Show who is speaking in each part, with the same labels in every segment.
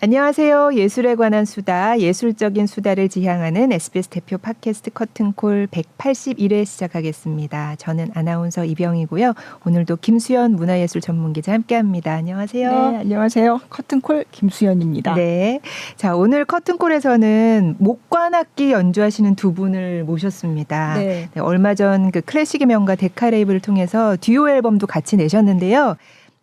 Speaker 1: 안녕하세요. 예술에 관한 수다, 예술적인 수다를 지향하는 SBS 대표 팟캐스트 커튼콜 181회 시작하겠습니다. 저는 아나운서 이병이고요. 오늘도 김수연 문화예술 전문기자 함께합니다. 안녕하세요.
Speaker 2: 네, 안녕하세요. 커튼콜 김수연입니다.
Speaker 1: 네, 자 오늘 커튼콜에서는 목관악기 연주하시는 두 분을 모셨습니다.
Speaker 2: 네.
Speaker 1: 네, 얼마 전 그 클래식의 명가 데카레이브를 통해서 듀오 앨범도 같이 내셨는데요.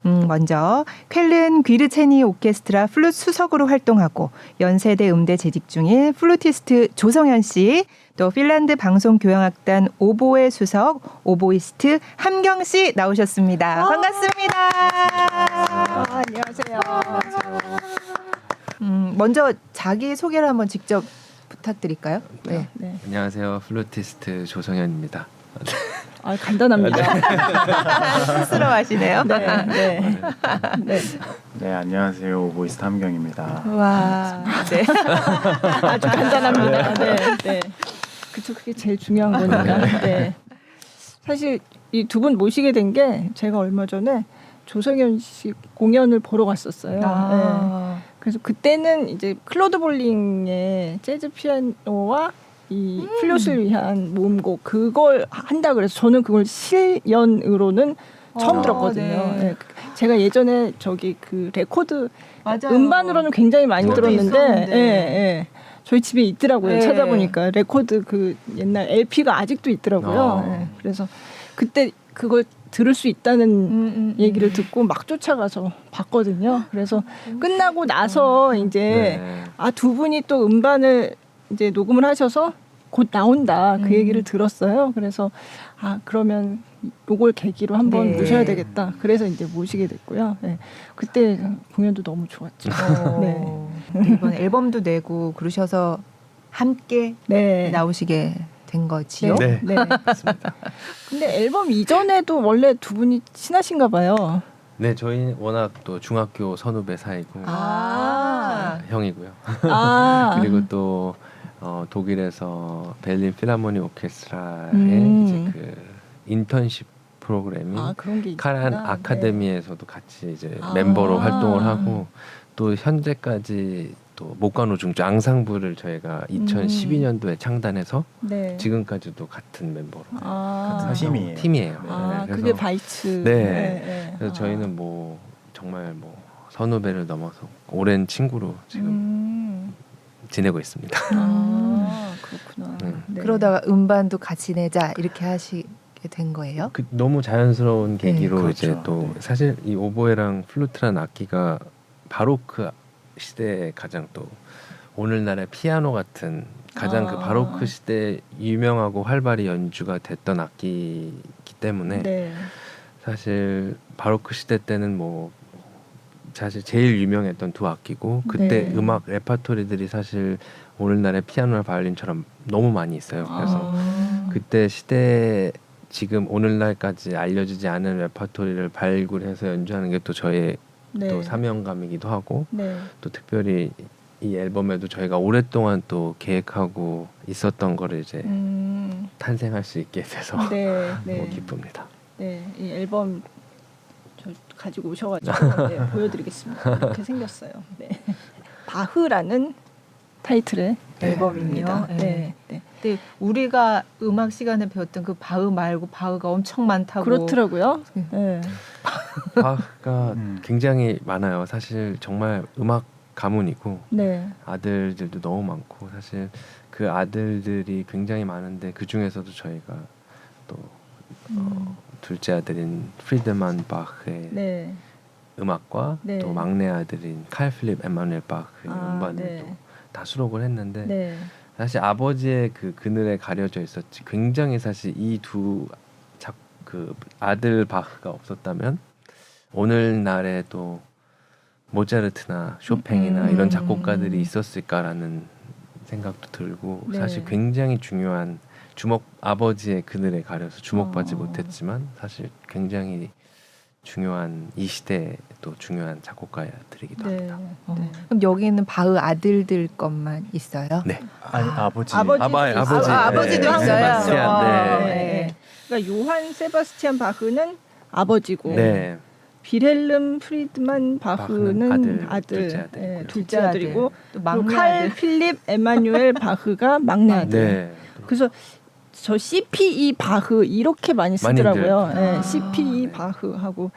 Speaker 1: 먼저 쾰른 귀르체니 오케스트라 플룻 수석으로 활동하고 연세대 음대 재직 중인 플루티스트 조성현 씨, 또 핀란드 방송교향악단 오보에 수석 오보이스트 함경 씨 나오셨습니다. 반갑습니다.
Speaker 2: 안녕하세요.
Speaker 1: 먼저 자기 소개를 한번 직접 부탁드릴까요? 네.
Speaker 2: 네.
Speaker 3: 안녕하세요. 플루티스트 조성현입니다.
Speaker 2: 간단합니다.
Speaker 1: 스스로 하시네요.
Speaker 2: 네, 네. 네.
Speaker 4: 네, 안녕하세요. 오보이스트 함경입니다.
Speaker 1: 와, 네.
Speaker 2: 아주 간단합니다. 네, 네. 그쵸, 그게 제일 중요한 거니까. 네. 사실 이 두 분 모시게 된 게 제가 얼마 전에 조성현 씨 공연을 보러 갔었어요. 네. 그래서 그때는 이제 클로드 볼링의 재즈 피아노와 이 플룻을 위한 모음곡 그걸 한다 그래서 저는 그걸 실연으로는 처음 들었거든요.
Speaker 1: 네.
Speaker 2: 네. 제가 예전에 저기 그 레코드
Speaker 1: 맞아요.
Speaker 2: 음반으로는 굉장히 많이
Speaker 1: 저도
Speaker 2: 들었는데,
Speaker 1: 있었는데.
Speaker 2: 예, 예. 저희 집에 있더라고요.
Speaker 1: 네.
Speaker 2: 찾아보니까 레코드 그 옛날 LP가 아직도 있더라고요. 예. 그래서 그때 그걸 들을 수 있다는 얘기를 듣고 막 쫓아가서 봤거든요. 그래서 끝나고 나서 이제 두 분이 또 음반을 이제 녹음을 하셔서 곧 나온다 그 얘기를 들었어요. 그래서 그러면 요걸 계기로 한번
Speaker 1: 네.
Speaker 2: 모셔야 되겠다. 그래서 이제 모시게 됐고요. 네. 그때 공연도 너무 좋았죠. 네.
Speaker 1: 이번 앨범도 내고 그러셔서 함께
Speaker 2: 네.
Speaker 1: 나오시게 된 거지요?
Speaker 3: 네.
Speaker 2: 네. 맞습니다. 근데 앨범 이전에도 원래 두 분이 친하신가 봐요.
Speaker 3: 네, 저희 워낙 또 중학교 선후배 사이고 형이고요. 그리고 또 독일에서 벨린 필하모니 오케스트라의 이제 그 인턴십 프로그램인
Speaker 2: 그런 게
Speaker 3: 카란
Speaker 2: 있구나.
Speaker 3: 아카데미에서도 같이 이제 멤버로 활동을 하고 또 현재까지 또 목관오중주 앙상블을 저희가 2012년도에 창단해서
Speaker 2: 네.
Speaker 3: 지금까지도 같은 멤버로
Speaker 4: 팀이에요.
Speaker 3: 팀이에요. 네,
Speaker 2: 그게
Speaker 3: 그래서
Speaker 2: 바이츠.
Speaker 3: 네. 그래서 저희는 뭐 정말 뭐 선후배를 넘어서 오랜 친구로 지금 지내고 있습니다.
Speaker 2: 그렇구나.
Speaker 3: 네.
Speaker 1: 그러다가 음반도 같이 내자 이렇게 하시게 된 거예요?
Speaker 3: 너무 자연스러운 계기로
Speaker 4: 그렇죠.
Speaker 3: 이제 또 사실 이 오보에랑 플루트라는 악기가 바로크 시대에 가장 또 오늘날의 피아노 같은 가장 그 바로크 시대에 유명하고 활발히 연주가 됐던 악기이기 때문에
Speaker 2: 네.
Speaker 3: 사실 바로크 시대 때는 뭐 사실 제일 유명했던 두 악기고 그때
Speaker 2: 네.
Speaker 3: 음악 레파토리들이 사실 오늘날의 피아노나 바이올린처럼 너무 많이 있어요. 그래서 그때 시대에 지금 오늘날까지 알려지지 않은 레파토리를 발굴해서 연주하는 게 또 저의
Speaker 2: 네.
Speaker 3: 또 사명감이기도 하고
Speaker 2: 네.
Speaker 3: 또 특별히 이 앨범에도 저희가 오랫동안 또 계획하고 있었던 거를 이제 탄생할 수 있게 돼서
Speaker 2: 네.
Speaker 3: 너무 기쁩니다.
Speaker 2: 네, 이 앨범 저 가지고 오셔가지고 네, 보여드리겠습니다. 이렇게 생겼어요. 네. 바흐라는 타이틀의 앨범입니다.
Speaker 1: 네.
Speaker 2: 네, 네.
Speaker 1: 근데 우리가 음악 시간에 배웠던 그 바흐 말고 바흐가 엄청 많다고.
Speaker 2: 그렇더라고요. 네.
Speaker 3: 바흐가 굉장히 많아요. 사실 정말 음악 가문이고
Speaker 2: 네.
Speaker 3: 아들들도 너무 많고 사실 그 아들들이 굉장히 많은데 그 중에서도 저희가 또 둘째 아들인 프리드만 바흐의
Speaker 2: 네.
Speaker 3: 음악과
Speaker 2: 네.
Speaker 3: 또 막내 아들인 칼 필립 에마누엘 바흐의 음반을
Speaker 2: 네.
Speaker 3: 또 다 수록을 했는데
Speaker 2: 네.
Speaker 3: 사실 아버지의 그 그늘에 가려져 있었지 굉장히 사실 이 두 그 아들 바흐가 없었다면 오늘날에 또 모차르트나 쇼팽이나 이런 작곡가들이 있었을까라는 생각도 들고
Speaker 2: 네.
Speaker 3: 사실 굉장히 중요한 아버지의 그늘에 가려서 주목받지 못했지만 사실 굉장히 중요한 이 시대에 또 중요한 작곡가들이기도
Speaker 2: 네.
Speaker 3: 합니다.
Speaker 2: 네.
Speaker 1: 그럼 여기는 바흐 아들들 것만 있어요?
Speaker 3: 네.
Speaker 4: 아니, 아버지.
Speaker 1: 아버지도
Speaker 3: 네.
Speaker 1: 있어요.
Speaker 3: 세바스티안,
Speaker 1: 네.
Speaker 2: 네. 그러니까 요한 세바스티안 바흐는 아버지고
Speaker 3: 네.
Speaker 2: 빌헬름 프리드만 바흐는
Speaker 3: 바흐는
Speaker 2: 아들,
Speaker 3: 둘째 아들이고요.
Speaker 2: 예, 둘째 아들이고
Speaker 1: 또
Speaker 2: 그리고
Speaker 1: 막내
Speaker 2: 칼
Speaker 1: 아들.
Speaker 2: 필립 에마뉴엘 바흐가 막내 아들.
Speaker 3: 네.
Speaker 2: 그래서 저 CPE 바흐 이렇게 많이 쓰더라고요.
Speaker 3: 많이들.
Speaker 2: 예,
Speaker 1: 아,
Speaker 2: CPE
Speaker 3: 네.
Speaker 2: 바흐하고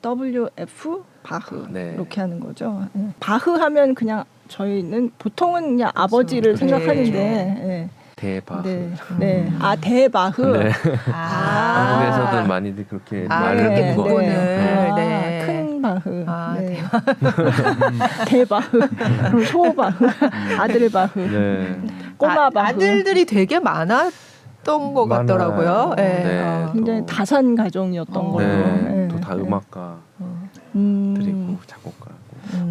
Speaker 2: WF 바흐
Speaker 3: 네.
Speaker 2: 이렇게 하는 거죠. 예. 바흐 하면 그냥 저희는 보통은 그냥 아버지를
Speaker 1: 네.
Speaker 2: 생각하는데 예.
Speaker 3: 대바흐.
Speaker 2: 네, 네. 아 대바흐.
Speaker 3: 네.
Speaker 1: 아.
Speaker 3: 한국에서도 많이들 그렇게
Speaker 1: 아,
Speaker 3: 말을
Speaker 1: 그렇게
Speaker 3: 듣고.
Speaker 1: 구분을.
Speaker 3: 네.
Speaker 2: 아,
Speaker 1: 네.
Speaker 2: 큰 바흐.
Speaker 1: 아,
Speaker 2: 네. 대바흐. 그리고 소바흐. 아들 바흐.
Speaker 3: 네.
Speaker 2: 꼬마 바흐.
Speaker 1: 아들들이 되게 많았던 것 같더라고요.
Speaker 3: 많아요.
Speaker 1: 네.
Speaker 3: 네.
Speaker 2: 굉장히
Speaker 3: 또-
Speaker 2: 다산 가정이었던
Speaker 1: 어.
Speaker 2: 걸로.
Speaker 3: 네.
Speaker 2: 예,
Speaker 3: 또 다
Speaker 2: 예.
Speaker 3: 음악가들이고
Speaker 2: 음.
Speaker 3: 작곡가고.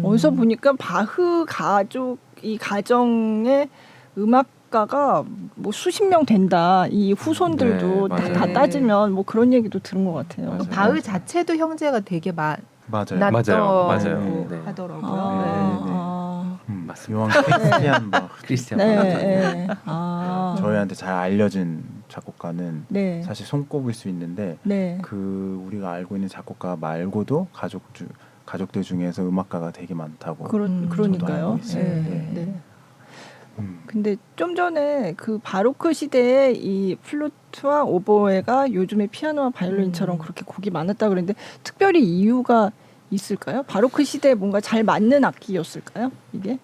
Speaker 2: 어디서 보니까 바흐 가족 이 가정의 음악가가 뭐 수십 명 된다. 이 후손들도
Speaker 3: 네,
Speaker 2: 다
Speaker 3: 맞아요.
Speaker 2: 따지면 뭐 그런 얘기도 들은 것 같아요.
Speaker 3: 맞아요.
Speaker 1: 바흐 자체도 형제가 되게
Speaker 4: 맞아요.
Speaker 1: 많았다고
Speaker 3: 맞아요. 네.
Speaker 1: 하더라고요.
Speaker 2: 아,
Speaker 1: 네.
Speaker 2: 아.
Speaker 3: 맞습니다.
Speaker 4: 요한 크리스티안 바흐.
Speaker 3: 크리스티안
Speaker 2: 네,
Speaker 3: 바흐.
Speaker 2: 네. 아.
Speaker 4: 저희한테 잘 알려진 작곡가는
Speaker 2: 네.
Speaker 4: 사실 손꼽을 수 있는데
Speaker 2: 네.
Speaker 4: 그 우리가 알고 있는 작곡가 말고도 가족들 중에서 음악가가 되게 많다고.
Speaker 2: 그러니까요.
Speaker 4: 알고 있어요.
Speaker 2: 네.
Speaker 4: 네.
Speaker 2: 네.
Speaker 4: 음.
Speaker 2: 근데 좀 전에 그 바로크 시대에 이 플루트와 오보에가 요즘의 피아노와 바이올린처럼 그렇게 곡이 많았다 그랬는데 특별히 이유가 있을까요? 바로크 시대에 뭔가 잘 맞는 악기였을까요? 이게?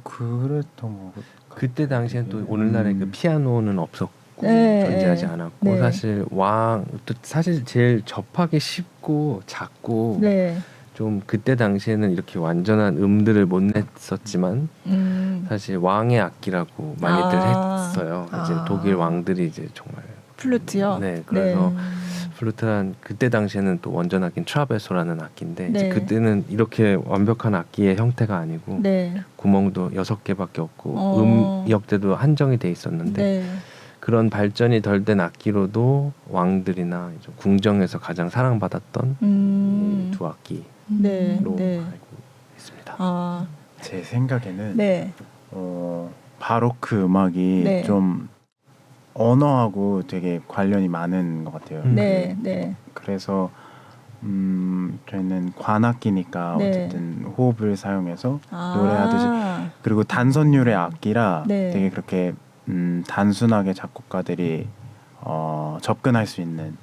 Speaker 4: 그랬던 거.
Speaker 3: 그때 당시엔 또 오늘날의 그 피아노는 없었고
Speaker 2: 네,
Speaker 3: 존재하지
Speaker 2: 네.
Speaker 3: 않았고
Speaker 2: 네.
Speaker 3: 사실 또 사실 제일 접하기 쉽고 작고
Speaker 2: 네.
Speaker 3: 좀 그때 당시에는 이렇게 완전한 음들을 못 냈었지만 사실 왕의 악기라고 많이들
Speaker 2: 아.
Speaker 3: 했어요.
Speaker 1: 아.
Speaker 3: 이제 독일 왕들이 이제 정말
Speaker 2: 플루트요.
Speaker 3: 네 그래서
Speaker 2: 네.
Speaker 3: 플루트란 그때 당시에는 또 원전 악기는 트라베소라는 악기인데 이제
Speaker 2: 네.
Speaker 3: 그때는 이렇게 완벽한 악기의 형태가 아니고
Speaker 2: 네.
Speaker 3: 구멍도 6개밖에 없고
Speaker 2: 어.
Speaker 3: 음역대도 한정이 돼 있었는데
Speaker 2: 네.
Speaker 3: 그런 발전이 덜 된 악기로도 왕들이나 이제 궁정에서 가장 사랑받았던 이 두 악기로
Speaker 2: 네. 네.
Speaker 3: 알고 있습니다.
Speaker 2: 아.
Speaker 4: 제 생각에는
Speaker 2: 네.
Speaker 4: 바로크 음악이
Speaker 2: 네.
Speaker 4: 좀 언어하고 되게 관련이 많은 것 같아요.
Speaker 2: 네. 네.
Speaker 4: 그래서 저희는 관악기니까
Speaker 2: 네.
Speaker 4: 어쨌든 호흡을 사용해서
Speaker 2: 아.
Speaker 4: 노래하듯이 그리고 단선율의 악기라
Speaker 2: 네.
Speaker 4: 되게 그렇게 단순하게 작곡가들이 접근할 수 있는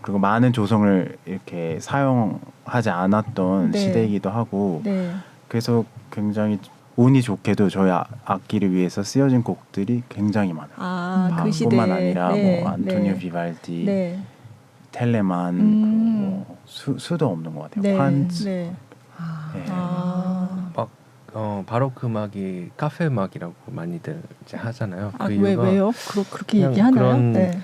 Speaker 4: 그리고 많은 조성을 이렇게 사용하지 않았던
Speaker 2: 네.
Speaker 4: 시대이기도 하고
Speaker 2: 네.
Speaker 4: 그래서 굉장히 운이 좋게도 저희 악기를 위해서 쓰여진 곡들이 굉장히 많아요.
Speaker 2: 아, 그 시대에.
Speaker 4: 바흐뿐만 아니라
Speaker 2: 네.
Speaker 4: 뭐 안토니오
Speaker 2: 네.
Speaker 4: 비발디,
Speaker 2: 네.
Speaker 4: 텔레만 뭐 수도 없는 것 같아요.
Speaker 2: 네.
Speaker 4: 환츠.
Speaker 2: 네.
Speaker 4: 네.
Speaker 2: 아.
Speaker 3: 바로크 음악이 카페 음악이라고 많이들 이제 하잖아요.
Speaker 2: 아,
Speaker 3: 그
Speaker 2: 왜
Speaker 3: 이유가
Speaker 2: 왜요? 그렇게
Speaker 3: 그냥
Speaker 2: 얘기하나요?
Speaker 3: 그런
Speaker 2: 네.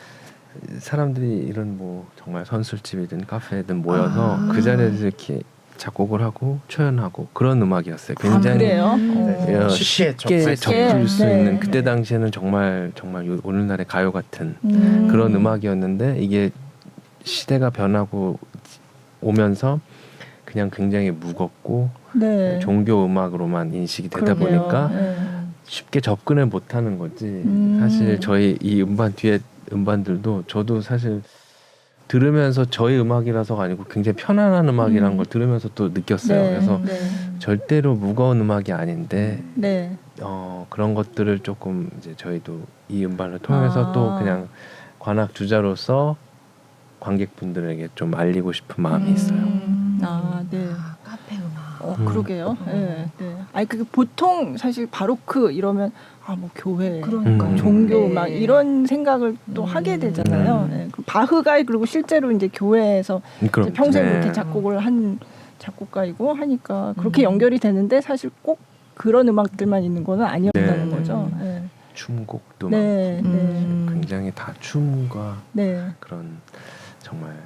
Speaker 3: 사람들이 이런 뭐 정말 선술집이든 카페든 모여서
Speaker 2: 아.
Speaker 3: 그 자리에서 이렇게 작곡을 하고 초연하고 그런 음악이었어요.
Speaker 2: 아,
Speaker 3: 굉장히
Speaker 2: 그래요?
Speaker 4: 네.
Speaker 3: 쉽게
Speaker 4: 접할
Speaker 3: 접을 수
Speaker 2: 네.
Speaker 3: 있는 그때 당시에는 정말 오늘날의 가요 같은
Speaker 2: 음.
Speaker 3: 그런 음악이었는데 이게 시대가 변하고 오면서 그냥 굉장히 무겁고
Speaker 2: 네.
Speaker 3: 종교 음악으로만 인식이 되다
Speaker 2: 그러게요.
Speaker 3: 보니까
Speaker 2: 네.
Speaker 3: 쉽게 접근을 못하는 거지.
Speaker 2: 음.
Speaker 3: 사실 저희 이 음반 뒤에 음반들도 저도 사실 들으면서 저희 음악이라서가 아니고 굉장히 편안한 음악이라는 걸 들으면서 또 느꼈어요.
Speaker 2: 네.
Speaker 3: 그래서
Speaker 2: 네.
Speaker 3: 절대로 무거운 음악이 아닌데
Speaker 2: 네.
Speaker 3: 그런 것들을 조금 이제 저희도 이 음반을 통해서
Speaker 2: 아.
Speaker 3: 또 그냥 관악 주자로서 관객분들에게 좀 알리고 싶은 마음이 있어요.
Speaker 2: 아, 네.
Speaker 1: 카페 음악.
Speaker 2: 그러게요. 네. 네. 아니 그 보통 사실 바로크 이러면 뭐 교회,
Speaker 1: 그러니까요.
Speaker 2: 종교
Speaker 1: 네.
Speaker 2: 막 이런 생각을 또 하게 되잖아요. 네. 그 바흐가 그리고 실제로 이제 교회에서
Speaker 3: 그럼
Speaker 2: 이제 평생
Speaker 3: 네.
Speaker 2: 그렇게 작곡을 한 작곡가이고 하니까 그렇게 연결이 되는데 사실 꼭 그런 음악들만 있는 거는 아니었다는
Speaker 3: 네.
Speaker 2: 거죠. 네.
Speaker 3: 춤곡도
Speaker 2: 네.
Speaker 3: 많고
Speaker 2: 네.
Speaker 3: 굉장히 다 춤과
Speaker 2: 네.
Speaker 3: 그런 정말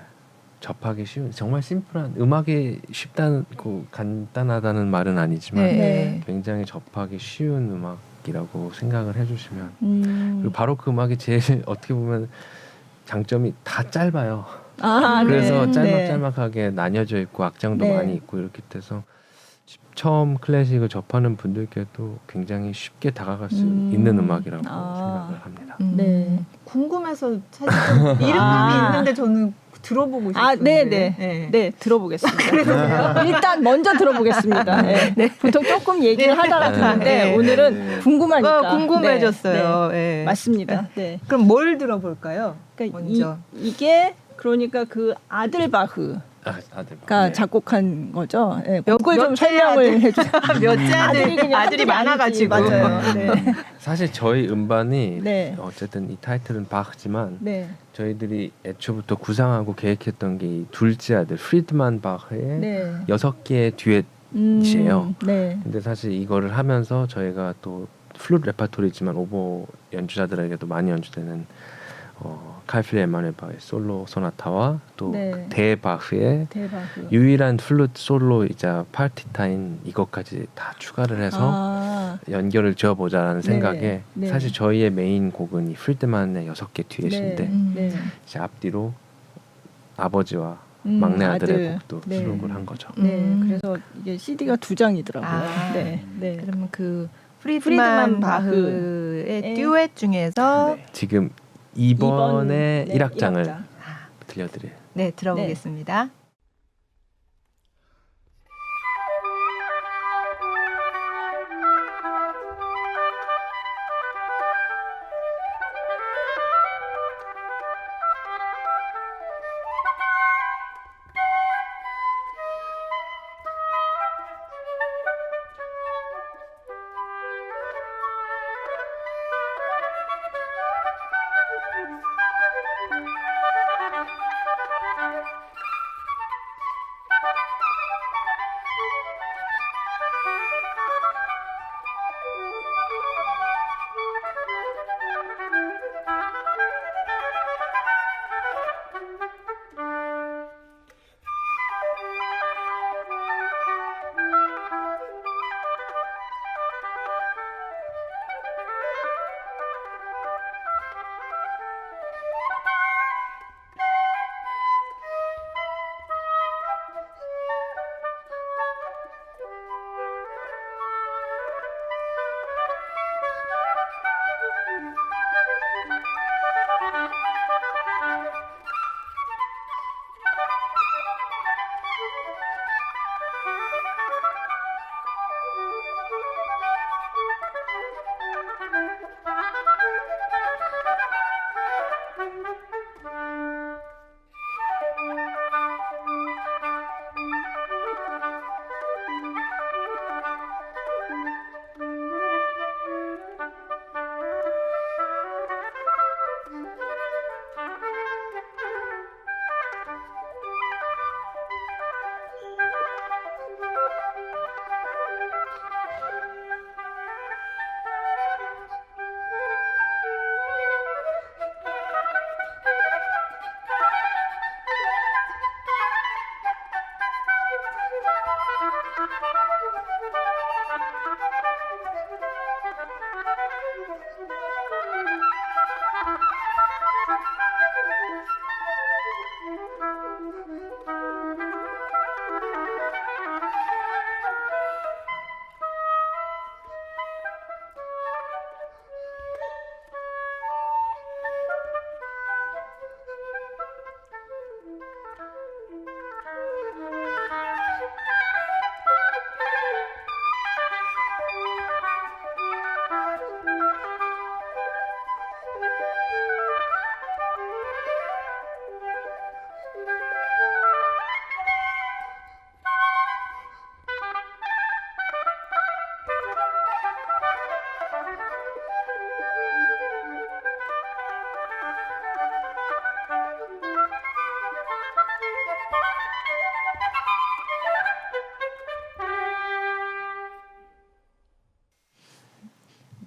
Speaker 3: 접하기 쉬운 정말 심플한 음악이 쉽다고 간단하다는 말은 아니지만
Speaker 1: 네.
Speaker 3: 굉장히 접하기 쉬운 음악이라고 생각을 해주시면
Speaker 2: 음.
Speaker 3: 그리고 바로 그 음악이 제일 어떻게 보면 장점이 다 짧아요.
Speaker 2: 아,
Speaker 3: 그래서
Speaker 2: 네.
Speaker 3: 짤막짤막하게 나뉘어져 있고 악장도
Speaker 2: 네.
Speaker 3: 많이 있고 이렇게 돼서 처음 클래식을 접하는 분들께도 굉장히 쉽게 다가갈 수 있는 음악이라고
Speaker 2: 아.
Speaker 3: 생각을 합니다.
Speaker 2: 네.
Speaker 1: 궁금해서 사실 좀 이름감이 있는데 저는 들어보고 싶은데.
Speaker 2: 아, 네네. 네, 들어보겠습니다. 일단 먼저 들어보겠습니다. 네. 보통 조금 얘기를 하다가 듣는데
Speaker 1: 네.
Speaker 2: 오늘은 궁금하니까.
Speaker 1: 궁금해졌어요.
Speaker 2: 네,
Speaker 1: 네.
Speaker 2: 맞습니다. 네.
Speaker 1: 그럼 뭘 들어볼까요?
Speaker 2: 그러니까
Speaker 1: 먼저.
Speaker 2: 이게 그러니까 그 아들바흐가
Speaker 3: 아들.
Speaker 2: 작곡한 거죠. 네,
Speaker 1: 몇-
Speaker 2: 그걸 좀
Speaker 1: 몇째
Speaker 2: 설명을 해주세요.
Speaker 1: 몇째
Speaker 2: 그냥
Speaker 1: 아들이 많아가지고.
Speaker 2: 맞아요. 네.
Speaker 3: 사실 저희 음반이
Speaker 2: 네.
Speaker 3: 어쨌든 이 타이틀은 바흐지만
Speaker 2: 네.
Speaker 3: 저희들이 애초부터 구상하고 계획했던 게 이 둘째 아들 프리드만 바흐의
Speaker 2: 네.
Speaker 3: 6개의 듀엣이에요.
Speaker 2: 네.
Speaker 3: 근데 사실 이거를 하면서 저희가 또 플룻 레파토리지만 오보 연주자들에게도 많이 연주되는 칼 필립 에마누엘 바흐의 솔로 소나타와 또
Speaker 2: 네.
Speaker 3: 대바흐의
Speaker 2: 대바흐.
Speaker 3: 유일한 플룻 솔로이자 파티타인 이것까지 다 추가를 해서
Speaker 2: 아,
Speaker 3: 연결을 지어보자라는
Speaker 2: 네.
Speaker 3: 생각에
Speaker 2: 네.
Speaker 3: 사실 저희의 메인 곡은 이 프리드만의 6개 듀엣인데
Speaker 2: 네.
Speaker 3: 이제 앞뒤로 아버지와 막내 아들의
Speaker 2: 아들.
Speaker 3: 곡도
Speaker 2: 네.
Speaker 3: 수록을 한 거죠.
Speaker 2: 네. 그래서 이게 CD가 2장이더라고요.
Speaker 1: 아.
Speaker 2: 네. 네.
Speaker 1: 그러면 그
Speaker 2: 프리드만
Speaker 1: 프리드만 바흐의
Speaker 2: 바흐의
Speaker 1: 듀엣 중에서
Speaker 4: 네.
Speaker 3: 지금 이번에
Speaker 2: 네,
Speaker 3: 1악장을
Speaker 2: 1악장.
Speaker 3: 들려드려요.
Speaker 1: 네 들어보겠습니다.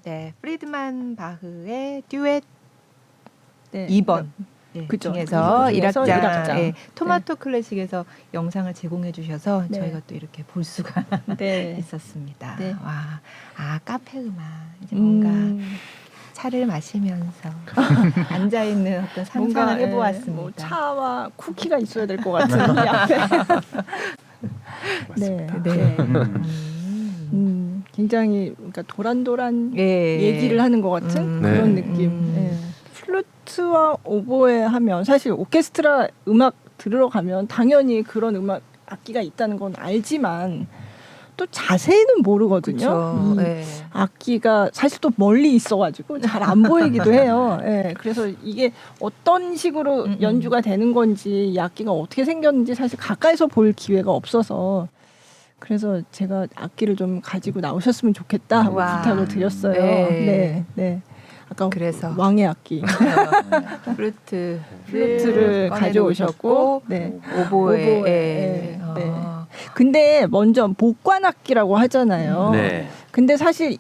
Speaker 1: 네, 프리드만 바흐의 듀엣
Speaker 2: 네.
Speaker 1: 2번 네,
Speaker 2: 그죠.
Speaker 1: 중에서
Speaker 2: 중에서
Speaker 1: 1악장
Speaker 2: 일악장.
Speaker 1: 예, 토마토 클래식에서 영상을 제공해 주셔서
Speaker 2: 네.
Speaker 1: 저희가 또 이렇게 볼 수가
Speaker 2: 네.
Speaker 1: 있었습니다.
Speaker 2: 네.
Speaker 1: 와, 카페 음악 이제 뭔가 차를 마시면서 앉아 있는 어떤 상상을
Speaker 2: 뭔가,
Speaker 1: 해보았습니다.
Speaker 2: 뭐 차와 쿠키가 있어야 될 것 같은 이 앞에. 네.
Speaker 1: 네.
Speaker 2: 굉장히 그러니까 도란도란
Speaker 1: 예.
Speaker 2: 얘기를 하는 것 같은 그런
Speaker 3: 네.
Speaker 2: 느낌. 예. 플루트와 오보에 하면 사실 오케스트라 음악 들으러 가면 당연히 그런 음악 악기가 있다는 건 알지만 또 자세히는 모르거든요.
Speaker 1: 그렇죠.
Speaker 2: 이
Speaker 1: 네.
Speaker 2: 악기가 사실 또 멀리 있어가지고 잘 안 보이기도 해요. 예, 그래서 이게 어떤 식으로 연주가 되는 건지 이 악기가 어떻게 생겼는지 사실 가까이서 볼 기회가 없어서 그래서 제가 악기를 좀 가지고 나오셨으면 좋겠다 하고
Speaker 1: 와.
Speaker 2: 부탁을 드렸어요.
Speaker 1: 네.
Speaker 2: 네, 네. 아까
Speaker 1: 그래서.
Speaker 2: 왕의 악기 플루트를 가져오셨고, 네.
Speaker 1: 오보에.
Speaker 2: 오보에,
Speaker 1: 네.
Speaker 2: 네. 근데 먼저 목관 악기라고 하잖아요.
Speaker 3: 네.
Speaker 2: 근데 사실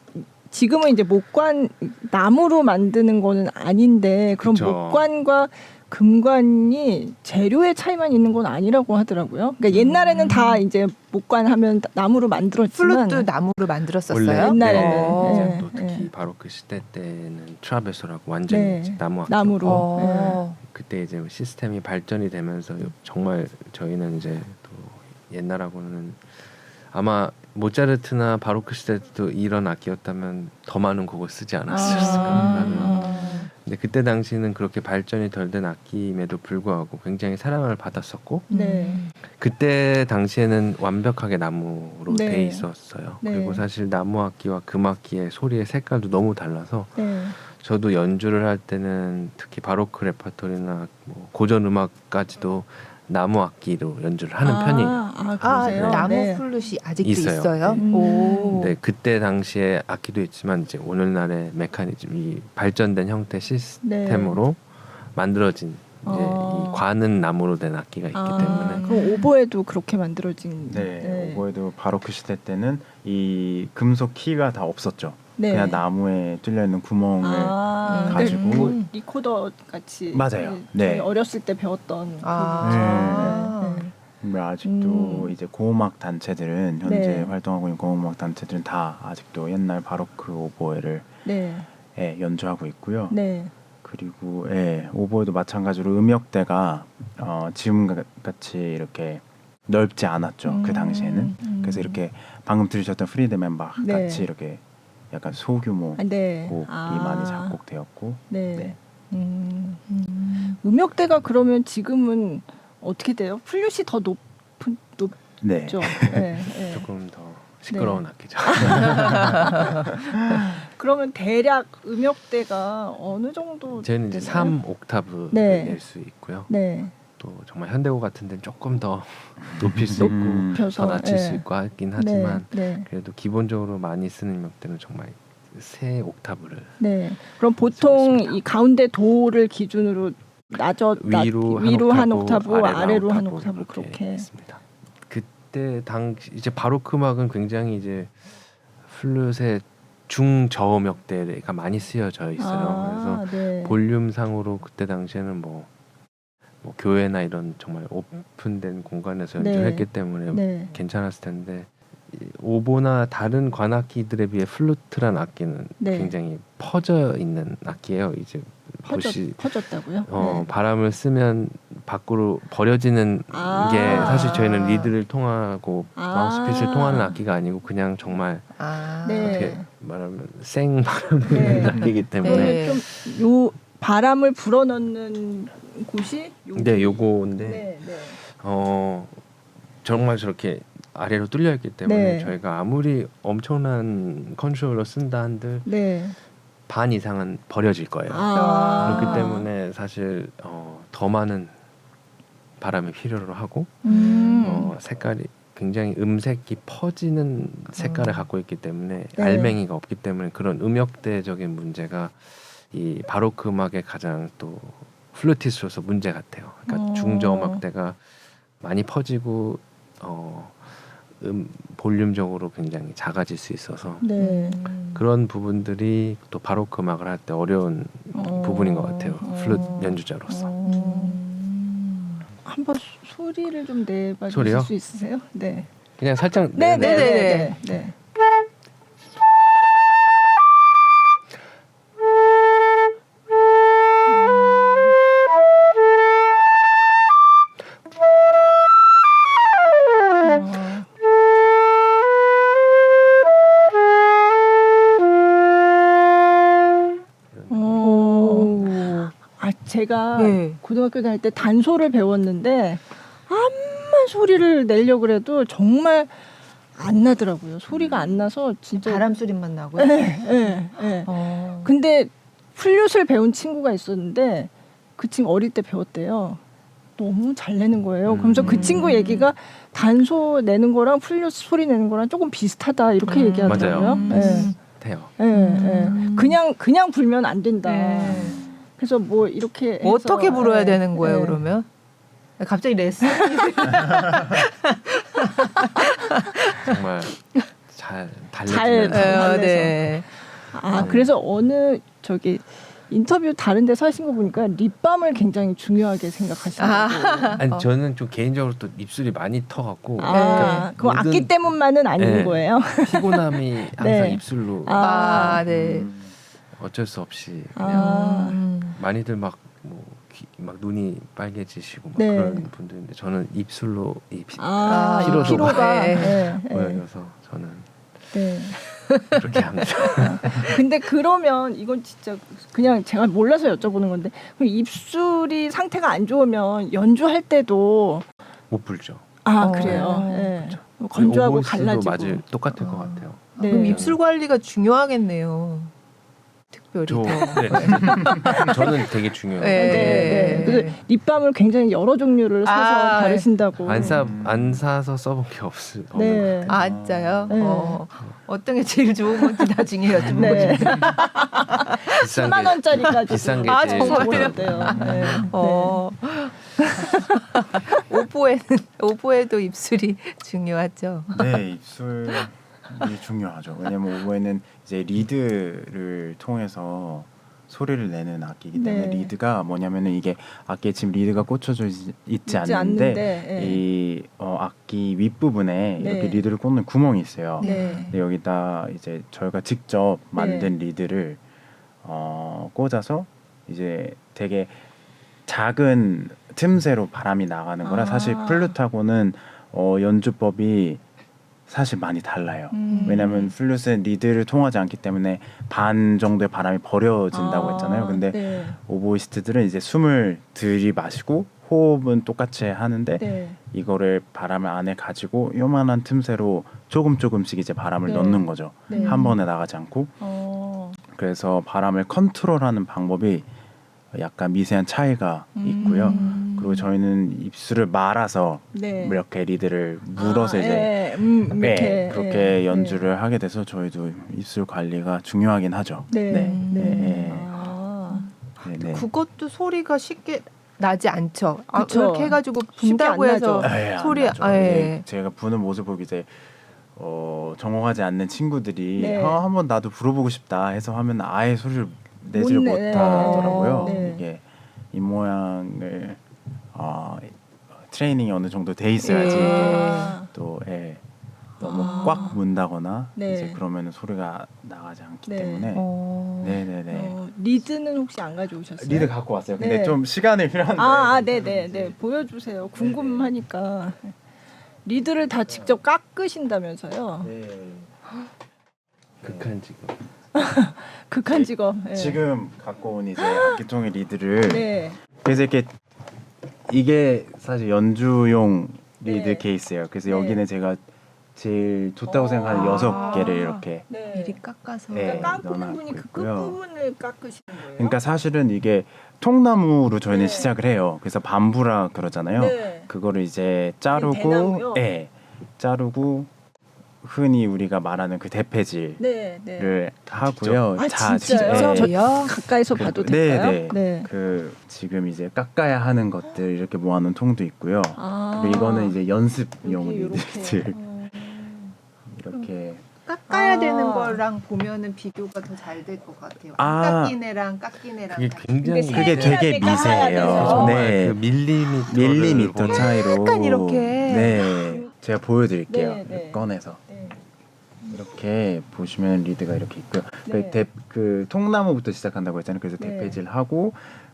Speaker 2: 지금은 이제 목관 나무로 만드는 거는 아닌데 그럼
Speaker 3: 그쵸.
Speaker 2: 목관과 금관이 재료의 차이만 있는 건 아니라고 하더라고요. 그러니까 옛날에는 다 이제 목관 하면 나무로 만들었지만
Speaker 1: 플룻도 나무로 만들었었어요.
Speaker 3: 원래
Speaker 2: 옛날에는.
Speaker 3: 네.
Speaker 2: 네.
Speaker 3: 또 특히 바로크 시대 때는 트라베소라고 완전히
Speaker 2: 네.
Speaker 3: 이제 나무 악기.
Speaker 2: 나무로.
Speaker 3: 그때 이제 시스템이 발전이 되면서 정말 저희는 이제 또 옛날하고는 아마 모차르트나 바로크 시대도 이런 악기였다면 더 많은 곡을 쓰지 않았을까라는. 근데 그때 당시는 그렇게 발전이 덜 된 악기임에도 불구하고 굉장히 사랑을 받았었고
Speaker 2: 네.
Speaker 3: 그때 당시에는 완벽하게 나무로
Speaker 2: 네.
Speaker 3: 돼 있었어요.
Speaker 2: 네.
Speaker 3: 그리고 사실 나무 악기와 금 악기의 소리의 색깔도 너무 달라서
Speaker 2: 네.
Speaker 3: 저도 연주를 할 때는 특히 바로크 레퍼토리나 뭐 고전 음악까지도 나무 악기로 연주를 하는 편이에요.
Speaker 2: 아,
Speaker 1: 아,
Speaker 2: 그러세요?
Speaker 1: 나무
Speaker 2: 네.
Speaker 1: 플룻이 아직도
Speaker 3: 있어요.
Speaker 1: 있어요.
Speaker 2: 네.
Speaker 1: 오.
Speaker 3: 근데 그때 당시에 악기도 있지만 이제 오늘날의 메커니즘, 이 발전된 형태 시스템으로 만들어진 이제 이 관은 나무로 된 악기가 있기 때문에
Speaker 2: 그럼 오보에도 그렇게 만들어진.
Speaker 4: 네, 오보에도 바로크 시대 때는 이 금속 키가 다 없었죠.
Speaker 2: 네.
Speaker 4: 그냥 나무에 뚫려 있는 구멍을 가지고.
Speaker 2: 뭐 리코더 같이.
Speaker 4: 맞아요.
Speaker 2: 네.
Speaker 4: 네.
Speaker 2: 어렸을 때 배웠던.
Speaker 1: 아.
Speaker 2: 네.
Speaker 4: 아직도 이제 고음악 단체들은 현재
Speaker 2: 네.
Speaker 4: 활동하고 있는 고음악 단체들은 다 아직도 옛날 바로크 오보에를
Speaker 2: 네.
Speaker 4: 연주하고 있고요.
Speaker 2: 네.
Speaker 4: 그리고 오보에도 마찬가지로 음역대가 지금 같이 이렇게 넓지 않았죠. 그 당시에는. 그래서 이렇게 방금 들으셨던 프리드맨 박
Speaker 2: 네.
Speaker 4: 같이 이렇게 약간 소규모
Speaker 2: 네.
Speaker 4: 곡이 많이 작곡되었고.
Speaker 2: 네.
Speaker 4: 네.
Speaker 2: 음역대가 그러면 지금은 어떻게 돼요? 플룻이 더 높죠.
Speaker 4: 네.
Speaker 2: 네. 네.
Speaker 3: 조금 더 시끄러운 악기죠.
Speaker 2: 그러면 대략 음역대가 어느 정도?
Speaker 3: 저희는 이제
Speaker 2: 되나요?
Speaker 3: 3옥타브를
Speaker 2: 네.
Speaker 3: 낼 수 있고요.
Speaker 2: 네.
Speaker 3: 또 정말 현대곡 같은 데는 조금 더 높일 수 있고
Speaker 2: 높여서,
Speaker 3: 더 낮출
Speaker 2: 네.
Speaker 3: 수 있고 하긴 하지만
Speaker 2: 네.
Speaker 3: 그래도 기본적으로 많이 쓰는 음역대는 정말 3옥타브를
Speaker 2: 네. 그럼 보통 이 가운데 도를 기준으로 위로 한 옥타브, 아래로 한 옥타브 그렇게.
Speaker 3: 했습니다. 그때 당시 이제 바로크 음악은 굉장히 이제 플룻의 중저음역대가 많이 쓰여져 있어요. 그래서
Speaker 2: 네.
Speaker 3: 볼륨상으로 그때 당시에는 뭐 교회나 이런 정말 오픈된 공간에서
Speaker 2: 네.
Speaker 3: 연주했기 때문에
Speaker 2: 네.
Speaker 3: 괜찮았을 텐데 이 오보나 다른 관악기들에 비해 플루트란 악기는
Speaker 2: 네.
Speaker 3: 굉장히 퍼져 있는 악기예요. 이제
Speaker 2: 퍼졌다고요? 네.
Speaker 3: 바람을 쓰면 밖으로 버려지는 게 사실 저희는 리드를 통하고 마우스피스를 통하는 악기가 아니고 그냥 정말
Speaker 2: 네.
Speaker 3: 어떻게 말하면 생 바람을
Speaker 2: 네.
Speaker 3: 악기이기 때문에
Speaker 1: 네.
Speaker 2: 좀 요 바람을 불어넣는 곳이
Speaker 3: 네, 요거인데
Speaker 2: 네, 네.
Speaker 3: 정말 저렇게 아래로 뚫려 있기 때문에
Speaker 2: 네.
Speaker 3: 저희가 아무리 엄청난 컨트롤러 쓴다 한들
Speaker 2: 네.
Speaker 3: 반 이상은 버려질 거예요. 그렇기 때문에 사실 더 많은 바람이 필요로 하고 색깔이 굉장히 음색이 퍼지는 색깔을 갖고 있기 때문에
Speaker 2: 네.
Speaker 3: 알맹이가 없기 때문에 그런 음역대적인 문제가 이 바로크 음악의 가장 또 플루티스로서 문제 같아요. 그러니까 중저음악대가 많이 퍼지고 볼륨적으로 굉장히 작아질 수 있어서
Speaker 2: 네.
Speaker 3: 그런 부분들이 또 바로크 음악을 할 때 어려운 부분인 것 같아요. 플룻 연주자로서.
Speaker 2: 한번 소리를 좀 내봐 주실
Speaker 3: 소리요?
Speaker 2: 수 있으세요? 네.
Speaker 3: 그냥 살짝
Speaker 2: 네, 네, 네, 네. 제가
Speaker 1: 네.
Speaker 2: 고등학교 다닐 때 단소를 배웠는데 소리를 내려고 그래도 정말 안 나더라고요. 소리가 안 나서 진짜
Speaker 1: 바람 소리만 나고요.
Speaker 2: 예. 근데 플룻을 배운 친구가 있었는데 그 친구 어릴 때 배웠대요. 너무 잘 내는 거예요. 그러면서 그 친구 얘기가 단소 내는 거랑 플룻 소리 내는 거랑 조금 비슷하다 이렇게 얘기하더라고요.
Speaker 3: 맞아요. 돼요.
Speaker 2: 그냥 불면 안 된다.
Speaker 1: 네.
Speaker 2: 그래서 뭐 이렇게 해서,
Speaker 1: 어떻게 불어야
Speaker 2: 예,
Speaker 1: 되는 거예요,
Speaker 2: 예.
Speaker 1: 그러면? 갑자기 레슨?
Speaker 3: 정말 잘
Speaker 2: 잘
Speaker 3: 달래주면서
Speaker 1: 네.
Speaker 2: 그래서 어느 저기 인터뷰 다른 데서 하신 거 보니까 립밤을 굉장히 중요하게 생각하시더라고요.
Speaker 3: 아니 저는 좀 개인적으로 또 입술이 많이 터갖고
Speaker 2: 그럼 악기 때문만은 아닌
Speaker 3: 네.
Speaker 2: 거예요.
Speaker 3: 피곤함이 항상
Speaker 2: 네.
Speaker 3: 입술로
Speaker 1: 네.
Speaker 3: 어쩔 수 없이 그냥
Speaker 2: 아,
Speaker 3: 많이들 막 눈이 빨개지시고 막
Speaker 2: 네.
Speaker 3: 그런 분들인데 저는 입술로
Speaker 2: 피로가
Speaker 1: 네.
Speaker 3: 보여서 저는
Speaker 2: 네.
Speaker 3: 그렇게 합니다.
Speaker 2: 근데 그러면 이건 진짜 그냥 제가 몰라서 여쭤보는 건데 그럼 입술이 상태가 안 좋으면 연주할 때도
Speaker 3: 못 불죠.
Speaker 2: 그래요. 네. 건조하고
Speaker 3: 오보이스도
Speaker 2: 갈라지고.
Speaker 3: 맞을 똑같을 것 같아요.
Speaker 2: 네.
Speaker 1: 그럼 입술 관리가 중요하겠네요. 특별히 더.
Speaker 3: 저는 되게 중요해요.
Speaker 1: 네.
Speaker 2: 그래서 립밤을 굉장히 여러 종류를 사서 바르신다고.
Speaker 3: 안 사서 써본 게 없는 것
Speaker 2: 네.
Speaker 3: 같아요.
Speaker 1: 진짜요?
Speaker 2: 네.
Speaker 1: 어떤 게 제일 좋은 건지 나중에 여쭤보고
Speaker 2: 네.
Speaker 1: 싶어요.
Speaker 2: 10만 원짜리까지
Speaker 3: 비싼 게
Speaker 1: 제일
Speaker 2: 정말요?
Speaker 1: 좋아요.
Speaker 2: 네.
Speaker 1: 오보에도 입술이 중요하죠.
Speaker 4: 네, 입술이 중요하죠. 왜냐면 오보에는 이제 리드를 통해서 소리를 내는 악기이기 때문에
Speaker 2: 네.
Speaker 4: 리드가 뭐냐면은 이게 악기에 지금 리드가 꽂혀져 있지 않는데
Speaker 2: 네.
Speaker 4: 이 악기 윗부분에
Speaker 2: 네.
Speaker 4: 이렇게 리드를 꽂는 구멍이 있어요.
Speaker 2: 네.
Speaker 4: 근데 여기다 이제 저희가 직접 만든 리드를 꽂아서 이제 되게 작은 틈새로 바람이 나가는 거라 사실 플룻하고는 연주법이 사실 많이 달라요. 왜냐하면 플룻은 리드를 통하지 않기 때문에 반 정도의 바람이 버려진다고 했잖아요. 근데
Speaker 2: 네.
Speaker 4: 오보이스트들은 이제 숨을 들이마시고 호흡은 똑같이 하는데
Speaker 2: 네.
Speaker 4: 이거를 바람을 안에 가지고 요만한 틈새로 조금씩 이제 바람을
Speaker 2: 네.
Speaker 4: 넣는 거죠.
Speaker 2: 네.
Speaker 4: 한 번에 나가지 않고. 그래서 바람을 컨트롤하는 방법이 약간 미세한 차이가 있고요. 그리고 저희는 입술을 말아서
Speaker 2: 네.
Speaker 4: 이렇게 리드를 물어서 이제 그렇게 연주를 하게 돼서 저희도 입술 관리가 중요하긴 하죠.
Speaker 2: 네.
Speaker 4: 네. 네.
Speaker 1: 그것도 소리가 쉽게 나지 않죠.
Speaker 2: 그쵸.
Speaker 1: 이렇게 해가지고
Speaker 2: 쉽게 안
Speaker 1: 분다고 해서
Speaker 2: 나죠.
Speaker 1: 소리
Speaker 4: 제가 부는 모습 보고 이제 전공하지 않는 친구들이
Speaker 2: 네.
Speaker 4: 한번 나도 불어보고 싶다 해서 하면 아예 소리를 내지를
Speaker 2: 못 내.
Speaker 4: 못하더라고요.
Speaker 2: 네.
Speaker 4: 이게 입 모양을 트레이닝이 어느 정도 돼 있어야지 또 너무 꽉 문다거나
Speaker 2: 네.
Speaker 4: 이제 그러면 소리가 나가지 않기
Speaker 2: 네.
Speaker 4: 때문에 네네네.
Speaker 2: 리드는 혹시 안 가져오셨어요?
Speaker 4: 리드 갖고 왔어요. 근데
Speaker 2: 네.
Speaker 4: 좀 시간이 필요한데.
Speaker 2: 네네. 보여주세요. 궁금하니까. 리드를 다 직접 깎으신다면서요?
Speaker 4: 네.
Speaker 3: 극한 직업.
Speaker 2: 극한 직업. 네.
Speaker 4: 지금 갖고 온 이제 악기통의 리드를
Speaker 2: 네.
Speaker 4: 그래서 이게 사실 연주용 리드
Speaker 2: 네.
Speaker 4: 케이스예요. 그래서
Speaker 2: 네.
Speaker 4: 여기는 제가 제일 좋다고 생각하는 6개를 이렇게
Speaker 2: 네.
Speaker 1: 미리 깎아서
Speaker 4: 네.
Speaker 2: 깎는
Speaker 4: 넣어놨고
Speaker 2: 분이 그
Speaker 4: 있고요.
Speaker 2: 끝부분을 깎으시는 거예요?
Speaker 4: 그러니까 사실은 이게 통나무로 저희는
Speaker 2: 네.
Speaker 4: 시작을 해요. 그래서 밤부라 그러잖아요.
Speaker 2: 네.
Speaker 4: 그거를 이제
Speaker 2: 대나무요?
Speaker 4: 자르고 자르고 흔히 우리가 말하는 그 대패질을
Speaker 2: 네.
Speaker 4: 하고요.
Speaker 2: 아, 진짜요?
Speaker 4: 직접-
Speaker 1: 저요?
Speaker 2: 가까이서 봐도 될까요?
Speaker 4: 네. 그 지금 이제 깎아야 하는 것들 이렇게 모아놓은 통도 있고요.
Speaker 2: 아.
Speaker 4: 그리고 이거는 이제 연습용
Speaker 2: 여기
Speaker 4: 리드들
Speaker 2: 요렇게.
Speaker 4: 이렇게
Speaker 1: 깎아야 되는 거랑 보면은 비교가 더 잘 될 것 같아요. 안 깎인 애랑 깎인 애랑
Speaker 3: 그게 굉장히
Speaker 4: 그게 되게
Speaker 2: 세밀하게 깎아야
Speaker 4: 미세해요.
Speaker 2: 돼서.
Speaker 3: 정말
Speaker 4: 네.
Speaker 3: 그
Speaker 4: 밀리미터 차이로
Speaker 1: 약간 이렇게.
Speaker 4: 네. 제가 보여드릴게요.
Speaker 2: 네.
Speaker 4: 꺼내서
Speaker 2: 네.
Speaker 4: 이렇게 보시면 리드가 이렇게 있고요.
Speaker 2: 네.
Speaker 4: 그 통나무부터 시작한다고 했잖아요. 그래서
Speaker 2: 네.
Speaker 4: 대패질 하고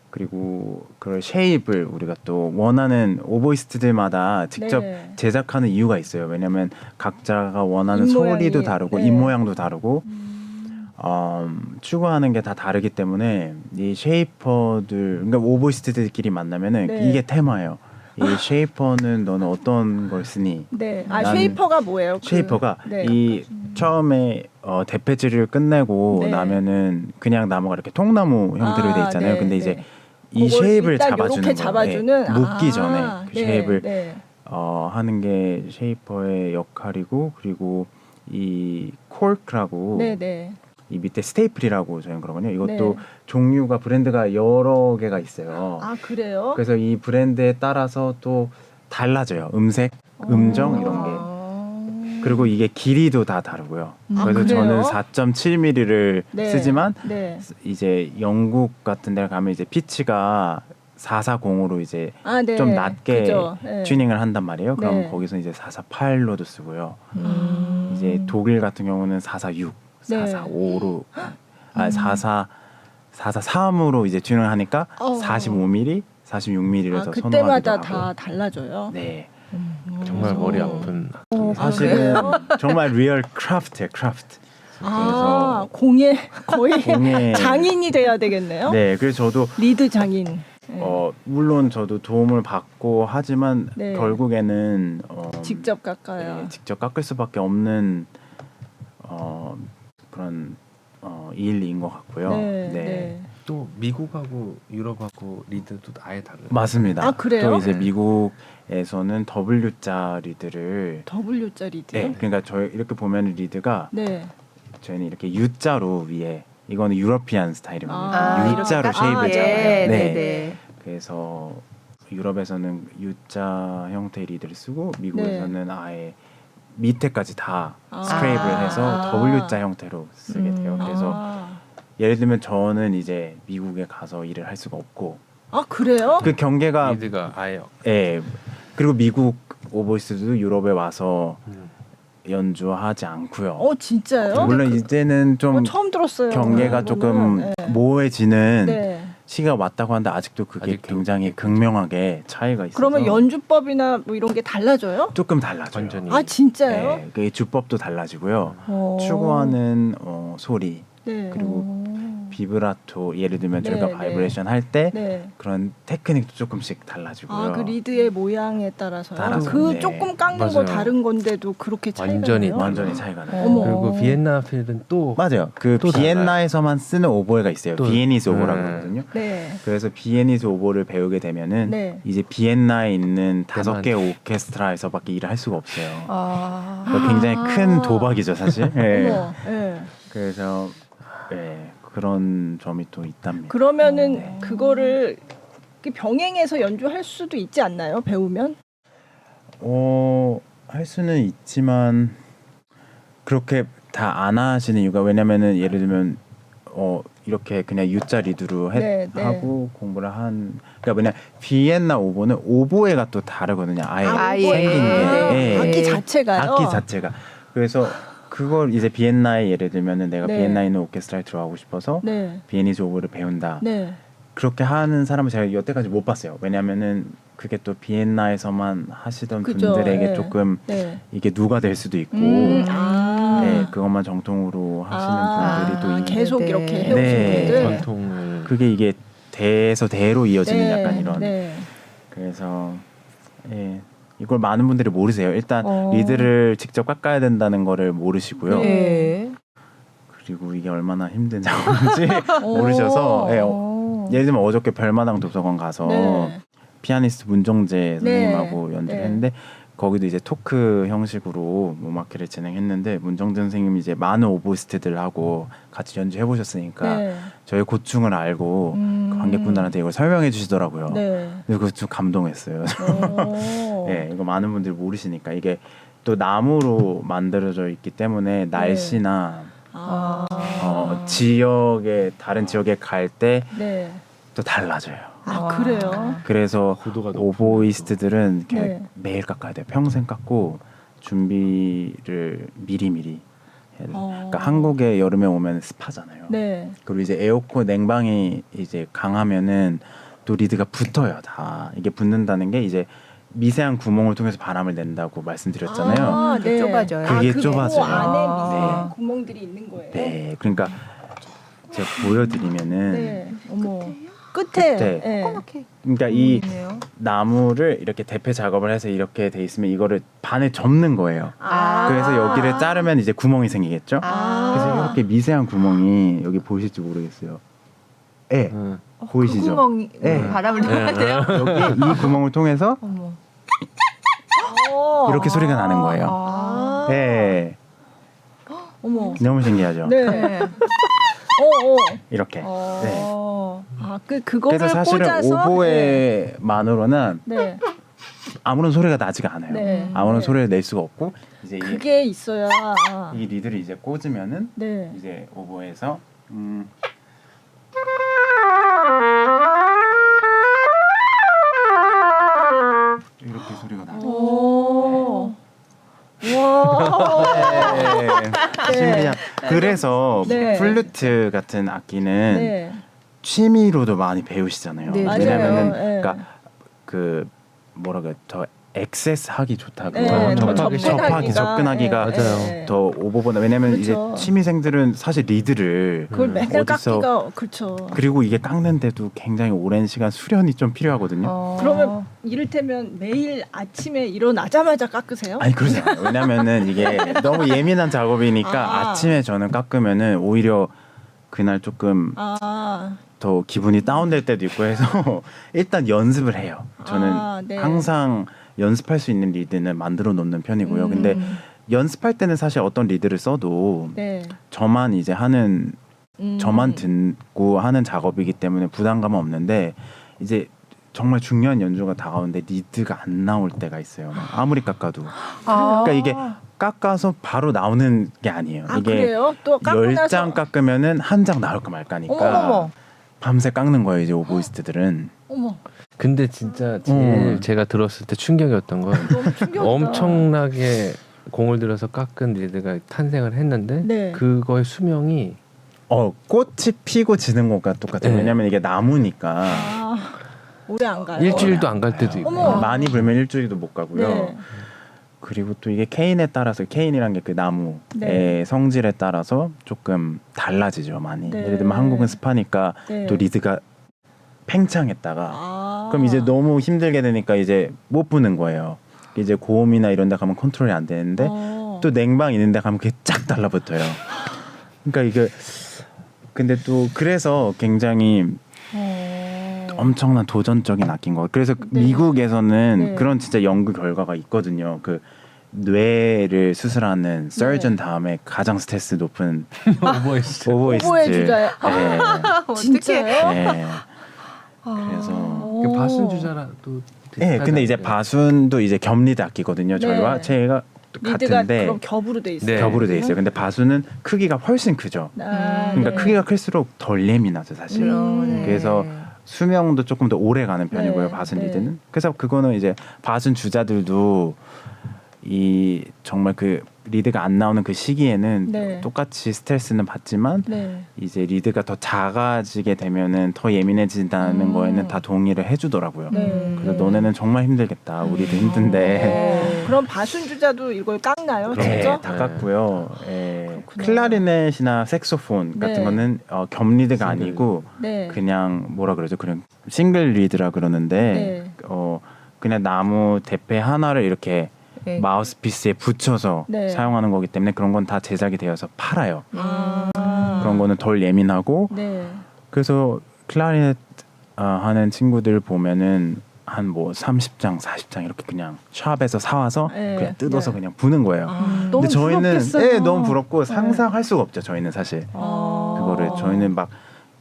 Speaker 4: 그리고 그 쉐입을 우리가 또 원하는 오보이스트들마다 직접
Speaker 2: 네.
Speaker 4: 제작하는 이유가 있어요. 왜냐하면 각자가 원하는
Speaker 2: 입
Speaker 4: 소리도
Speaker 2: 모양이,
Speaker 4: 다르고
Speaker 2: 네.
Speaker 4: 입 모양도 다르고 추구하는 게 다 다르기 때문에 이 쉐이퍼들 그러니까 오보이스트들끼리 만나면은
Speaker 2: 네.
Speaker 4: 이게 테마예요. 이 쉐이퍼는 너는 어떤 걸 쓰니?
Speaker 2: 네.
Speaker 4: 나는
Speaker 2: 쉐이퍼가 뭐예요?
Speaker 4: 쉐이퍼가
Speaker 2: 네.
Speaker 4: 이 처음에 대패질을 끝내고
Speaker 2: 네.
Speaker 4: 나면은 그냥 나무가 이렇게 통나무 형태로 돼 있잖아요.
Speaker 2: 네,
Speaker 4: 근데
Speaker 2: 네.
Speaker 4: 이제 이
Speaker 2: 그걸
Speaker 4: 쉐입을
Speaker 2: 일단
Speaker 4: 잡아주는
Speaker 2: 요렇게
Speaker 4: 거예요.
Speaker 2: 잡아주는
Speaker 4: 네, 묶기 전에 그
Speaker 2: 네,
Speaker 4: 쉐입을
Speaker 2: 네.
Speaker 4: 하는 게 쉐이퍼의 역할이고, 그리고 이 콜크라고
Speaker 2: 네, 네.
Speaker 4: 이 밑에 스테이플이라고 저희는 그러거든요. 이것도
Speaker 2: 네.
Speaker 4: 종류가 브랜드가 여러 개가 있어요.
Speaker 2: 아, 그래요?
Speaker 4: 그래서 이 브랜드에 따라서 또 달라져요. 음색, 음정 이런 게. 그리고 이게 길이도 다 다르고요.
Speaker 2: 아,
Speaker 4: 그래서
Speaker 2: 그래요?
Speaker 4: 저는 4.7mm를
Speaker 2: 네.
Speaker 4: 쓰지만
Speaker 2: 네.
Speaker 4: 이제 영국 같은 데 가면 이제 피치가 440으로 이제
Speaker 2: 네.
Speaker 4: 좀 낮게
Speaker 2: 그죠? 네.
Speaker 4: 튜닝을 한단 말이에요. 그럼
Speaker 2: 네.
Speaker 4: 거기서 이제 448로도 쓰고요.
Speaker 1: 음.
Speaker 4: 이제 독일 같은 경우는 446,
Speaker 2: 네.
Speaker 4: 445로 443으로 이제 튜닝을 하니까 45mm, 46mm를 더 선호하기도
Speaker 2: 그때마다
Speaker 4: 하고.
Speaker 2: 다 달라져요.
Speaker 4: 네.
Speaker 3: 정말
Speaker 2: 그래서-
Speaker 3: 머리 아픈
Speaker 4: 사실은 정말 리얼 크래프트예요, 크래프트.
Speaker 2: 공예 거의
Speaker 4: 공예.
Speaker 2: 장인이 돼야 되겠네요.
Speaker 4: 네, 그래서 저도
Speaker 2: 리드 장인. 네.
Speaker 4: 물론 저도 도움을 받고 하지만
Speaker 2: 네.
Speaker 4: 결국에는
Speaker 2: 직접 깎아요.
Speaker 4: 네, 직접 깎을 수밖에 없는 그런 일인 것 같고요.
Speaker 2: 네,
Speaker 4: 네.
Speaker 2: 네.
Speaker 3: 또 미국하고 유럽하고 리드도 아예 달라요.
Speaker 4: 맞습니다.
Speaker 2: 아, 그래요?
Speaker 4: 또 이제
Speaker 3: 네.
Speaker 4: 미국에서는 W자 리드를
Speaker 2: W자 리드요?
Speaker 4: 네, 그러니까 저희 이렇게 보면 리드가
Speaker 2: 네.
Speaker 4: 저희는 이렇게 U자로 위에 이거는 유러피안 스타일입니다.
Speaker 2: 아,
Speaker 4: U자로
Speaker 2: 이렇게
Speaker 4: 쉐입을
Speaker 2: 깎아요.
Speaker 4: 잡아요.
Speaker 1: 네, 네.
Speaker 4: 그래서 유럽에서는 U자 형태의 리드를 쓰고 미국에서는 아예 밑에까지 다 스크레이브를 해서 W자 형태로 쓰게 돼요. 그래서 예를 들면 저는 이제 미국에 가서 일을 할 수가 없고
Speaker 2: 그래요?
Speaker 4: 그 경계가
Speaker 3: 리드가 아예
Speaker 4: 예. 그리고 미국 오보이스도 유럽에 와서 연주하지 않고요.
Speaker 2: 진짜요?
Speaker 4: 물론 이제는 좀
Speaker 2: 처음 들었어요.
Speaker 4: 경계가 조금
Speaker 2: 네.
Speaker 4: 모호해지는
Speaker 2: 네.
Speaker 4: 시기가 왔다고 하는데 아직도 그게
Speaker 3: 아직도
Speaker 4: 굉장히 극명하게 차이가 있어서
Speaker 2: 그러면 연주법이나 뭐 이런 게 달라져요?
Speaker 4: 조금 달라져요.
Speaker 3: 완전히
Speaker 2: 진짜요?
Speaker 4: 네, 그 주법도 달라지고요.
Speaker 2: 오.
Speaker 4: 추구하는 소리
Speaker 2: 네.
Speaker 4: 그리고 비브라토 예를 들면
Speaker 2: 네,
Speaker 4: 저희가
Speaker 2: 네.
Speaker 4: 바이브레이션 할 때
Speaker 2: 네.
Speaker 4: 그런 테크닉도 조금씩 달라지고요.
Speaker 2: 그 리드의 모양에 따라서요.
Speaker 4: 따라서,
Speaker 2: 그
Speaker 4: 네.
Speaker 2: 조금 깎는
Speaker 3: 맞아요.
Speaker 2: 거 다른 건데도 그렇게 차이가
Speaker 3: 완전히
Speaker 2: 나요?
Speaker 4: 완전히 차이가 나요.
Speaker 2: 어머.
Speaker 3: 그리고 비엔나 필은 또
Speaker 4: 맞아요. 그
Speaker 3: 또
Speaker 4: 비엔나에서만 쓰는 오보에가 있어요.
Speaker 3: 또-
Speaker 4: 비에니스 오보라고 하거든요.
Speaker 2: 네.
Speaker 4: 그래서 비에니스 오보를 배우게 되면은
Speaker 2: 네.
Speaker 4: 이제 비엔나에 있는 5개
Speaker 3: 대만.
Speaker 4: 오케스트라에서밖에 일을 할 수가 없어요.
Speaker 1: 아.
Speaker 4: 그러니까 굉장히 큰 도박이죠, 사실. 네.
Speaker 2: 어머. 네.
Speaker 4: 그래서 그런 점이 또 있답니다.
Speaker 2: 그러면은
Speaker 4: 네.
Speaker 2: 그거를 병행해서 연주할 수도 있지 않나요? 배우면?
Speaker 4: 할 수는 있지만 그렇게 다 안 하시는 이유가 왜냐면은 예를 들면 이렇게 그냥 U자 리드로
Speaker 2: 네, 네.
Speaker 4: 하고 공부를 한 그러니까 뭐냐 비엔나 오보는 오보에가 또 다르거든요. 아예
Speaker 1: 아예.
Speaker 4: 생긴 게
Speaker 1: 네.
Speaker 2: 악기 자체가요.
Speaker 4: 악기 자체가 그래서 그걸 이제 비엔나에 예를 들면은 내가
Speaker 2: 네.
Speaker 4: 비엔나에 있는 오케스트라에 들어가고 싶어서
Speaker 2: 네.
Speaker 4: 비에니스 오보를 배운다.
Speaker 2: 네.
Speaker 4: 그렇게 하는 사람을 제가 여태까지 못 봤어요. 왜냐면은 그게 또 비엔나에서만 하시던
Speaker 2: 그죠.
Speaker 4: 분들에게
Speaker 2: 네.
Speaker 4: 조금
Speaker 2: 네.
Speaker 4: 이게 누가 될 수도 있고
Speaker 2: 아.
Speaker 4: 그것만 정통으로 하시는 분들이 또 있는데
Speaker 2: 계속
Speaker 1: 네.
Speaker 2: 이렇게
Speaker 1: 네.
Speaker 2: 해오신
Speaker 4: 네.
Speaker 2: 분들.
Speaker 3: 전통을
Speaker 4: 그게 이게 대에서 대로 이어지는
Speaker 2: 네.
Speaker 4: 약간 이런
Speaker 2: 네.
Speaker 4: 그래서 이걸 많은 분들이 모르세요. 일단
Speaker 2: 어.
Speaker 4: 리드를 직접 깎아야 된다는 거를 모르시고요.
Speaker 1: 네.
Speaker 4: 그리고 이게 얼마나 힘든 작업인지 모르셔서 예를 들면 어저께 별마당 도서관 가서
Speaker 2: 네.
Speaker 4: 피아니스트 문정재 선생님하고
Speaker 2: 네.
Speaker 4: 연주를
Speaker 2: 네.
Speaker 4: 했는데 거기도 이제 토크 형식으로 음악회를 진행했는데 문정재 선생님이 이제 많은 오보이스트들하고 같이 연주해 보셨으니까
Speaker 2: 네.
Speaker 4: 저의 고충을 알고 관객분들한테 이걸 설명해 주시더라고요.
Speaker 2: 네.
Speaker 4: 그래서 좀 감동했어요.
Speaker 2: 오.
Speaker 4: 네, 이거 많은 분들이 모르시니까 이게 또 나무로 만들어져 있기 때문에 날씨나 지역에 다른 지역에 갈 때 또
Speaker 2: 네.
Speaker 4: 달라져요.
Speaker 2: 그래요?
Speaker 4: 그래서
Speaker 3: 고도가 높은
Speaker 4: 오보이스트들은 이렇게
Speaker 2: 네.
Speaker 4: 매일 깎아야 돼요. 평생 깎고 준비를 미리미리 해야 돼요. 그러니까 한국에 여름에 오면 습하잖아요.
Speaker 2: 네.
Speaker 4: 그리고 이제 에어컨 냉방이 이제 강하면은 또 리드가 붙어요. 다 이게 붙는다는 게 이제 미세한 구멍을 통해서 바람을 낸다고 말씀드렸잖아요.
Speaker 1: 그게 좁아져요.
Speaker 4: 그게
Speaker 2: 그
Speaker 4: 좁아져요.
Speaker 2: 안에 미세한
Speaker 4: 네.
Speaker 2: 구멍들이 있는 거예요.
Speaker 4: 네, 그러니까 제가 보여드리면은
Speaker 2: 네. 어머. 끝에. 예.
Speaker 1: 조그맣게
Speaker 4: 그러니까 이
Speaker 1: 있네요.
Speaker 4: 나무를 이렇게 대패 작업을 해서 이렇게 돼 있으면 이거를 반에 접는 거예요.
Speaker 1: 아.
Speaker 4: 그래서 여기를 자르면 이제 구멍이 생기겠죠.
Speaker 1: 아.
Speaker 4: 그래서 이렇게 미세한 구멍이 여기 보이실지 모르겠어요. 예,
Speaker 3: 응.
Speaker 4: 보이시죠?
Speaker 1: 그 구멍이
Speaker 4: 네.
Speaker 1: 바람을 통한대요.
Speaker 4: 여기 이 구멍을 통해서
Speaker 1: 어머.
Speaker 4: 이렇게 소리가 나는 거예요.
Speaker 1: 아.
Speaker 4: 예,
Speaker 2: 어머.
Speaker 4: 너무 신기하죠.
Speaker 2: 네.
Speaker 1: 네.
Speaker 4: 이렇게. 네.
Speaker 2: 그거를
Speaker 4: 그래서 사실은
Speaker 2: 꽂아서
Speaker 4: 오보에만으로는
Speaker 2: 네.
Speaker 4: 아무런 소리가 나지가 않아요.
Speaker 2: 네.
Speaker 4: 아무런
Speaker 2: 네.
Speaker 4: 소리를 낼 수가 없고 이제
Speaker 2: 그게 있어야
Speaker 4: 이 리드를 이제 꽂으면은
Speaker 2: 네.
Speaker 4: 이제 오보에서 이렇게 소리가 나요.
Speaker 2: 오. 와.
Speaker 4: 네. 신기한. 그래서
Speaker 2: 네.
Speaker 4: 플루트 같은 악기는
Speaker 2: 네.
Speaker 4: 취미로도 많이 배우시잖아요.
Speaker 1: 네,
Speaker 4: 왜냐면은
Speaker 2: 맞아요. 네.
Speaker 4: 그러니까 그 뭐라 그래 더 액세스 하기 좋다고
Speaker 2: 네,
Speaker 3: 더
Speaker 4: 접근하기가
Speaker 3: 맞아요.
Speaker 4: 더 오버보다 왜냐면
Speaker 2: 그렇죠.
Speaker 4: 이제 취미생들은 사실 리드를
Speaker 2: 그걸 맨날
Speaker 4: 어디서
Speaker 2: 깎기가 그렇죠.
Speaker 4: 그리고 이게 깎는데도 굉장히 오랜 시간 수련이 좀 필요하거든요.
Speaker 2: 그러면 이를테면 매일 아침에 일어나자마자 깎으세요?
Speaker 4: 아니 그러지 않아요. 왜냐면은 이게 너무 예민한 작업이니까 아침에 저는 깎으면은 오히려 그날 조금 더 기분이 다운될 때도 있고 해서 일단 연습을 해요. 저는
Speaker 2: 네.
Speaker 4: 항상 연습할 수 있는 리드는 만들어 놓는 편이고요. 근데 연습할 때는 사실 어떤 리드를 써도
Speaker 2: 네.
Speaker 4: 저만 이제 하는 저만 듣고 하는 작업이기 때문에 부담감은 없는데 이제 정말 중요한 연주가 다가오는데 리드가 안 나올 때가 있어요. 아무리 깎아도. 그러니까 이게 깎아서 바로 나오는 게 아니에요. 이게
Speaker 2: 그래요? 또 깎고
Speaker 4: 10장 깎으면은 한 장 나올까 말까니까
Speaker 1: 어머.
Speaker 4: 밤새 깎는 거예요. 이제 오보이스트들은.
Speaker 2: 어머.
Speaker 3: 근데 진짜 제일 제가 들었을 때 충격이었던 건
Speaker 2: 너무 충격이다.
Speaker 3: 엄청나게 공을 들여서 깎은 리드가 탄생을 했는데
Speaker 2: 네.
Speaker 3: 그거의 수명이
Speaker 4: 꽃이 피고 지는 것과 똑같아요.
Speaker 3: 네.
Speaker 4: 왜냐면 이게 나무니까
Speaker 2: 오래 안 가요.
Speaker 3: 일주일도 안 갈 때도 있고.
Speaker 2: 어머.
Speaker 4: 많이 불면 일주일도 못 가고요.
Speaker 2: 네.
Speaker 4: 그리고 또 이게 케인에 따라서 케인이란 게 그 나무의
Speaker 2: 네.
Speaker 4: 성질에 따라서 조금 달라지죠 많이.
Speaker 2: 네.
Speaker 4: 예를 들면 한국은 습하니까
Speaker 2: 네.
Speaker 4: 또 리드가 팽창했다가 그럼 이제 너무 힘들게 되니까 이제 못 부는 거예요. 이제 고음이나 이런 데 가면 컨트롤이 안 되는데 또 냉방 있는 데 가면 그게 쫙 달라붙어요. 그러니까 이게 근데 또 그래서 굉장히 엄청난 도전적인 악기인 거. 그래서
Speaker 2: 네.
Speaker 4: 미국에서는
Speaker 2: 네.
Speaker 4: 그런 진짜 연구 결과가 있거든요. 그 뇌를 수술하는 서전
Speaker 2: 네.
Speaker 4: 다음에 가장 스트레스 높은
Speaker 3: 오보이스트.
Speaker 4: 오보이스트.
Speaker 2: 오보에 주자요.
Speaker 4: 네.
Speaker 2: 진짜요?
Speaker 4: 네. 그래서
Speaker 3: 그 바순 주자라도.
Speaker 4: 네, 근데 이제 바순도 이제 겹리드 악기거든요. 저희와
Speaker 2: 네.
Speaker 4: 제가
Speaker 2: 리드가
Speaker 4: 같은데
Speaker 2: 그럼 겹으로 돼 있어요.
Speaker 3: 네.
Speaker 4: 겹으로 돼 있어요. 근데 바순은 크기가 훨씬 크죠. 그러니까
Speaker 2: 네.
Speaker 4: 크기가 클수록 덜 예민하죠, 사실.
Speaker 1: 네.
Speaker 4: 그래서 수명도 조금 더 오래 가는 편이고요.
Speaker 2: 네,
Speaker 4: 바순
Speaker 2: 네.
Speaker 4: 리드는. 그래서 그거는 이제 바순 주자들도 이 정말 그 리드가 안 나오는 그 시기에는
Speaker 2: 네.
Speaker 4: 똑같이 스트레스는 받지만
Speaker 2: 네.
Speaker 4: 이제 리드가 더 작아지게 되면은 더 예민해진다는 거에는 다 동의를 해주더라고요.
Speaker 2: 네.
Speaker 4: 그래서 너네는 정말 힘들겠다. 우리도 힘든데.
Speaker 2: 그럼 바순주자도 이걸 깎나요?
Speaker 4: 네,
Speaker 2: 진짜?
Speaker 4: 다 깎고요. 예.
Speaker 2: 그렇구나.
Speaker 4: 클라리넷이나 색소폰 같은
Speaker 2: 네.
Speaker 4: 거는 겹리드가
Speaker 3: 싱글.
Speaker 4: 아니고
Speaker 2: 네.
Speaker 4: 그냥 뭐라 그러죠? 그냥 싱글 리드라 그러는데
Speaker 2: 네.
Speaker 4: 그냥 나무 대패 하나를 이렇게
Speaker 1: 네.
Speaker 4: 마우스피스에 붙여서
Speaker 2: 네.
Speaker 4: 사용하는 거기 때문에 그런 건 다 제작이 되어서 팔아요.
Speaker 2: 아.
Speaker 4: 그런 거는 덜 예민하고
Speaker 2: 네.
Speaker 4: 그래서 클라리넷 하는 친구들 보면은 한 뭐 30장, 40장 이렇게 그냥 샵에서 사와서
Speaker 2: 네.
Speaker 4: 그냥 뜯어서
Speaker 2: 네.
Speaker 4: 그냥 부는 거예요.
Speaker 2: 너무
Speaker 4: 근데 저희는
Speaker 2: 부럽겠어요.
Speaker 4: 너무 부럽고 상상할 수가 없죠. 저희는 사실 그거를 저희는 막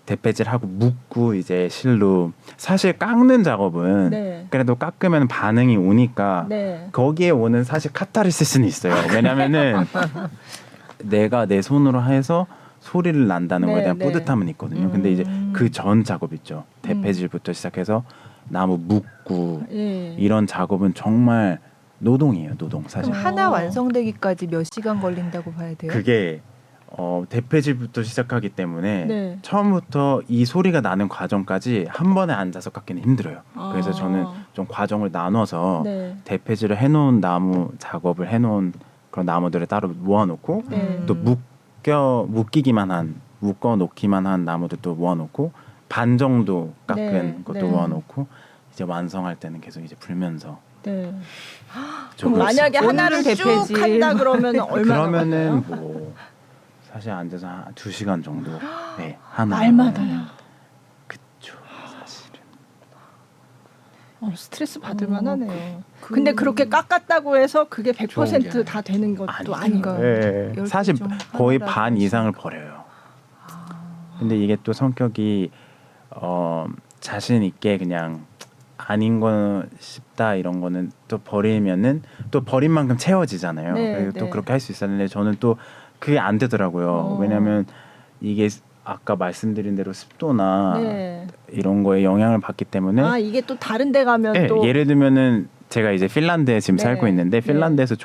Speaker 4: 대패질하고 묶고 이제 실로 사실 깎는 작업은
Speaker 2: 네.
Speaker 4: 그래도 깎으면 반응이 오니까
Speaker 2: 네.
Speaker 4: 거기에 오는 사실 카타르시스는 있어요. 왜냐면은 내가 내 손으로 해서 소리를 난다는 거에
Speaker 2: 네,
Speaker 4: 대한
Speaker 2: 네.
Speaker 4: 뿌듯함은 있거든요. 근데 이제 그 전 작업 있죠. 대패질부터 시작해서 나무 묶고
Speaker 2: 예.
Speaker 4: 이런 작업은 정말 노동이에요. 노동 사실.
Speaker 1: 그럼 하나 완성되기까지 몇 시간 걸린다고 봐야 돼요?
Speaker 4: 그게 대패질부터 시작하기 때문에
Speaker 2: 네.
Speaker 4: 처음부터 이 소리가 나는 과정까지 한 번에 앉아서 깎기는 힘들어요.
Speaker 2: 아.
Speaker 4: 그래서 저는 좀 과정을 나눠서
Speaker 2: 네.
Speaker 4: 대패질을 해놓은 나무 작업을 해놓은 그런 나무들을 따로 모아놓고
Speaker 2: 네.
Speaker 4: 또 묶어 놓기만 한 나무들도 모아놓고 반 정도 깎은
Speaker 2: 네,
Speaker 4: 것도
Speaker 2: 네.
Speaker 4: 모아놓고 이제 완성할 때는 계속 이제 불면서
Speaker 2: 네.
Speaker 4: 좀
Speaker 2: 그럼 만약에
Speaker 1: 오늘은
Speaker 2: 하나를 쭉
Speaker 1: 대패지.
Speaker 2: 한다 그러면 얼마나
Speaker 4: 그러면은
Speaker 2: 걸려요?
Speaker 4: 뭐 사실 앉아서 한 2시간 정도 네, 하나
Speaker 2: 날마다요.
Speaker 4: 그쵸 사실은
Speaker 2: 스트레스 받을 만하네요. 근데 그렇게 깎았다고 해서 그게 100%다 되는 것도
Speaker 1: 아니니까.
Speaker 2: 아니고.
Speaker 4: 네,
Speaker 1: 열두
Speaker 4: 사실
Speaker 1: 중
Speaker 4: 거의
Speaker 1: 하나라도
Speaker 4: 반
Speaker 1: 하지.
Speaker 4: 이상을 버려요. 근데 이게 또 성격이 자신 있게 그냥 아닌 거 싶다 이런 거는 또 버리면은 또 버린 만큼 채워지잖아요.
Speaker 2: 네,
Speaker 4: 그래서 또
Speaker 2: 네.
Speaker 4: 그렇게 할 수 있었는데 저는 또 그게 안 되더라고요. 왜냐하면 이게 아까 말씀드린 대로 습도나
Speaker 2: 네.
Speaker 4: 이런 거에 영향을 받기 때문에
Speaker 2: 아 이게 또 다른 데 가면
Speaker 4: 네,
Speaker 2: 또
Speaker 4: 예를 들면은 제가 이제 fin란드에 지금
Speaker 2: 네,
Speaker 4: 살고 있는데
Speaker 2: 네.
Speaker 4: 핀란드에서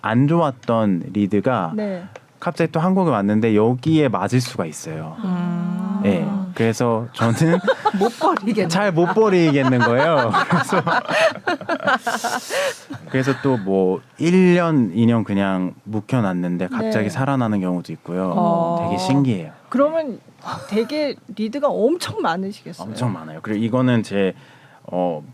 Speaker 4: 안 좋았던 리드가
Speaker 2: 네.
Speaker 4: 갑자기 또 한국에 왔는데 여기에 맞을 수가 있어요. 네, 그래서 저는
Speaker 1: 못 버리겠네.
Speaker 4: 잘 못 버리겠는 거예요. 그래서 또 뭐 1년, 2년 그냥 묵혀놨는데 갑자기
Speaker 2: 네.
Speaker 4: 살아나는 경우도 있고요.
Speaker 1: 어.
Speaker 4: 되게 신기해요.
Speaker 2: 그러면 되게 리드가 엄청 많으시겠어요.
Speaker 4: 엄청 많아요. 그리고 이거는 제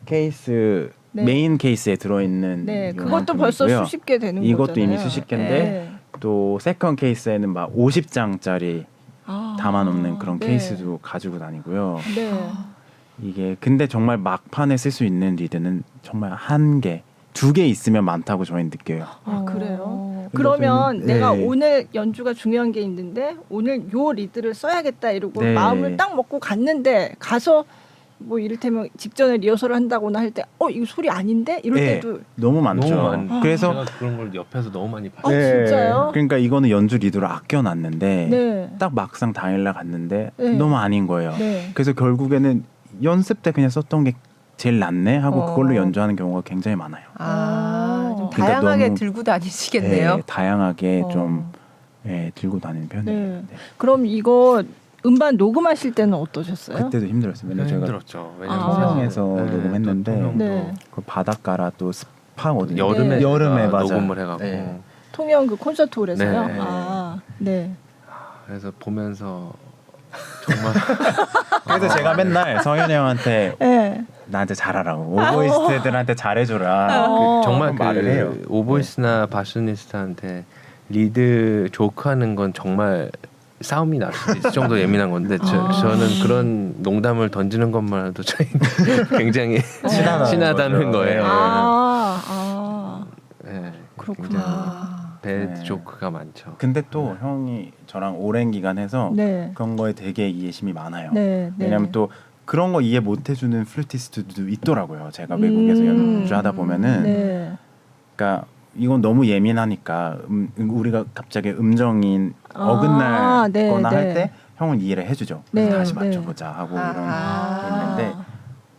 Speaker 4: 케이스
Speaker 2: 네.
Speaker 4: 메인 케이스에 들어있는
Speaker 2: 네, 그것도
Speaker 4: 요만큼이고요.
Speaker 2: 벌써 수십 개 되는
Speaker 4: 이것도
Speaker 2: 거잖아요.
Speaker 4: 이미 수십 개인데
Speaker 2: 네.
Speaker 4: 또 세컨 케이스에는 막 50장짜리
Speaker 2: 아.
Speaker 4: 담아놓는 그런
Speaker 2: 네.
Speaker 4: 케이스도 가지고 다니고요.
Speaker 2: 네.
Speaker 4: 이게 근데 정말 막판에 쓸 수 있는 리드는 정말 한 개, 2개 있으면 많다고 저희는 느껴요.
Speaker 2: 아 그래요?
Speaker 4: 근데
Speaker 2: 그러면
Speaker 4: 저희는-
Speaker 2: 내가
Speaker 4: 네.
Speaker 2: 오늘 연주가 중요한 게 있는데 오늘 요 리드를 써야겠다 이러고
Speaker 4: 네.
Speaker 2: 마음을 딱 먹고 갔는데 가서 뭐 이를테면 직전에 리허설을 한다거나 할 때 이거 소리 아닌데 이럴
Speaker 4: 네.
Speaker 2: 때도
Speaker 4: 너무 많죠.
Speaker 3: 너무 많.
Speaker 4: 그래서
Speaker 3: 제가 그런 걸 옆에서 너무 많이
Speaker 2: 아,
Speaker 3: 봤어요.
Speaker 2: 진짜요?
Speaker 4: 그러니까 이거는 연주 리드로 아껴놨는데
Speaker 2: 네.
Speaker 4: 딱 막상 당일날 갔는데
Speaker 2: 네.
Speaker 4: 너무 아닌 거예요.
Speaker 2: 네.
Speaker 4: 그래서 결국에는 연습 때 그냥 썼던 게 제일 낫네 하고 그걸로
Speaker 1: 어.
Speaker 4: 연주하는 경우가 굉장히 많아요.
Speaker 1: 좀
Speaker 2: 그러니까
Speaker 1: 다양하게
Speaker 4: 너무-
Speaker 1: 들고 다니시겠네요.
Speaker 4: 네, 다양하게
Speaker 1: 어.
Speaker 4: 좀 들고 다니는 편이에요.
Speaker 2: 네.
Speaker 4: 네.
Speaker 2: 그럼 이거 음반 녹음하실 때는 어떠셨어요?
Speaker 4: 그때도 힘들었어요. 왜냐면 저희가
Speaker 3: 힘들었죠.
Speaker 4: 통영에서 녹음했는데
Speaker 3: 또 통영도
Speaker 2: 네.
Speaker 4: 그 바닷가라 또 습하거든요.
Speaker 3: 여름에
Speaker 2: 네.
Speaker 4: 여름에
Speaker 3: 제가
Speaker 4: 맞아.
Speaker 3: 녹음을 해갖고
Speaker 4: 네.
Speaker 2: 통영 그 콘서트홀에서요?
Speaker 3: 네.
Speaker 2: 네.
Speaker 3: 그래서 보면서 정말
Speaker 4: 그래서 제가 맨날 성현이 형한테
Speaker 2: 네.
Speaker 4: 나한테 잘하라고 오보이스트들한테 잘해줘라.
Speaker 2: 어.
Speaker 3: 정말
Speaker 4: 말을 해요.
Speaker 3: 오보이스나 바스니스트한테 리드 조크하는 건 정말 싸움이 날 수도 있을 정도 예민한 건데 저는 그런 농담을 던지는 것만 해도 저희 굉장히 친하다는
Speaker 4: 거죠.
Speaker 3: 거예요. 네,
Speaker 2: 그렇구나.
Speaker 3: 굉장히 배드
Speaker 4: 네.
Speaker 3: 조크가 많죠.
Speaker 4: 근데 또 형이 저랑 오랜 기간 해서
Speaker 2: 네.
Speaker 4: 그런 거에 되게 이해심이 많아요.
Speaker 2: 네. 네.
Speaker 4: 왜냐면 또 그런 거 이해 못 해주는 플루티스트도 있더라고요. 제가 외국에서 연주하다 보면은
Speaker 2: 네.
Speaker 4: 그러니까 이건 너무 예민하니까 우리가 갑자기 음정인 어긋날
Speaker 2: 네,
Speaker 4: 거나
Speaker 2: 네.
Speaker 4: 할 때 형은 이해를 해주죠.
Speaker 2: 네,
Speaker 4: 그래서 다시
Speaker 2: 네.
Speaker 4: 맞춰보자 하고 이런 게
Speaker 1: 아.
Speaker 4: 있는데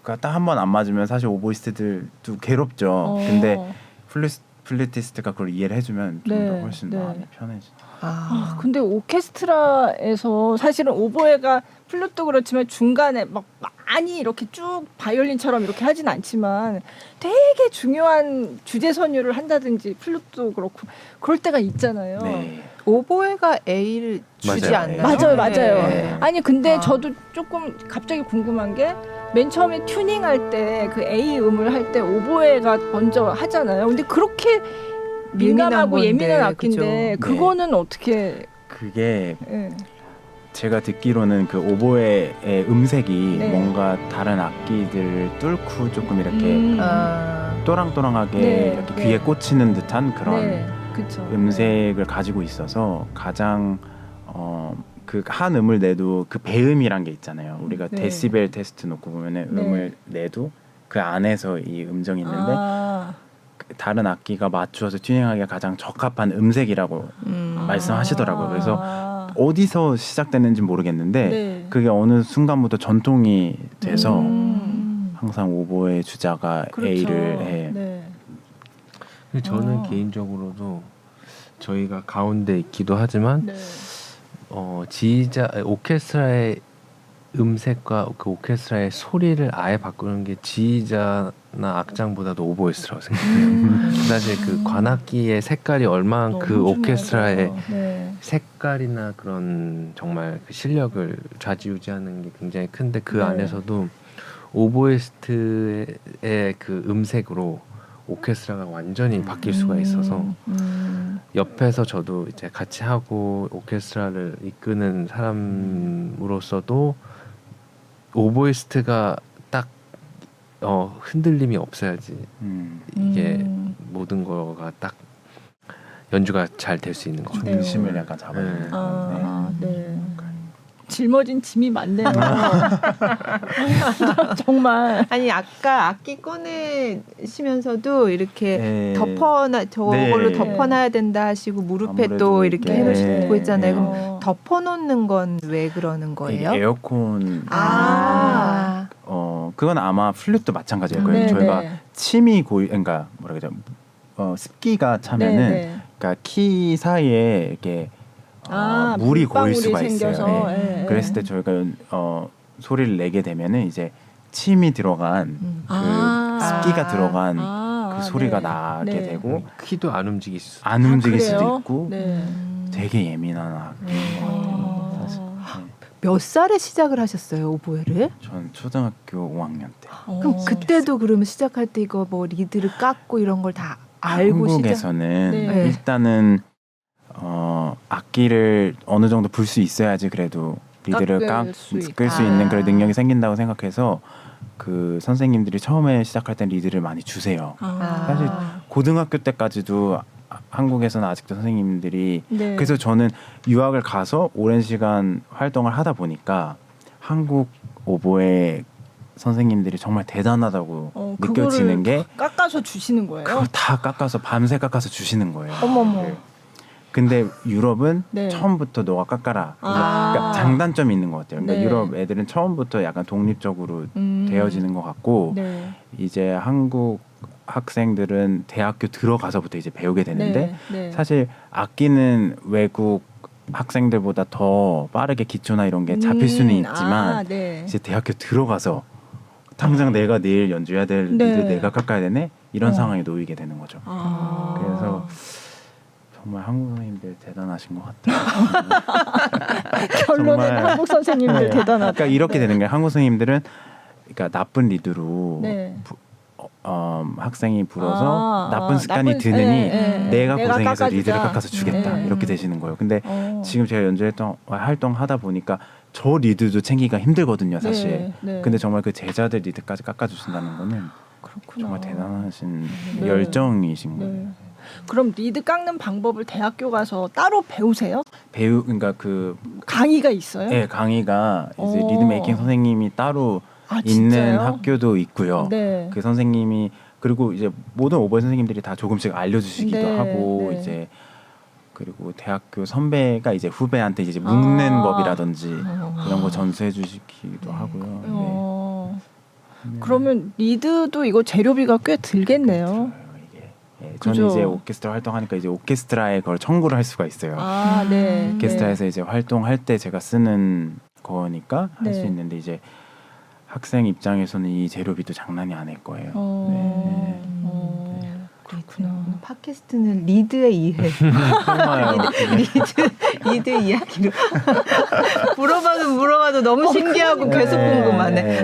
Speaker 4: 그러니까 딱 한 번 안 맞으면 사실 오보이스트들도 괴롭죠. 근데 플루티스트가 그걸 이해를 해주면 좀 더
Speaker 2: 네,
Speaker 4: 훨씬
Speaker 2: 네.
Speaker 4: 마음이 편해지죠.
Speaker 2: 근데 오케스트라에서 사실은 오보에가 플룻도 그렇지만 중간에 막 많이 이렇게 쭉 바이올린처럼 이렇게 하진 않지만 되게 중요한 주제 선율을 한다든지 플룻도 그렇고 그럴 때가 있잖아요.
Speaker 4: 네.
Speaker 1: 오보에가 A를 주지
Speaker 3: 맞아요.
Speaker 1: 않나요?
Speaker 2: 맞아요, 맞아요.
Speaker 1: 네.
Speaker 2: 아니 근데
Speaker 1: 아.
Speaker 2: 저도 조금 갑자기 궁금한 게 맨 처음에 튜닝할 때 그 A 음을 할 때 오보에가 먼저 하잖아요. 근데 그렇게 민감하고
Speaker 1: 건데,
Speaker 2: 예민한 악기인데
Speaker 1: 그죠.
Speaker 2: 그거는 어떻게?
Speaker 4: 그게
Speaker 2: 예.
Speaker 4: 제가 듣기로는 그 오보에의 음색이
Speaker 2: 네.
Speaker 4: 뭔가 다른 악기들을 뚫고 조금 이렇게 또랑또랑하게
Speaker 2: 네,
Speaker 4: 이렇게
Speaker 2: 네.
Speaker 4: 귀에 꽂히는 듯한 그런
Speaker 2: 네, 그쵸.
Speaker 4: 음색을 가지고 있어서 가장 그 한 음을 내도 그 배음이란 게 있잖아요. 우리가
Speaker 2: 네.
Speaker 4: 데시벨 테스트 놓고 보면은
Speaker 2: 네.
Speaker 4: 음을 내도 그 안에서 이 음정이 있는데
Speaker 2: 아,
Speaker 4: 다른 악기가 맞추어서 튜닝하기가 가장 적합한 음색이라고 말씀하시더라고요. 그래서 어디서 시작됐는지 모르겠는데
Speaker 2: 네.
Speaker 4: 그게 어느 순간부터 전통이 돼서 항상 오보의 주자가
Speaker 2: 그렇죠.
Speaker 4: A를 해.
Speaker 2: 네.
Speaker 3: 근데 저는 개인적으로도 저희가 가운데 있기도 하지만
Speaker 2: 네.
Speaker 3: 지휘자 오케스트라의 음색과 그 오케스트라의 소리를 아예 바꾸는 게 지휘자나 악장보다도 오보이스라고 생각해요. 사실 그 관악기의 색깔이 얼마나
Speaker 2: 너무
Speaker 3: 그 오케스트라의
Speaker 2: 중요하죠. 네.
Speaker 3: 색깔이나 그런 정말 그 실력을 좌지우지하는 게 굉장히 큰데 그
Speaker 2: 네.
Speaker 3: 안에서도 오보이스트의 그 음색으로 오케스트라가 완전히 바뀔 수가 있어서 옆에서 저도 이제 같이 하고 오케스트라를 이끄는 사람으로서도 오보이스트가 딱 흔들림이 없어야지 이게 모든 거가 딱 연주가 잘 될 수 있는 것 같아요.
Speaker 4: 중심을 약간 잡아야
Speaker 3: 네.
Speaker 4: 되는
Speaker 2: 네. жил머진 짐이 많네요. 정말.
Speaker 1: 아니 아까 악기 꺼내시면서도 이렇게
Speaker 4: 네.
Speaker 1: 덮어놔 저걸로
Speaker 4: 네.
Speaker 1: 덮어놔야 된다 하시고 무릎에 또
Speaker 4: 아무래도
Speaker 1: 이렇게
Speaker 4: 이게-
Speaker 1: 해놓으시고 있잖아요.
Speaker 4: 네.
Speaker 1: 그럼 덮어놓는 건 왜 그러는
Speaker 4: 이게
Speaker 1: 거예요?
Speaker 4: 에어컨
Speaker 1: 아,
Speaker 4: 그건 아마 플룻도 마찬가지일 거예요.
Speaker 2: 네,
Speaker 4: 저희가
Speaker 2: 네.
Speaker 4: 침이 그러니까 뭐라 그러죠? 습기가 차면은
Speaker 2: 네, 네.
Speaker 4: 그러니까 키 사이에 이렇게 물이 고일
Speaker 2: 물방울이
Speaker 4: 수가
Speaker 2: 생겨서,
Speaker 4: 있어요. 네.
Speaker 2: 예,
Speaker 4: 그랬을 때 저희가 소리를 내게 되면은 이제 침이 들어간 그 습기가 들어간 그 소리가
Speaker 2: 네.
Speaker 4: 나게
Speaker 2: 네.
Speaker 4: 되고
Speaker 3: 키도 안 움직일 수.
Speaker 4: 안 움직일 수도
Speaker 2: 그래요?
Speaker 4: 있고
Speaker 2: 네.
Speaker 4: 되게 예민한 악기인 것 같아요. 사실. 네.
Speaker 1: 몇 살에 시작을 하셨어요 오보에를?
Speaker 4: 전 초등학교 5학년 때
Speaker 1: 그럼 그때도 그러면 시작할 때 이거 뭐 리드를 깎고 이런 걸 다 알고 시작?
Speaker 4: 한국에서는
Speaker 2: 네.
Speaker 4: 일단은 악기를 어느 정도 불 수 있어야지 그래도 리드를
Speaker 2: 깎을 수
Speaker 4: 끌 수
Speaker 1: 있-
Speaker 4: 있는
Speaker 1: 아.
Speaker 4: 그런 능력이 생긴다고 생각해서 그 선생님들이 처음에 시작할 땐 리드를 많이 주세요. 사실 고등학교 때까지도 한국에서는 아직도 선생님들이
Speaker 2: 네.
Speaker 4: 그래서 저는 유학을 가서 오랜 시간 활동을 하다 보니까 한국 오보에 선생님들이 정말 대단하다고 느껴지는 게
Speaker 2: 깎아서 주시는 거예요.
Speaker 4: 그거 다 깎아서 밤새 깎아서 주시는 거예요.
Speaker 1: 어머머.
Speaker 4: 네. 근데 유럽은
Speaker 2: 네.
Speaker 4: 처음부터 너가 깎아라.
Speaker 2: 아.
Speaker 4: 그러니까 장단점이 있는 것 같아요. 그러니까
Speaker 2: 네.
Speaker 4: 유럽 애들은 처음부터 약간 독립적으로 되어지는 것 같고
Speaker 2: 네.
Speaker 4: 이제 한국 학생들은 대학교 들어가서부터 이제 배우게 되는데
Speaker 2: 네.
Speaker 4: 사실 악기는 외국 학생들보다 더 빠르게 기초나 이런 게 잡힐 수는 있지만
Speaker 2: 네.
Speaker 4: 이제 대학교 들어가서 당장 내가 내일 연주해야 될
Speaker 2: 네.
Speaker 4: 리드 내가 깎아야 되네 이런
Speaker 2: 어.
Speaker 4: 상황에 놓이게 되는 거죠.
Speaker 2: 아.
Speaker 4: 그래서 정말 한국 선생님들 대단하신 것 같아요.
Speaker 2: 결론은
Speaker 4: 정말.
Speaker 2: 한국 선생님들
Speaker 4: 네.
Speaker 2: 대단하다.
Speaker 4: 그러니까 이렇게
Speaker 2: 네.
Speaker 4: 되는 게 한국 선생님들은 그러니까 나쁜 리드로
Speaker 2: 네.
Speaker 4: 학생이 불어서 나쁜 습관이 드느니 내가 고생해서
Speaker 2: 깎아주자.
Speaker 4: 리드를 깎아서 주겠다 이렇게 되시는 거예요. 근데 지금 제가 연주했던 활동하다 보니까 저 리드도 챙기기가 힘들거든요, 사실.
Speaker 2: 네.
Speaker 4: 근데 정말 그 제자들 리드까지 깎아주신다는 거는
Speaker 2: 그렇구나.
Speaker 4: 정말 대단하신
Speaker 2: 네.
Speaker 4: 열정이신 거예요.
Speaker 2: 네. 그럼 리드 깎는 방법을 대학교 가서 따로 배우세요?
Speaker 4: 그러니까 그
Speaker 2: 강의가 있어요?
Speaker 4: 네, 강의가 이제
Speaker 2: 어.
Speaker 4: 리드 메이킹 선생님이 따로
Speaker 2: 아,
Speaker 4: 있는
Speaker 2: 진짜요?
Speaker 4: 학교도 있고요.
Speaker 2: 네.
Speaker 4: 그 선생님이 그리고 이제 모든 오보이 선생님들이 다 조금씩 알려주시기도
Speaker 2: 네,
Speaker 4: 하고
Speaker 2: 네.
Speaker 4: 이제 그리고 대학교 선배가 이제 후배한테 이제 묶는
Speaker 2: 아.
Speaker 4: 법이라든지 이런 거 전수해 주시기도 하고요. 네.
Speaker 2: 그러면 리드도 이거 재료비가 꽤 들겠네요.
Speaker 4: 그렇죠, 이게. 저는
Speaker 2: 그죠?
Speaker 4: 이제 오케스트라 활동하니까 이제 오케스트라에 그걸 청구를 할 수가 있어요.
Speaker 2: 아, 네.
Speaker 4: 오케스트라에서 이제 활동할 때 제가 쓰는 거니까 할 수
Speaker 2: 네.
Speaker 4: 있는데 이제 학생 입장에서는 이 재료비도 장난이 아닐 거예요.
Speaker 2: 그렇구나.
Speaker 1: 팟캐스트는 리드의 이해.
Speaker 4: 정말
Speaker 1: 리드 이야기로 물어봐도 너무 신기하고 계속 궁금하네.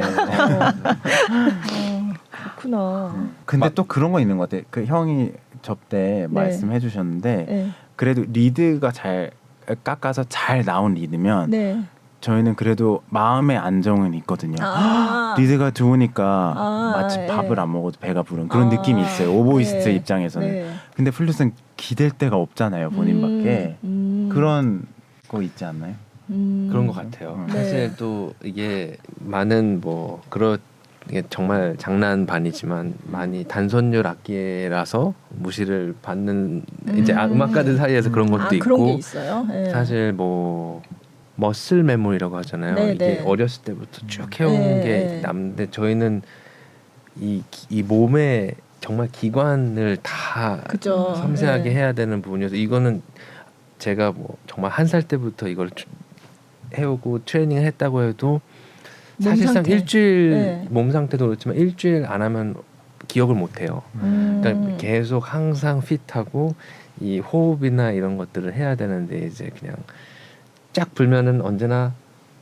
Speaker 2: 그렇구나.
Speaker 4: 근데 또 그런 거 있는 것 같아. 그 형이 접대 말씀해 주셨는데
Speaker 2: 네.
Speaker 4: 그래도 리드가 잘 깎아서 잘 나온 리드면
Speaker 2: 네.
Speaker 4: 저희는 그래도 마음의 안정은 있거든요.
Speaker 2: 아.
Speaker 4: 리드가 좋으니까 마치
Speaker 2: 예.
Speaker 4: 밥을 안 먹어도 배가 부른 그런 느낌이 있어요. 오보이스트
Speaker 2: 네.
Speaker 4: 입장에서는.
Speaker 2: 네.
Speaker 4: 근데 플룻은 기댈 데가 없잖아요. 본인밖에. 그런 거 있지 않나요?
Speaker 3: 그런 것 같아요.
Speaker 4: 네.
Speaker 3: 사실 또 이게 많은 뭐 이게 정말 장난 반이지만 많이 단선율 악기라서 무시를 받는 이제 음악가들 사이에서 그런 것도 있고
Speaker 2: 그런 게 있어요. 네.
Speaker 3: 사실 뭐 머슬 메모리라고 하잖아요.
Speaker 2: 네,
Speaker 3: 이게
Speaker 2: 네.
Speaker 3: 어렸을 때부터 쭉 해온
Speaker 2: 네,
Speaker 3: 게
Speaker 2: 네.
Speaker 3: 남는데 저희는 이 몸의 정말 기관을 다
Speaker 2: 그죠.
Speaker 3: 섬세하게
Speaker 2: 네.
Speaker 3: 해야 되는 부분이어서 이거는 제가 뭐 정말 한 살 때부터 이걸 해오고 트레이닝을 했다고 해도
Speaker 2: 몸
Speaker 3: 사실상
Speaker 2: 상태.
Speaker 3: 일주일
Speaker 2: 네.
Speaker 3: 몸 상태도 그렇지만 일주일 안 하면 기억을 못 해요. 그러니까
Speaker 2: 음.
Speaker 3: 계속 항상 핏하고 이 호흡이나 이런 것들을 해야 되는데 이제 그냥 쫙 불면은 언제나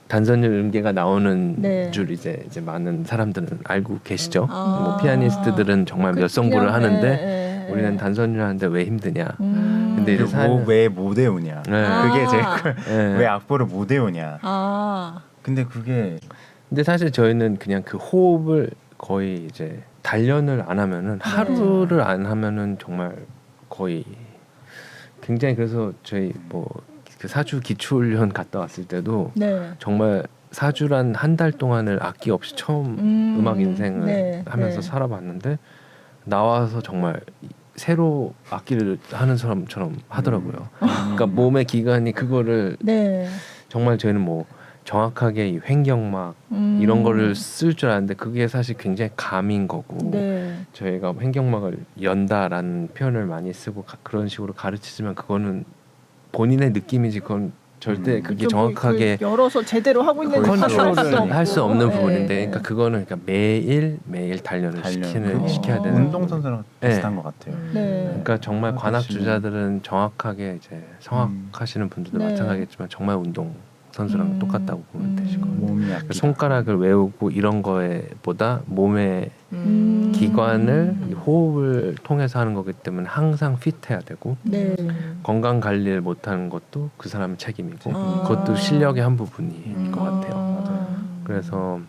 Speaker 3: 단선율 음계가 나오는
Speaker 2: 네.
Speaker 3: 줄 이제 많은 사람들은 알고 계시죠.
Speaker 2: 아.
Speaker 3: 뭐 피아니스트들은 정말 몇 성부를
Speaker 2: 그냥,
Speaker 3: 하는데 우리는 단선율 하는데 왜 힘드냐. 근데 이제
Speaker 4: 왜 못 외우냐.
Speaker 3: 네.
Speaker 4: 그게 제일
Speaker 3: 네.
Speaker 4: 왜 악보를 못 외우냐.
Speaker 2: 아.
Speaker 4: 근데 그게
Speaker 3: 근데 사실 저희는 그냥 그 호흡을 거의 이제 단련을 안 하면은 하루를 안 하면은 정말 거의 굉장히 그래서 저희 뭐 그 사주 기초훈련 갔다 왔을 때도
Speaker 2: 네.
Speaker 3: 정말 사주란 한 달 동안을 악기 없이 처음 음악 인생을
Speaker 2: 네.
Speaker 3: 하면서
Speaker 2: 네.
Speaker 3: 살아봤는데 나와서 정말 새로 악기를 하는 사람처럼 하더라고요. 그러니까 몸의 기관이 그거를
Speaker 2: 네.
Speaker 3: 정말 저희는 뭐 정확하게 이 횡격막 이런 거를 쓸 줄 알았는데 그게 사실 굉장히 감인 거고
Speaker 2: 네.
Speaker 3: 저희가 횡격막을 연다라는 표현을 많이 쓰고 그런 식으로 가르치지만 그거는 본인의 느낌이지 그건 절대 그게
Speaker 2: 좀
Speaker 3: 정확하게
Speaker 2: 그 열어서 제대로 하고 있는지
Speaker 3: 컨트롤을 할 수 없는
Speaker 2: 네.
Speaker 3: 부분인데 그러니까 그거는 그러니까 매일 단련을
Speaker 4: 그게
Speaker 3: 시켜야 되는
Speaker 4: 운동선수랑
Speaker 3: 네.
Speaker 4: 비슷한 것 같아요.
Speaker 2: 네.
Speaker 3: 그러니까 정말
Speaker 4: 아,
Speaker 3: 관악
Speaker 4: 그렇지.
Speaker 3: 주자들은 정확하게 이제 성악하시는 분들도
Speaker 2: 네.
Speaker 3: 마찬가지겠지만 정말 운동 선수랑 똑같다고 보면 되시고
Speaker 4: 몸이 약간
Speaker 3: 손가락을 외우고 이런 거에보다 몸의 기관을 이 호흡을 통해서 하는 거기 때문에 항상 핏해야 되고
Speaker 2: 네.
Speaker 3: 건강 관리를 못하는 것도 그 사람의 책임이고
Speaker 2: 아.
Speaker 3: 그것도 실력의 한 부분일 것 같아요.
Speaker 4: 맞아요.
Speaker 3: 그래서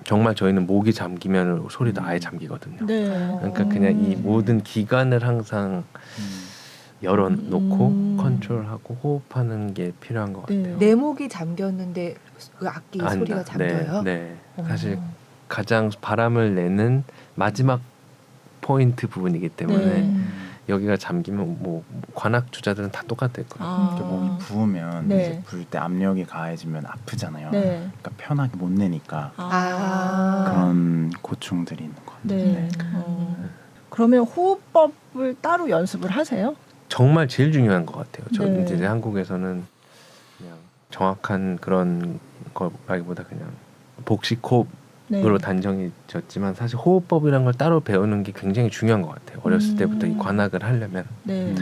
Speaker 3: 정말 저희는 목이 잠기면 소리도 아예 잠기거든요.
Speaker 2: 네.
Speaker 3: 그러니까 그냥 이 모든 기관을 항상 열어놓고 컨트롤하고 호흡하는 게 필요한 것
Speaker 2: 네.
Speaker 3: 같아요.
Speaker 1: 내 목이 잠겼는데 그 악기 소리가 잠겨요?
Speaker 3: 네. 사실 가장 바람을 내는 마지막 포인트 부분이기 때문에
Speaker 2: 네.
Speaker 3: 여기가 잠기면 뭐 관악 주자들은 다 똑같을 거예요.
Speaker 2: 아.
Speaker 4: 이렇게 목이 부으면
Speaker 2: 네.
Speaker 4: 이제 부을 때 압력이 가해지면 아프잖아요.
Speaker 2: 네.
Speaker 4: 그러니까 편하게 못 내니까
Speaker 1: 아.
Speaker 4: 그런 고충들이 있는 것 같아요.
Speaker 2: 네. 그러면 호흡법을 따로 연습을 하세요?
Speaker 3: 정말 제일 중요한 것 같아요. 저는
Speaker 2: 네.
Speaker 3: 이제 한국에서는 그냥 정확한 그런 거라기보다 그냥 복식 호흡으로
Speaker 2: 네.
Speaker 3: 단정이 졌지만 사실 호흡법이란 걸 따로 배우는 게 굉장히 중요한 것 같아요. 어렸을 때부터 이 관악을 하려면
Speaker 2: 네.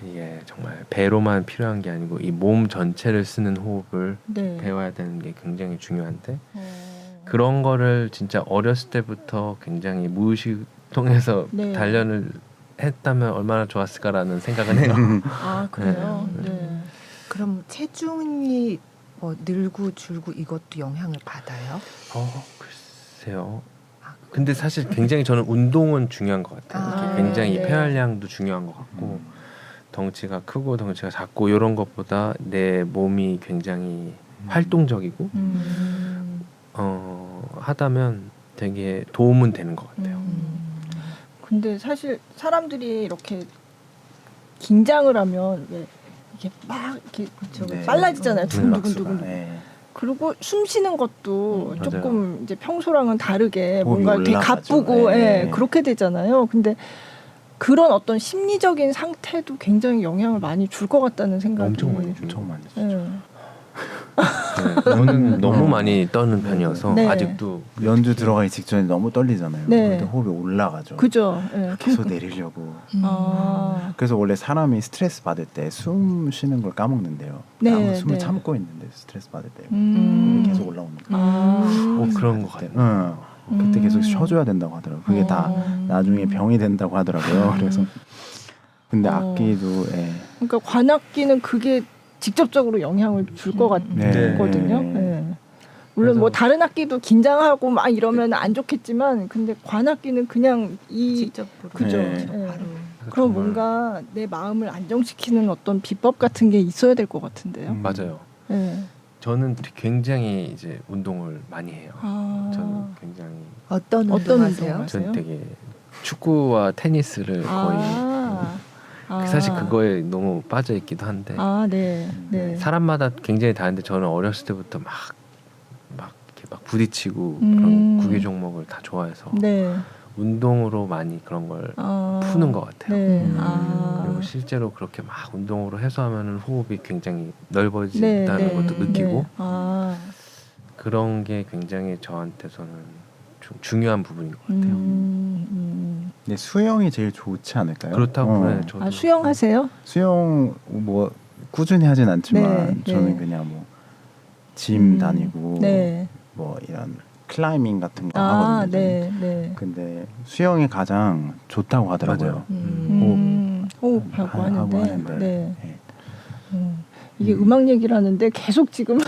Speaker 3: 이게 정말 배로만 필요한 게 아니고 이 몸 전체를 쓰는 호흡을
Speaker 2: 네.
Speaker 3: 배워야 되는 게 굉장히 중요한데 그런 거를 진짜 어렸을 때부터 굉장히 무의식 통해서
Speaker 2: 네.
Speaker 3: 단련을 했다면 얼마나 좋았을까라는 생각은 해요.
Speaker 2: 아 그래요. 네.
Speaker 1: 그럼 체중이 뭐 늘고 줄고 이것도 영향을 받아요?
Speaker 3: 글쎄요. 근데 사실 굉장히 저는 운동은 중요한 것 같아요.
Speaker 1: 아,
Speaker 3: 굉장히
Speaker 2: 네.
Speaker 3: 폐활량도 중요한 것 같고 덩치가 크고 덩치가 작고 이런 것보다 내 몸이 굉장히 활동적이고 하다면 되게 도움은 되는 것 같아요.
Speaker 2: 근데 사실 사람들이 이렇게 긴장을 하면 왜 이게 막 이렇게
Speaker 4: 네.
Speaker 2: 빨라지잖아요. 두근두근두근.
Speaker 4: 박수가, 네.
Speaker 2: 그리고 숨 쉬는 것도
Speaker 3: 맞아요.
Speaker 2: 조금 이제 평소랑은 다르게
Speaker 4: 호흡이
Speaker 2: 뭔가 이렇게
Speaker 4: 올라가죠.
Speaker 2: 가쁘고
Speaker 4: 네.
Speaker 2: 예, 그렇게 되잖아요. 근데 그런 어떤 심리적인 상태도 굉장히 영향을 많이 줄 것 같다는 생각이
Speaker 3: 엄청 많이 줍니다.
Speaker 4: 엄청 많이
Speaker 2: 예.
Speaker 4: 쓰죠.
Speaker 3: 네, 저는 너무 많이 떠는 편이어서
Speaker 2: 네.
Speaker 3: 아직도
Speaker 4: 연주 들어가기 직전에 너무 떨리잖아요.
Speaker 2: 네.
Speaker 4: 그때 호흡이 올라가죠.
Speaker 2: 그죠. 예.
Speaker 4: 계속 내리려고.
Speaker 2: 아,
Speaker 4: 그래서 원래 사람이 스트레스 받을 때 숨 쉬는 걸 까먹는데요.
Speaker 2: 네,
Speaker 4: 아무 숨을
Speaker 2: 네.
Speaker 4: 참고 있는데 스트레스 받을 때 계속 올라오는 거예요.
Speaker 2: 아.
Speaker 3: 그런 것
Speaker 4: 그때,
Speaker 3: 같아요.
Speaker 4: 그때 계속 쉬어줘야 된다고 하더라고요. 그게 다 나중에 병이 된다고 하더라고요. 그래서 근데 악기도
Speaker 2: 그러니까 관악기는 그게 직접적으로 영향을 줄 것 같거든요.
Speaker 4: 네.
Speaker 2: 예. 물론 뭐 다른 악기도 긴장하고 막 이러면 안 좋겠지만, 근데 관악기는 그냥 이
Speaker 1: 직접으로
Speaker 2: 그죠.
Speaker 4: 네.
Speaker 2: 예.
Speaker 1: 바로
Speaker 2: 그럼 뭔가 내 마음을 안정시키는 어떤 비법 같은 게 있어야 될 것 같은데요.
Speaker 3: 맞아요.
Speaker 2: 예.
Speaker 3: 저는 굉장히 이제 운동을 많이 해요.
Speaker 2: 아.
Speaker 3: 저는 굉장히
Speaker 1: 어떤
Speaker 2: 어떤
Speaker 1: 운동하세요?
Speaker 2: 운동을
Speaker 3: 전
Speaker 2: 하세요?
Speaker 3: 되게 축구와 테니스를 거의 사실 그거에 너무 빠져 있기도 한데
Speaker 2: 네.
Speaker 3: 사람마다 굉장히 다른데 저는 어렸을 때부터 막 이렇게 막 부딪히고 그런 구기 종목을 다 좋아해서
Speaker 2: 네.
Speaker 3: 운동으로 많이 그런 걸 푸는 것 같아요.
Speaker 2: 네.
Speaker 3: 그리고 실제로 그렇게 막 운동으로 해서 하면은 호흡이 굉장히 넓어진다는 것도 느끼고
Speaker 2: 네.
Speaker 3: 그런 게 굉장히 저한테서는 좀 중요한 부분인 것 같아요.
Speaker 4: 근데 수영이 제일 좋지 않을까요?
Speaker 3: 그렇다고 네, 저도
Speaker 2: 아 수영하세요?
Speaker 4: 수영 뭐 꾸준히 하진 않지만
Speaker 2: 네,
Speaker 4: 저는
Speaker 2: 네.
Speaker 4: 그냥 뭐 짐 다니고
Speaker 2: 네.
Speaker 4: 뭐 이런 클라이밍 같은 거
Speaker 2: 아,
Speaker 4: 하거든요.
Speaker 2: 네, 네.
Speaker 4: 근데 수영이 가장 좋다고 하더라고요.
Speaker 3: 맞아요.
Speaker 2: 호흡하고 하는데. 네.
Speaker 4: 네.
Speaker 2: 이게 음악 얘기를 하는데 계속 지금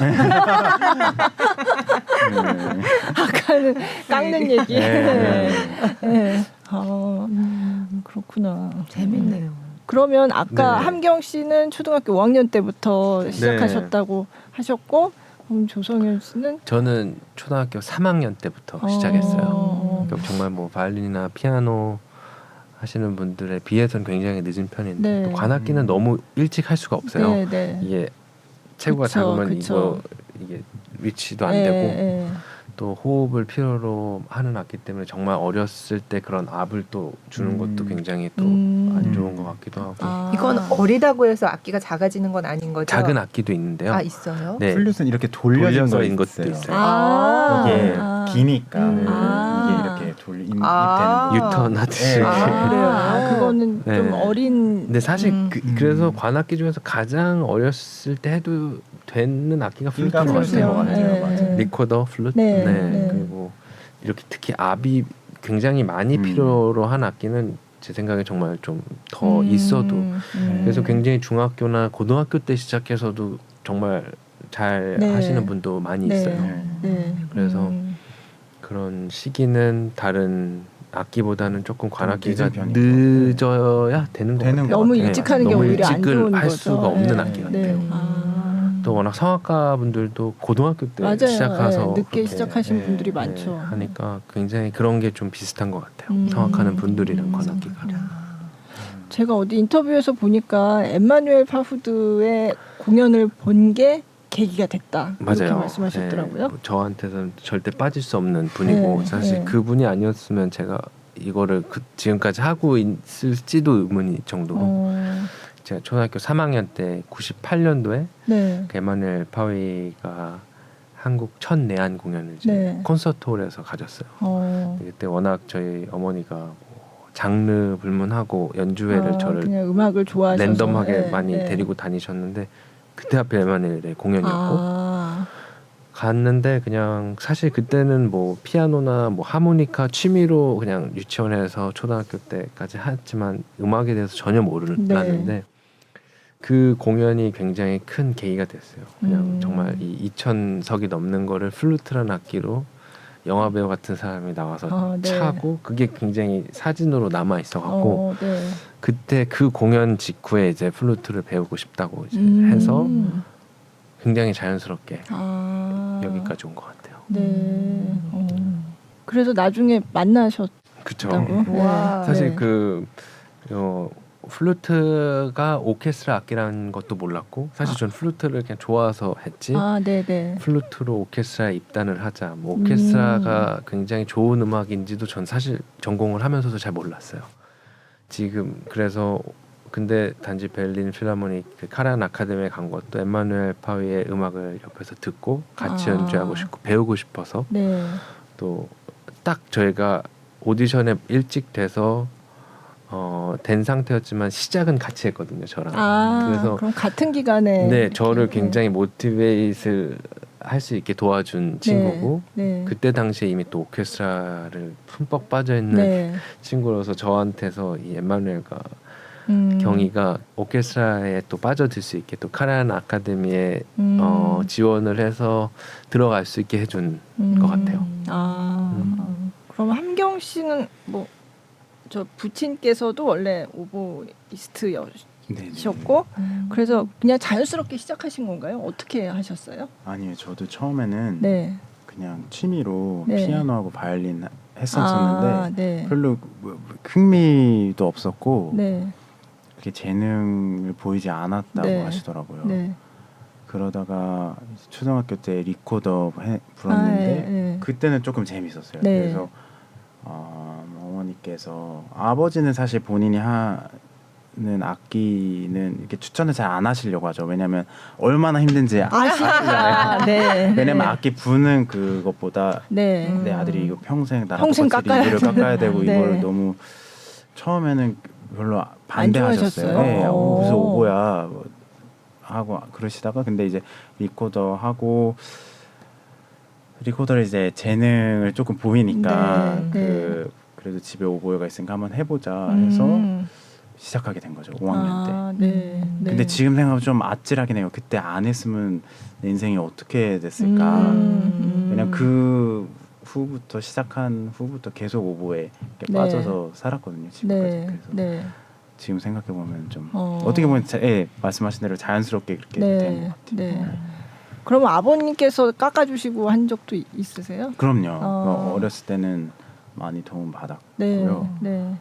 Speaker 2: 아까는 깎는 얘기.
Speaker 4: 네.
Speaker 2: 네. 아, 그렇구나.
Speaker 1: 재밌네요.
Speaker 2: 그러면 아까
Speaker 3: 네.
Speaker 2: 함경 씨는 초등학교 5학년 때부터 시작하셨다고 하셨고, 그럼 조성현 씨는
Speaker 3: 저는 초등학교 3학년 때부터 시작했어요. 그러니까 정말 뭐 바이올린이나 피아노 하시는 분들에 비해서는 굉장히 늦은 편인데
Speaker 2: 네.
Speaker 3: 또 관악기는 너무 일찍 할 수가 없어요.
Speaker 2: 네, 네.
Speaker 3: 이게 체구가
Speaker 2: 그쵸,
Speaker 3: 작으면
Speaker 2: 그쵸.
Speaker 3: 이게 위치도 안
Speaker 2: 네,
Speaker 3: 되고
Speaker 2: 네.
Speaker 3: 또 호흡을 필요로 하는 악기 때문에 정말 어렸을 때 그런 압을 또 주는 것도 굉장히 또 안 좋은 것 같기도 하고
Speaker 2: 아.
Speaker 1: 이건 어리다고 해서 악기가 작아지는 건 아닌 거죠?
Speaker 3: 작은 악기도 있는데요.
Speaker 1: 아 있어요?
Speaker 3: 네.
Speaker 4: 플룻은 이렇게 돌려진
Speaker 3: 돌려서
Speaker 4: 거
Speaker 3: 인 것도 있어요.
Speaker 2: 아.
Speaker 4: 이게
Speaker 2: 아.
Speaker 4: 기니까
Speaker 2: 아.
Speaker 4: 이게 이렇게 입되는
Speaker 1: 아.
Speaker 4: 거.
Speaker 3: 유턴 하듯이.
Speaker 4: 네.
Speaker 2: 아, 그래요.
Speaker 1: 아.
Speaker 2: 그거는
Speaker 3: 네.
Speaker 2: 좀 어린.
Speaker 3: 근데 사실 그래서
Speaker 4: 음.
Speaker 3: 관악기 중에서 가장 어렸을 때 해도 되는 악기가
Speaker 4: 그러니까
Speaker 3: 플루트인 것
Speaker 2: 플루트요.
Speaker 3: 같아요.
Speaker 4: 맞아요, 맞아요.
Speaker 3: 리코더, 플루트.
Speaker 2: 네,
Speaker 3: 네.
Speaker 2: 네.
Speaker 3: 그리고 이렇게 특히 압이 굉장히 많이 필요로 한 악기는 제 생각에 정말 좀 더 있어도 그래서 굉장히 중학교나 고등학교 때 시작해서도 정말 잘
Speaker 2: 네.
Speaker 3: 하시는 분도 많이
Speaker 2: 네.
Speaker 3: 있어요.
Speaker 2: 네.
Speaker 3: 그래서 그런 시기는 다른 악기보다는 조금 관악기가
Speaker 4: 늦은 편인
Speaker 3: 늦어야 되는 것 같아요.
Speaker 2: 너무
Speaker 3: 네.
Speaker 2: 일찍 하는 게
Speaker 3: 너무
Speaker 2: 오히려 안
Speaker 3: 일찍을
Speaker 2: 좋은
Speaker 3: 할
Speaker 2: 거죠.
Speaker 3: 수가 없는
Speaker 2: 네.
Speaker 3: 악기
Speaker 2: 네.
Speaker 3: 같아요.
Speaker 2: 아.
Speaker 3: 또 워낙 성악가 분들도 고등학교 때
Speaker 2: 맞아요.
Speaker 3: 시작해서
Speaker 2: 네, 늦게
Speaker 3: 그렇게,
Speaker 2: 시작하신
Speaker 4: 네,
Speaker 2: 분들이
Speaker 3: 네,
Speaker 2: 많죠.
Speaker 3: 하니까 굉장히 그런 게 좀 비슷한 것 같아요. 성악하는 분들이랑 관악기가.
Speaker 2: 제가 어디 인터뷰에서 보니까 엠마누엘 파후드의 공연을 본 게 계기가 됐다. 이렇게
Speaker 3: 맞아요.
Speaker 2: 말씀하셨더라고요.
Speaker 3: 네, 뭐 저한테는 절대 빠질 수 없는 분이고
Speaker 2: 네,
Speaker 3: 사실
Speaker 2: 네.
Speaker 3: 그분이 아니었으면 제가 이거를 지금까지 하고 있을지도 의문이 정도로 제가 초등학교 3학년 때 98년도에
Speaker 2: 네.
Speaker 3: 에마누엘 파위가 한국 첫 내한 공연을 이제
Speaker 2: 네.
Speaker 3: 콘서트홀에서 가졌어요. 그때 워낙 저희 어머니가 뭐 장르 불문하고 연주회를 저를
Speaker 2: 그냥 음악을 좋아하셔서
Speaker 3: 랜덤하게
Speaker 2: 네,
Speaker 3: 많이
Speaker 2: 네.
Speaker 3: 데리고 다니셨는데 그때 하필 에마누엘의 공연이었고
Speaker 2: 아.
Speaker 3: 갔는데 그냥 사실 그때는 뭐 피아노나 뭐 하모니카 취미로 그냥 유치원에서 초등학교 때까지 했지만 음악에 대해서 전혀 몰랐는데 그 공연이 굉장히 큰 계기가 됐어요. 그냥 정말 이 2,000석이 넘는 거를 플루트라는 악기로 영화 배우 같은 사람이 나와서
Speaker 2: 네.
Speaker 3: 차고 그게 굉장히 사진으로 남아 있어갖고
Speaker 2: 네.
Speaker 3: 그때 그 공연 직후에 이제 플루트를 배우고 싶다고 이제 해서 굉장히 자연스럽게 여기까지 온 것 같아요.
Speaker 2: 네. 그래서 나중에 만나셨다고.
Speaker 3: 그쵸.
Speaker 1: 와.
Speaker 3: 사실
Speaker 2: 네.
Speaker 3: 그 플루트가 오케스트라 악기라는 것도 몰랐고 사실 전 플루트를 그냥 좋아서 했지
Speaker 2: 네네.
Speaker 3: 플루트로 오케스트라에 입단을 하자 뭐 오케스트라가 굉장히 좋은 음악인지도 전 사실 전공을 하면서도 잘 몰랐어요. 지금 그래서 근데 단지 베를린 필하모닉 그 카란 아카데미에 간 것도 엠마누엘 파위의 음악을 옆에서 듣고 같이 연주하고 싶고 배우고 싶어서
Speaker 2: 네.
Speaker 3: 또 딱 저희가 오디션에 일찍 돼서 된 상태였지만 시작은 같이 했거든요, 저랑. 그래서
Speaker 2: 그럼 같은 기간에
Speaker 3: 네,
Speaker 2: 이렇게,
Speaker 3: 저를 굉장히 모티베이트를 할 수 있게 도와준 친구고
Speaker 2: 네.
Speaker 3: 그때 당시에 이미 또 오케스트라를 흠뻑 빠져 있는
Speaker 2: 네.
Speaker 3: 친구로서 저한테서 이 엠마누엘과 경희가 오케스트라에 또 빠져들 수 있게 또 카란 아카데미에 지원을 해서 들어갈 수 있게 해준 것 같아요.
Speaker 2: 그럼 함경 씨는 뭐 저 부친께서도 원래 오보이스트셨고 그래서 그냥 자연스럽게 시작하신 건가요? 어떻게 하셨어요?
Speaker 4: 아니요, 저도 처음에는
Speaker 2: 네.
Speaker 4: 그냥 취미로
Speaker 2: 네.
Speaker 4: 피아노하고 바이올린 했었었는데
Speaker 2: 네.
Speaker 4: 별로 흥미도 없었고
Speaker 2: 네.
Speaker 4: 그렇게 재능을 보이지 않았다고
Speaker 2: 네.
Speaker 4: 하시더라고요.
Speaker 2: 네.
Speaker 4: 그러다가 초등학교 때 리코더 불었는데
Speaker 2: 네.
Speaker 4: 그때는 조금 재밌었어요.
Speaker 2: 네.
Speaker 4: 그래서 어머니께서 아버지는 사실 본인이 악기는 이렇게 추천을 잘 안 하시려고 하죠. 왜냐하면 얼마나 힘든지
Speaker 2: 아시잖아요. 네.
Speaker 4: 왜냐면 악기 부는 그것보다
Speaker 2: 네.
Speaker 4: 내 아들이 이거 평생 나랑
Speaker 2: 평생
Speaker 4: 똑같이
Speaker 2: 깎아야
Speaker 4: 리드를 깎아야 되고
Speaker 2: 네.
Speaker 4: 이걸 너무 처음에는 별로 반대하셨어요.
Speaker 2: 좋아하셨어요?
Speaker 4: 네,
Speaker 2: 오.
Speaker 4: 무슨 오보야 뭐 하고 그러시다가 근데 이제 리코더 하고 리코더를 이제 재능을 조금 보이니까
Speaker 2: 네,
Speaker 4: 그래도 집에 오보에가 있으니까 한번 해보자 해서
Speaker 2: 음.
Speaker 4: 시작하게 된 거죠. 5학년 때.
Speaker 2: 아, 네. 네.
Speaker 4: 근데 지금 생각하면 좀 아찔하긴 해요. 그때 안 했으면 내 인생이 어떻게 됐을까. 왜냐면 그 후부터 시작한 후부터 계속 오보에 이렇게
Speaker 2: 네.
Speaker 4: 빠져서 살았거든요. 지금까지.
Speaker 2: 네.
Speaker 4: 그래서
Speaker 2: 네.
Speaker 4: 지금 생각해 보면 좀
Speaker 2: 어.
Speaker 4: 어떻게 보면 말씀하신 대로 자연스럽게 그렇게 된 것
Speaker 2: 네.
Speaker 4: 같아요.
Speaker 2: 네. 그럼 아버님께서 깎아주시고 한 적도 있으세요?
Speaker 4: 그럼요.
Speaker 2: 어.
Speaker 4: 어렸을 때는 많이 도움 받았고요.
Speaker 2: 네. 네.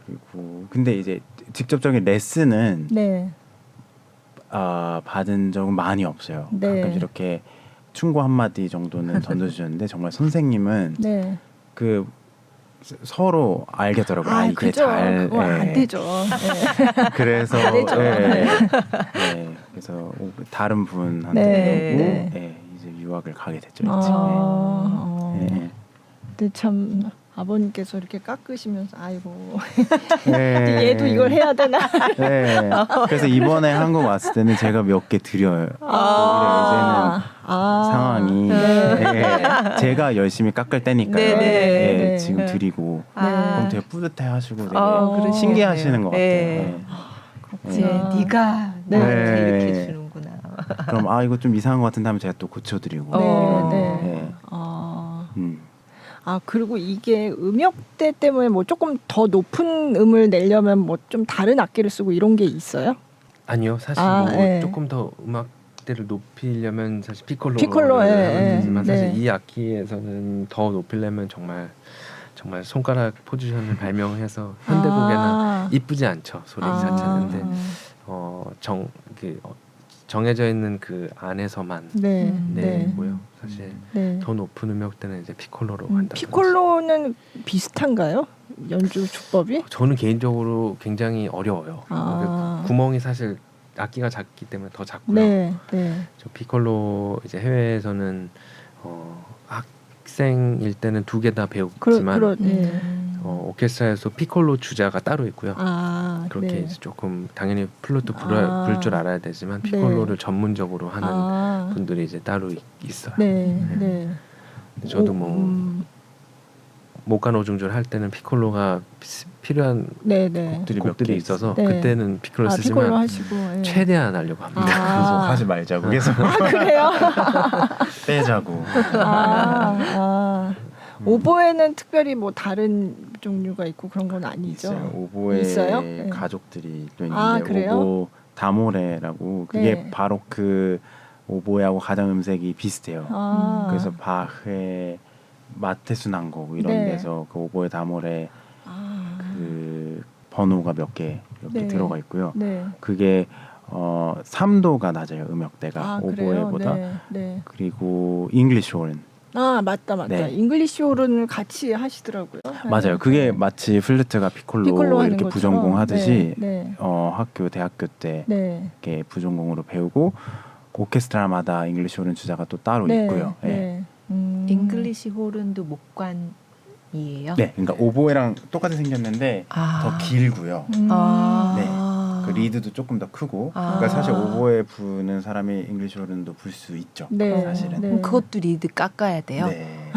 Speaker 4: 그리고 근데 이제 직접적인 레슨은
Speaker 2: 네.
Speaker 4: 받은 적은 많이 없어요.
Speaker 2: 네.
Speaker 4: 가끔 이렇게 충고 한마디 정도는 던져주셨는데 정말 선생님은
Speaker 2: 네.
Speaker 4: 그 서로 알겠더라고요. 아, 이게
Speaker 2: 그죠.
Speaker 4: 잘
Speaker 2: 그거 안
Speaker 4: 예.
Speaker 2: 되죠. 네.
Speaker 4: 그래서
Speaker 2: 안 되죠.
Speaker 4: 예. 예. 그래서 다른 분한테
Speaker 2: 네.
Speaker 4: 배우고
Speaker 2: 네.
Speaker 4: 이제 유학을 가게 됐죠.
Speaker 2: 아,
Speaker 4: 예.
Speaker 2: 근데 참 아버님께서 이렇게 깎으시면서 아이고
Speaker 4: 예.
Speaker 2: 얘도 이걸 해야 되나?
Speaker 4: 네. 그래서 이번에 한국 왔을 때는 제가 몇 개 드려요. 오히려 이제는 상황이 예. 제가 열심히 깎을 때니까요.
Speaker 1: 네, 네.
Speaker 4: 예,
Speaker 2: 네.
Speaker 4: 지금 드리고
Speaker 1: 아.
Speaker 4: 그럼 되게 뿌듯해하시고 되게
Speaker 1: 그러시겠네요.
Speaker 4: 신기하시는 것 같아요.
Speaker 1: 네. 이제
Speaker 2: 그렇구나.
Speaker 1: 네가
Speaker 2: 네.
Speaker 1: 나한테 이렇게 주는구나.
Speaker 4: 그럼 이거 좀 이상한 것 같은데 하면 제가 또 고쳐드리고.
Speaker 2: 네,
Speaker 1: 어.
Speaker 2: 네.
Speaker 4: 예.
Speaker 2: 그리고 이게 음역대 때문에 뭐 조금 더 높은 음을 내려면 뭐 좀 다른 악기를 쓰고 이런 게 있어요?
Speaker 3: 아니요, 사실
Speaker 2: 아,
Speaker 3: 뭐
Speaker 2: 네.
Speaker 3: 조금 더 음악대를 높이려면 사실 피콜로를
Speaker 2: 피콜로,
Speaker 3: 하면
Speaker 2: 예,
Speaker 3: 되지만
Speaker 2: 예.
Speaker 3: 사실
Speaker 2: 네.
Speaker 3: 이 악기에서는 더 높이려면 정말 손가락 포지션을 발명해서 현대곡에는 이쁘지 않죠, 소리 자체는. 근데 정해져 있는 그 안에서만
Speaker 2: 네,
Speaker 3: 내고요. 사실
Speaker 2: 네.
Speaker 3: 더 높은 음역대는 이제 피콜로로 한다.
Speaker 2: 피콜로는 비슷한가요? 연주 주법이?
Speaker 3: 저는 개인적으로 굉장히 어려워요.
Speaker 2: 아.
Speaker 3: 구멍이 사실 악기가 작기 때문에 더 작고요.
Speaker 2: 네, 네.
Speaker 3: 저 피콜로 이제 해외에서는 학생일 때는 2개 다 배웠지만
Speaker 2: 네.
Speaker 3: 오케스트라에서 피콜로 주자가 따로 있고요. 그렇게
Speaker 2: 네.
Speaker 3: 이제 조금 당연히 플루트 불 줄 알아야 되지만 피콜로를 전문적으로 하는 분들이 이제 따로 있어요.
Speaker 2: 네, 네.
Speaker 3: 근데 저도 뭐 목간오중절 할 때는 피콜로가 필요한
Speaker 2: 네, 네.
Speaker 3: 곡들이 있어서
Speaker 2: 네.
Speaker 3: 그때는 피콜로 쓰지만
Speaker 2: 피콜로 하시고 예.
Speaker 3: 최대한 하려고 합니다.
Speaker 4: 그래서 하지 말자고 계속
Speaker 2: 그래요?
Speaker 4: 빼자고.
Speaker 2: 오보에는 특별히 뭐 다른 종류가 있고 그런 건 아니죠?
Speaker 4: 있어요. 오보에
Speaker 2: 있어요? 네.
Speaker 4: 가족들이 또 있는데
Speaker 2: 그래요?
Speaker 4: 오보 다모레라고 그게
Speaker 2: 네.
Speaker 4: 바로 그 오보에하고 가장 음색이 비슷해요. 그래서 바흐의 마테순항곡 이런
Speaker 2: 네.
Speaker 4: 데서 그 오보에 다모레 그 번호가 몇 개 이렇게
Speaker 2: 네.
Speaker 4: 들어가 있고요.
Speaker 2: 네.
Speaker 4: 그게 3도가 낮아요 음역대가
Speaker 2: 그래요?
Speaker 4: 오보에보다.
Speaker 2: 네, 네.
Speaker 4: 그리고 잉글리시 호른
Speaker 2: 맞다.
Speaker 4: 네.
Speaker 2: 잉글리시 호른을 같이 하시더라고요.
Speaker 4: 맞아요. 그게 마치 플루트가 피콜로
Speaker 2: 하는
Speaker 4: 이렇게
Speaker 2: 것처럼.
Speaker 4: 부전공 하듯이
Speaker 2: 네,
Speaker 4: 학교 대학교 때
Speaker 2: 네.
Speaker 4: 이렇게 부전공으로 배우고 오케스트라마다 잉글리시 호른 주자가 또 따로
Speaker 2: 네,
Speaker 4: 있고요. 예.
Speaker 2: 네.
Speaker 1: 잉글리시 호른도 목관이에요.
Speaker 4: 네, 그러니까 오보에랑 똑같이 생겼는데 더 길고요. 그 리드도 조금 더 크고. 그러니까 사실 오보에 부는 사람이 잉글리시 호른도 불 수 있죠.
Speaker 2: 네,
Speaker 4: 사실은.
Speaker 2: 네.
Speaker 1: 그럼 그것도 리드 깎아야 돼요.
Speaker 4: 네.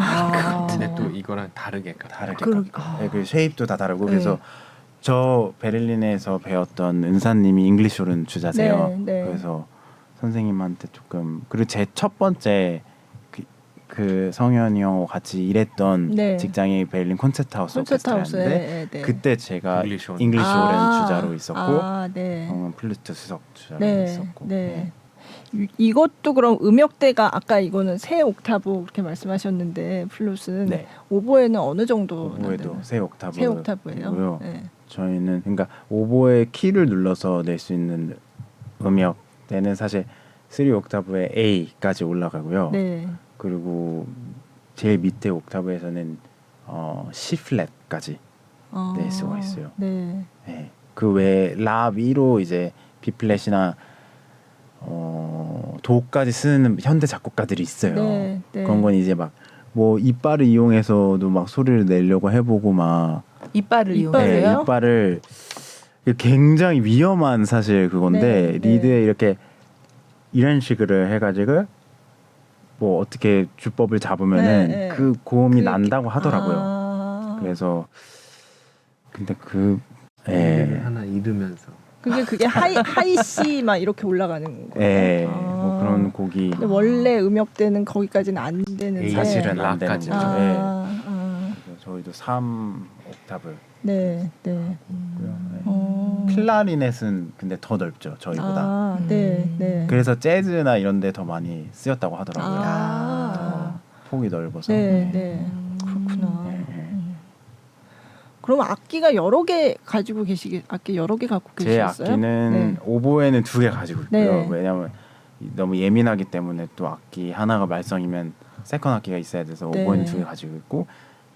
Speaker 3: 근데 또 이거랑 다르게
Speaker 4: 다르게
Speaker 1: 그러-
Speaker 4: 깎여요. 네, 그 쉐입도 다 다르고
Speaker 1: 네.
Speaker 4: 그래서 저 베를린에서 배웠던 은사님이 잉글리시 호른 주자세요.
Speaker 2: 네, 네.
Speaker 4: 그래서 선생님한테 조금 그리고 제 첫 번째 그 성현이 형하고 같이 일했던
Speaker 2: 네.
Speaker 4: 직장이 베를린 콘체트하우스 오케스트라인데
Speaker 2: 네.
Speaker 4: 그때 제가
Speaker 3: 잉글리시 호른.
Speaker 4: 잉글리시 호른 주자로 있었고
Speaker 2: 네.
Speaker 4: 형은 플루트 수석 주자로
Speaker 2: 네.
Speaker 4: 있었고
Speaker 2: 네. 이것도 그럼 음역대가 아까 이거는 세 옥타브 그렇게 말씀하셨는데 플룻은
Speaker 4: 네.
Speaker 2: 오보에는 어느 정도
Speaker 4: 오보에도 세 옥타브
Speaker 2: 세 옥타브예요.
Speaker 4: 고요.
Speaker 2: 네.
Speaker 4: 저희는 그러니까 오보에 키를 눌러서 낼 수 있는 음역대는 사실 3 옥타브에 A까지 올라가고요.
Speaker 2: 네.
Speaker 4: 그리고 제일 밑에 옥타브에서는 C 플랫까지 낼 수가 있어요.
Speaker 2: 네.
Speaker 4: 네. 그 외에 라 위로 이제 B 플랫이나 도까지 쓰는 현대 작곡가들이 있어요.
Speaker 2: 네, 네.
Speaker 4: 그런 건 이제 막 뭐 이빨을 이용해서도 막 소리를 내려고 해보고 막
Speaker 1: 이빨을
Speaker 2: 이빨을
Speaker 1: 이용해서요.
Speaker 2: 그래요?
Speaker 4: 이빨을 굉장히 위험한 사실 그건데
Speaker 2: 네, 네.
Speaker 4: 리드에 이렇게 이런 식으로 해가지고 뭐 어떻게 주법을 잡으면은
Speaker 2: 네, 네.
Speaker 4: 그 고음이
Speaker 2: 그게-
Speaker 4: 난다고 하더라고요.
Speaker 2: 아.
Speaker 4: 그래서 근데 그
Speaker 3: 를 하나 잃으면서
Speaker 2: 그게 하이 C 막 이렇게 올라가는 거예요.
Speaker 4: 예,
Speaker 2: 아.
Speaker 4: 뭐 그런 곡이
Speaker 2: 근데 원래 음역대는 거기까지는 안 되는데
Speaker 4: 사실은 안 되는
Speaker 3: 락까지.
Speaker 4: 거죠.
Speaker 2: 아,
Speaker 4: 예.
Speaker 2: 아.
Speaker 4: 그래서 저희도 3 옥타브
Speaker 2: 네, 네.
Speaker 4: 고요. 예.
Speaker 2: 어.
Speaker 4: 클라리넷은 근데 더 넓죠 저희보다.
Speaker 2: 아, 네, 네.
Speaker 4: 그래서 재즈나 이런 데 더 많이 쓰였다고 하더라고요.
Speaker 2: 아.
Speaker 4: 폭이 넓어서.
Speaker 2: 네,
Speaker 4: 네.
Speaker 2: 네. 그렇구나.
Speaker 4: 네.
Speaker 2: 그럼 악기가 여러 개 가지고 악기 여러 개 갖고
Speaker 4: 제
Speaker 2: 계셨어요?
Speaker 4: 악기는
Speaker 2: 네.
Speaker 4: 오보에는 2개 가지고 있고요.
Speaker 2: 네.
Speaker 4: 왜냐면 너무 예민하기 때문에 또 악기 하나가 말썽이면 세컨 악기가 있어야 돼서
Speaker 2: 네.
Speaker 4: 오보에는 2개 가지고 있고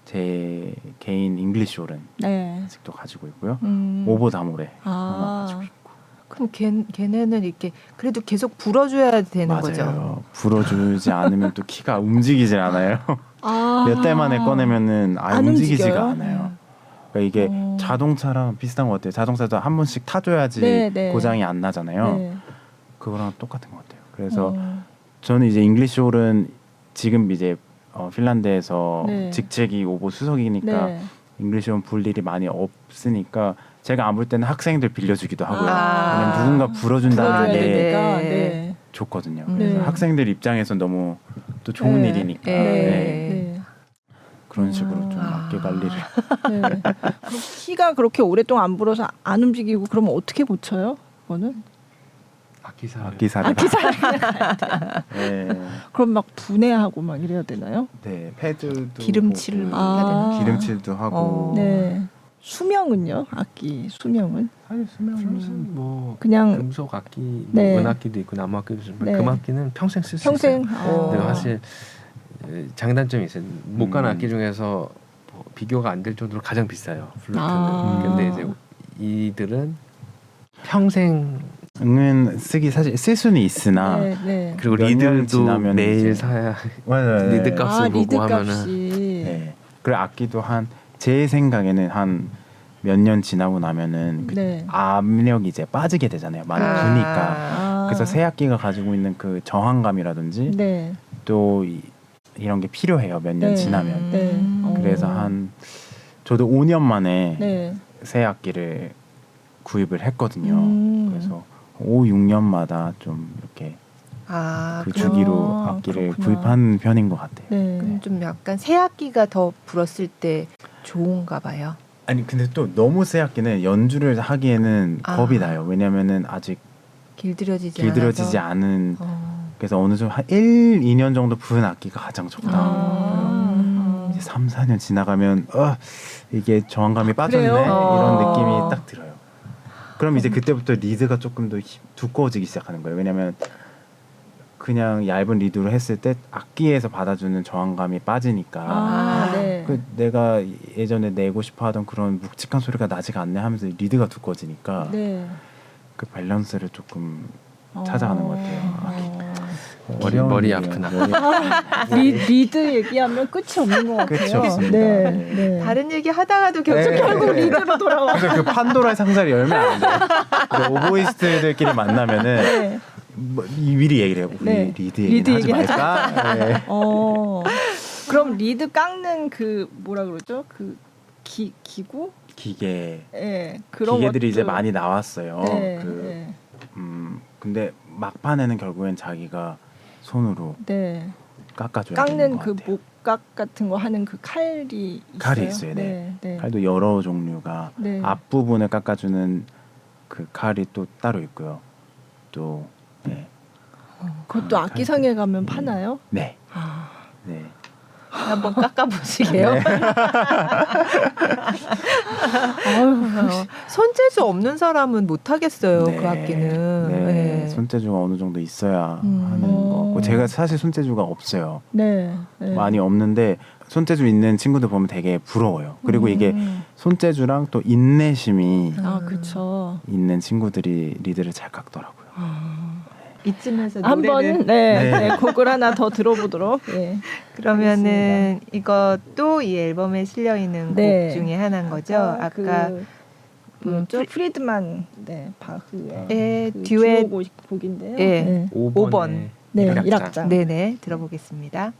Speaker 4: 제 개인 잉글리시 홀은
Speaker 2: 네.
Speaker 4: 아직도 가지고 있고요.
Speaker 2: 음.
Speaker 4: 오보 다모레 하나
Speaker 2: 아.
Speaker 4: 가지고 있고.
Speaker 1: 그럼 걔네는 이렇게 그래도 계속 불어줘야 되는 거죠.
Speaker 4: 맞아요. 불어주지 않으면 또 키가 움직이질 않아요.
Speaker 2: 아.
Speaker 4: 몇 달 만에 꺼내면은 아예
Speaker 2: 안
Speaker 4: 움직이지가
Speaker 2: 움직여요?
Speaker 4: 않아요. 그러니까 이게
Speaker 2: 어.
Speaker 4: 자동차랑 비슷한 것 같아요. 자동차도 한 번씩 타줘야지
Speaker 2: 네, 네.
Speaker 4: 고장이 안 나잖아요.
Speaker 2: 네.
Speaker 4: 그거랑 똑같은 것 같아요. 그래서
Speaker 2: 어.
Speaker 4: 저는 이제 잉글리시 홀은 지금 이제 핀란드에서
Speaker 2: 네.
Speaker 4: 직책이 오보 수석이니까
Speaker 2: 네.
Speaker 4: 잉글리시 홀 불 일이 많이 없으니까 제가 안 볼 때는 학생들 빌려주기도 하고요.
Speaker 1: 아.
Speaker 4: 왜냐면 누군가 불어준다는
Speaker 2: 불어줘야
Speaker 4: 게
Speaker 2: 되니까.
Speaker 1: 네.
Speaker 2: 네.
Speaker 4: 좋거든요.
Speaker 1: 네.
Speaker 4: 그래서 학생들 입장에서 너무 또 좋은
Speaker 2: 네.
Speaker 4: 일이니까
Speaker 1: 네.
Speaker 4: 네.
Speaker 2: 네.
Speaker 4: 그런 식으로 좀
Speaker 1: 아.
Speaker 4: 악기 관리를
Speaker 2: 네. 그럼 키가 그렇게 오랫동안 안 불어서 안 움직이고 그러면 어떻게 고쳐요? 그거는?
Speaker 3: 악기사를
Speaker 4: 네.
Speaker 2: 그럼 막 분해하고 막 이래야 되나요?
Speaker 4: 네, 패드도
Speaker 1: 기름칠을
Speaker 4: 보고,
Speaker 1: 해야 되나?
Speaker 2: 아.
Speaker 4: 기름칠도 하고
Speaker 1: 어.
Speaker 2: 네. 수명은요? 악기 수명은?
Speaker 4: 사실
Speaker 3: 무슨 뭐
Speaker 2: 그냥
Speaker 3: 금속 악기, 뭐
Speaker 2: 네.
Speaker 3: 은악기도 있고 나무 악기도 있지만
Speaker 2: 네.
Speaker 3: 금악기는 평생 쓸 수
Speaker 2: 평생
Speaker 3: 있어요.
Speaker 1: 어.
Speaker 3: 근데 사실 장단점이 있어요. 못 가는
Speaker 4: 음.
Speaker 3: 악기 중에서 뭐 비교가 안 될 정도로 가장 비싸요. 플루트는.
Speaker 2: 아.
Speaker 3: 근데 이제 이들은 평생
Speaker 4: 은 쓰기 사실 쓸 수는 있으나
Speaker 2: 네, 네.
Speaker 3: 그리고
Speaker 4: 몇년
Speaker 3: 리들도
Speaker 4: 지나면
Speaker 3: 매일
Speaker 4: 이제-
Speaker 3: 사야
Speaker 4: 맞아요.
Speaker 3: 리드 값을 보고
Speaker 2: 리드
Speaker 3: 하면은
Speaker 2: 값이
Speaker 4: 네. 그리고 악기도 한 제 생각에는 한 몇 년 지나고 나면은 그
Speaker 2: 네.
Speaker 4: 압력이 이제 빠지게 되잖아요. 많이
Speaker 1: 아.
Speaker 4: 부니까.
Speaker 2: 아.
Speaker 4: 그래서 새 악기가 가지고 있는 그 저항감이라든지
Speaker 2: 네.
Speaker 4: 또 이런 게 필요해요. 몇 년
Speaker 2: 네.
Speaker 4: 지나면.
Speaker 2: 네. 어.
Speaker 4: 그래서 한 저도 5년 만에
Speaker 2: 네.
Speaker 4: 새 악기를 구입을 했거든요. 그래서 5, 6년마다 좀 이렇게
Speaker 1: 아,
Speaker 4: 그
Speaker 1: 그럼,
Speaker 4: 주기로
Speaker 2: 아,
Speaker 4: 악기를
Speaker 2: 그렇구나.
Speaker 4: 구입하는 편인 것 같아요.
Speaker 2: 네.
Speaker 1: 그럼 좀 약간 새 악기가 더 불었을 때 좋은가 봐요.
Speaker 4: 아니 근데 또 너무 새 악기는 연주를 하기에는
Speaker 1: 아.
Speaker 4: 겁이 나요. 왜냐면은 아직
Speaker 1: 길들여지지 않아서.
Speaker 4: 않은
Speaker 1: 어.
Speaker 4: 그래서 어느 정도 한 1, 2년 정도 부은 악기가 가장 적당한 것 같아요.
Speaker 2: 아.
Speaker 4: 이제 3, 4년 지나가면 이게 저항감이 빠졌네
Speaker 2: 그래요?
Speaker 4: 이런
Speaker 1: 어.
Speaker 4: 느낌이 딱 들어요. 그럼 이제 그때부터 리드가 조금 더 두꺼워지기 시작하는 거예요. 왜냐면 그냥 얇은 리드로 했을 때 악기에서 받아주는 저항감이 빠지니까
Speaker 2: 아, 네.
Speaker 4: 그 내가 예전에 내고 싶어하던 그런 묵직한 소리가 나지가 않네 하면서 리드가 두꺼워지니까
Speaker 2: 네.
Speaker 4: 그 밸런스를 조금 찾아가는 것 같아요.
Speaker 3: 머리
Speaker 4: 일이에요.
Speaker 3: 아픈
Speaker 2: 리드 얘기하면 끝이 없는 것 같아요.
Speaker 4: 끝이 없습니다.
Speaker 2: 네.
Speaker 4: 네.
Speaker 2: 네.
Speaker 1: 다른 얘기 하다가도 결국
Speaker 4: 네.
Speaker 2: 결국 리드로 돌아와.
Speaker 4: 그래서 그 판도라의 상자를 열면 안 돼요. 근데 오보이스트들끼리 만나면은
Speaker 2: 네.
Speaker 4: 뭐 미리 얘기를 해요. 우리
Speaker 2: 네.
Speaker 4: 리드
Speaker 2: 리드
Speaker 4: 얘기는 하지 말까? 네.
Speaker 2: 그럼 리드 깎는 그 뭐라 그러죠? 그 기구?
Speaker 4: 기계
Speaker 2: 예. 그런
Speaker 4: 기계들이 이제
Speaker 2: 것도-
Speaker 4: 많이 나왔어요.
Speaker 2: 네.
Speaker 4: 그 근데 막판에는 결국엔 자기가 손으로
Speaker 2: 네.
Speaker 4: 깎아줘야
Speaker 2: 깎는
Speaker 4: 되는
Speaker 2: 그
Speaker 4: 것 같아요.
Speaker 2: 목각 같은 거 하는 그 칼이 있어요.
Speaker 4: 칼이 있어요. 네.
Speaker 2: 네.
Speaker 4: 칼도 여러 종류가
Speaker 2: 네.
Speaker 4: 앞부분을 깎아주는 그 칼이 또 따로 있고요. 또
Speaker 2: 그것도
Speaker 4: 아,
Speaker 2: 악기상에 가면 파나요?
Speaker 4: 네.
Speaker 2: 아.
Speaker 4: 네.
Speaker 1: 한번 깎아보시게요.
Speaker 4: 네.
Speaker 1: 손재주 없는 사람은 못 하겠어요.
Speaker 4: 네.
Speaker 1: 그 악기는.
Speaker 4: 네.
Speaker 1: 네.
Speaker 4: 손재주가 어느 정도 있어야
Speaker 1: 음.
Speaker 4: 하는 거고 제가 사실 손재주가 없어요.
Speaker 2: 네. 네.
Speaker 4: 많이 없는데 손재주 있는 친구들 보면 되게 부러워요. 그리고 이게 손재주랑 또 인내심이
Speaker 2: 아, 그렇죠.
Speaker 4: 있는 친구들이 리드를 잘 깎더라고요.
Speaker 1: 이쯤에서
Speaker 2: 한번
Speaker 1: 노래를
Speaker 2: 네,
Speaker 4: 네.
Speaker 2: 네, 곡을 하나 더 들어보도록. 예.
Speaker 1: 그러면은 이것도 이 앨범에 실려 있는
Speaker 2: 네.
Speaker 1: 곡 중에 하나인 거죠. 아까
Speaker 2: 뭐죠? 프리드만 네, 바흐의 그
Speaker 1: 듀엣
Speaker 2: 듀오 곡인데요.
Speaker 1: 예.
Speaker 2: 네.
Speaker 1: 5번.
Speaker 2: 네,
Speaker 3: 일악장.
Speaker 2: 일악장.
Speaker 1: 네네 들어보겠습니다.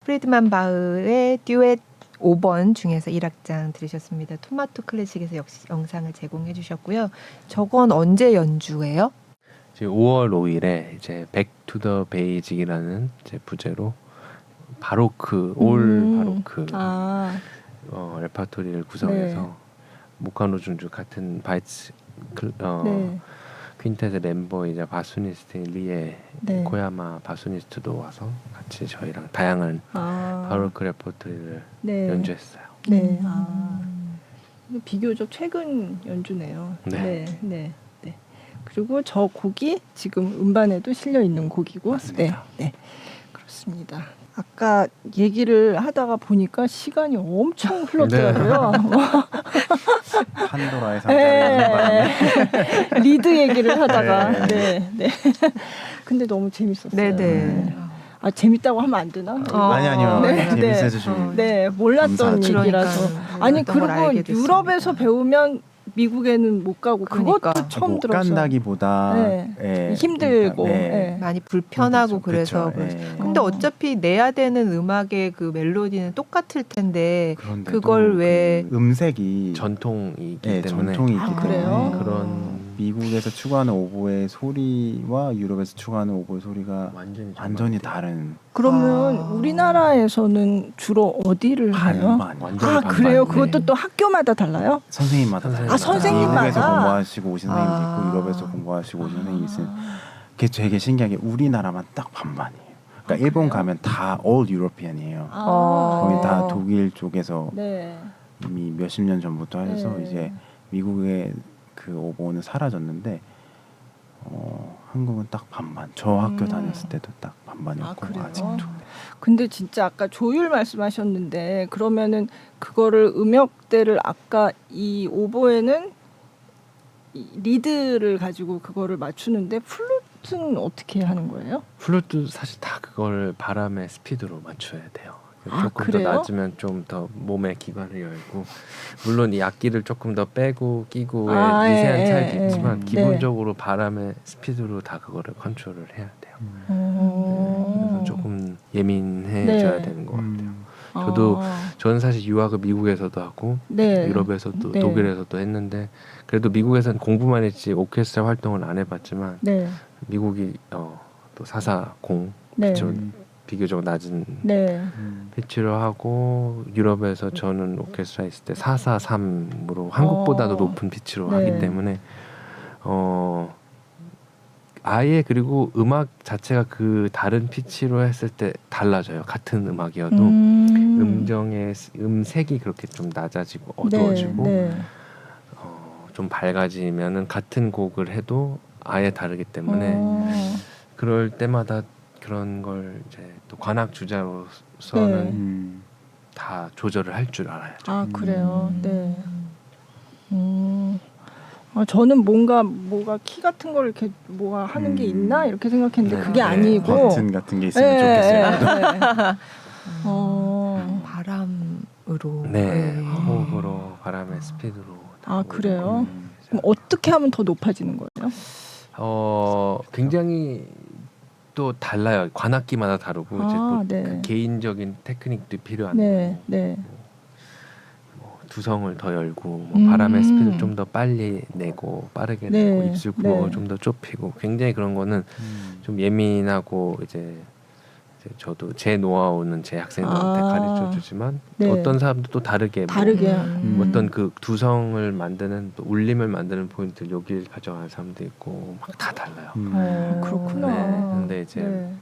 Speaker 1: 프리드만 바흐의 듀엣 5번 중에서 1악장 들으셨습니다. 토마토 클래식에서 역시 영상을 제공해 주셨고요. 저건 언제 연주예요?
Speaker 3: 지금 5월 5일에 이제 Back to the Basic이라는 이제 부제로 바로크 올 바로크 레파토리를 구성해서
Speaker 2: 네.
Speaker 3: 모카노 준주 같은 바이츠
Speaker 2: 네.
Speaker 3: 퀸텟의 멤버이자 바수니스트인 리에
Speaker 2: 네.
Speaker 3: 코야마 바수니스트도 와서 같이 저희랑 다양한 바로크 레퍼토리를
Speaker 2: 네.
Speaker 3: 연주했어요.
Speaker 2: 네. 비교적 최근 연주네요.
Speaker 3: 네.
Speaker 2: 네. 네. 네. 그리고 저 곡이 지금 음반에도 실려 있는 곡이고.
Speaker 3: 맞습니다.
Speaker 2: 네. 네. 그렇습니다. 아까 얘기를 하다가 보니까 시간이 엄청 흘렀더라고요.
Speaker 4: 판도라의 상자를
Speaker 2: 네. 리드 얘기를 하다가 네. 네. 근데 너무 재밌었어요.
Speaker 1: 네네.
Speaker 2: 아 재밌다고 하면 안 되나?
Speaker 4: 아니요.
Speaker 2: 네.
Speaker 4: 재밌어
Speaker 2: 네.
Speaker 4: 주시면
Speaker 2: 네, 몰랐던
Speaker 4: 감사하죠.
Speaker 2: 얘기라서.
Speaker 1: 그러니까
Speaker 2: 아니
Speaker 1: 몰랐던 걸 알게
Speaker 2: 그리고
Speaker 1: 됐습니다.
Speaker 2: 유럽에서 배우면 미국에는 못 가고
Speaker 1: 그러니까.
Speaker 2: 그것도 처음
Speaker 4: 못
Speaker 2: 들어서
Speaker 4: 간다기보다
Speaker 2: 네.
Speaker 4: 예,
Speaker 2: 힘들고.
Speaker 4: 그러니까,
Speaker 2: 네.
Speaker 1: 많이 불편하고 그래서
Speaker 4: 그쵸, 예.
Speaker 1: 근데 어차피 내야 되는 음악의 그 멜로디는 똑같을 텐데
Speaker 4: 그런데도
Speaker 1: 그걸 왜
Speaker 4: 그 음색이
Speaker 3: 전통이기
Speaker 4: 예,
Speaker 3: 때문에
Speaker 4: 전통이 있기
Speaker 2: 아,
Speaker 4: 때문에
Speaker 2: 그래요?
Speaker 3: 그런
Speaker 4: 미국에서 추구하는 오보의 소리와 유럽에서 추구하는 오보의 소리가 완전히 다른
Speaker 2: 그러면
Speaker 1: 아.
Speaker 2: 우리나라에서는 주로 어디를 해요?
Speaker 4: 반반
Speaker 3: 완전
Speaker 2: 아
Speaker 3: 반반.
Speaker 2: 그래요?
Speaker 3: 네.
Speaker 2: 그것도 또 학교마다 달라요?
Speaker 4: 선생님마다
Speaker 3: 아,
Speaker 2: 선생님마다.
Speaker 4: 미국에서 공부하시고 오신 선생님도
Speaker 1: 아.
Speaker 4: 있고 유럽에서 공부하시고 오신 선생님이 있어요. 그게 되게 신기한 게 우리나라만 딱 반반이에요. 그러니까 일본 가면 다 all European이에요. 거기 다 독일 쪽에서
Speaker 2: 네.
Speaker 4: 이미 몇십 년 전부터 해서
Speaker 2: 네.
Speaker 4: 이제 미국의 그 오보는 사라졌는데 한국은 딱 반반. 저 학교 다녔을 때도 딱
Speaker 2: 아,
Speaker 4: 반반이었고
Speaker 2: 그래요?
Speaker 4: 아직도.
Speaker 2: 근데 진짜 아까 조율 말씀하셨는데 그러면은 그거를 음역대를 아까 이 오보에는 이 리드를 가지고 그거를 맞추는데 플루트는 어떻게 하는 거예요?
Speaker 3: 플루트 사실 다 그걸 바람의 스피드로 맞춰야 돼요.
Speaker 2: 아,
Speaker 3: 조금
Speaker 2: 그래요?
Speaker 3: 더 낮으면 좀 더 몸의 기관을 열고 물론 이 악기를 조금 더 빼고 끼고의
Speaker 2: 아,
Speaker 3: 미세한
Speaker 2: 예,
Speaker 3: 차이도
Speaker 2: 예,
Speaker 3: 있지만
Speaker 2: 예.
Speaker 3: 기본적으로 바람의 스피드로 다 그거를 컨트롤을 해야 돼요. 그래서 조금 예민해져야
Speaker 2: 네.
Speaker 3: 되는 것 같아요.
Speaker 4: 음.
Speaker 3: 저도 저는 사실 유학을 미국에서도 하고
Speaker 2: 네.
Speaker 3: 유럽에서도
Speaker 2: 네.
Speaker 3: 독일에서도 했는데 그래도 미국에서는 공부만 했지 오케스트라 활동을 안 해봤지만
Speaker 2: 네.
Speaker 3: 미국이 또 440
Speaker 2: 네.
Speaker 3: 피치로 비교적 낮은
Speaker 2: 네.
Speaker 3: 피치로 하고 유럽에서 저는 오케스트라 있을 때 443으로 한국보다도 높은 피치로
Speaker 2: 네.
Speaker 3: 하기 때문에 아예 그리고 음악 자체가 그 다른 피치로 했을 때 달라져요. 같은 음악이어도 음정의 음색이 그렇게 좀 낮아지고 어두워지고
Speaker 2: 네.
Speaker 3: 좀 밝아지면은 같은 곡을 해도 아예 다르기 때문에 그럴 때마다 그런 걸 이제 또 관악 주자로서는
Speaker 2: 네.
Speaker 3: 다 조절을 할 줄 알아야죠.
Speaker 2: 아 그래요. 네. 저는 뭐가 키 같은 걸 이렇게 뭐가 하는 게 있나 이렇게 생각했는데
Speaker 3: 네.
Speaker 2: 그게
Speaker 3: 네.
Speaker 2: 아니고
Speaker 4: 버튼 같은 게 있으면 좋겠어요.
Speaker 1: 바람으로
Speaker 3: 네, 호흡으로 바람의 스피드로. 다
Speaker 2: 아 그래요?
Speaker 4: 음.
Speaker 2: 그럼 어떻게 하면 더 높아지는 거예요?
Speaker 3: 굉장히 또 달라요. 관악기마다 다르고 이제 또
Speaker 2: 네.
Speaker 3: 그 개인적인 테크닉도 필요한데
Speaker 2: 네, 네.
Speaker 3: 두성을 더 열고 뭐 바람의 스피드를 좀 더 빨리 내고 빠르게
Speaker 2: 네,
Speaker 3: 내고 입술 구멍을
Speaker 2: 네.
Speaker 3: 좀 더 좁히고 굉장히 그런 거는 좀 예민하고 이제 저도 제 노하우는 제 학생들한테
Speaker 2: 아.
Speaker 3: 가르쳐 주지만
Speaker 2: 네.
Speaker 3: 어떤 사람도 또 다르게
Speaker 2: 다르게.
Speaker 3: 어떤 그 두성을 만드는 또 울림을 만드는 포인트를 여길 가져가는 사람도 있고 막 다 달라요.
Speaker 2: 그렇구나.
Speaker 3: 네, 근데 이제
Speaker 2: 네.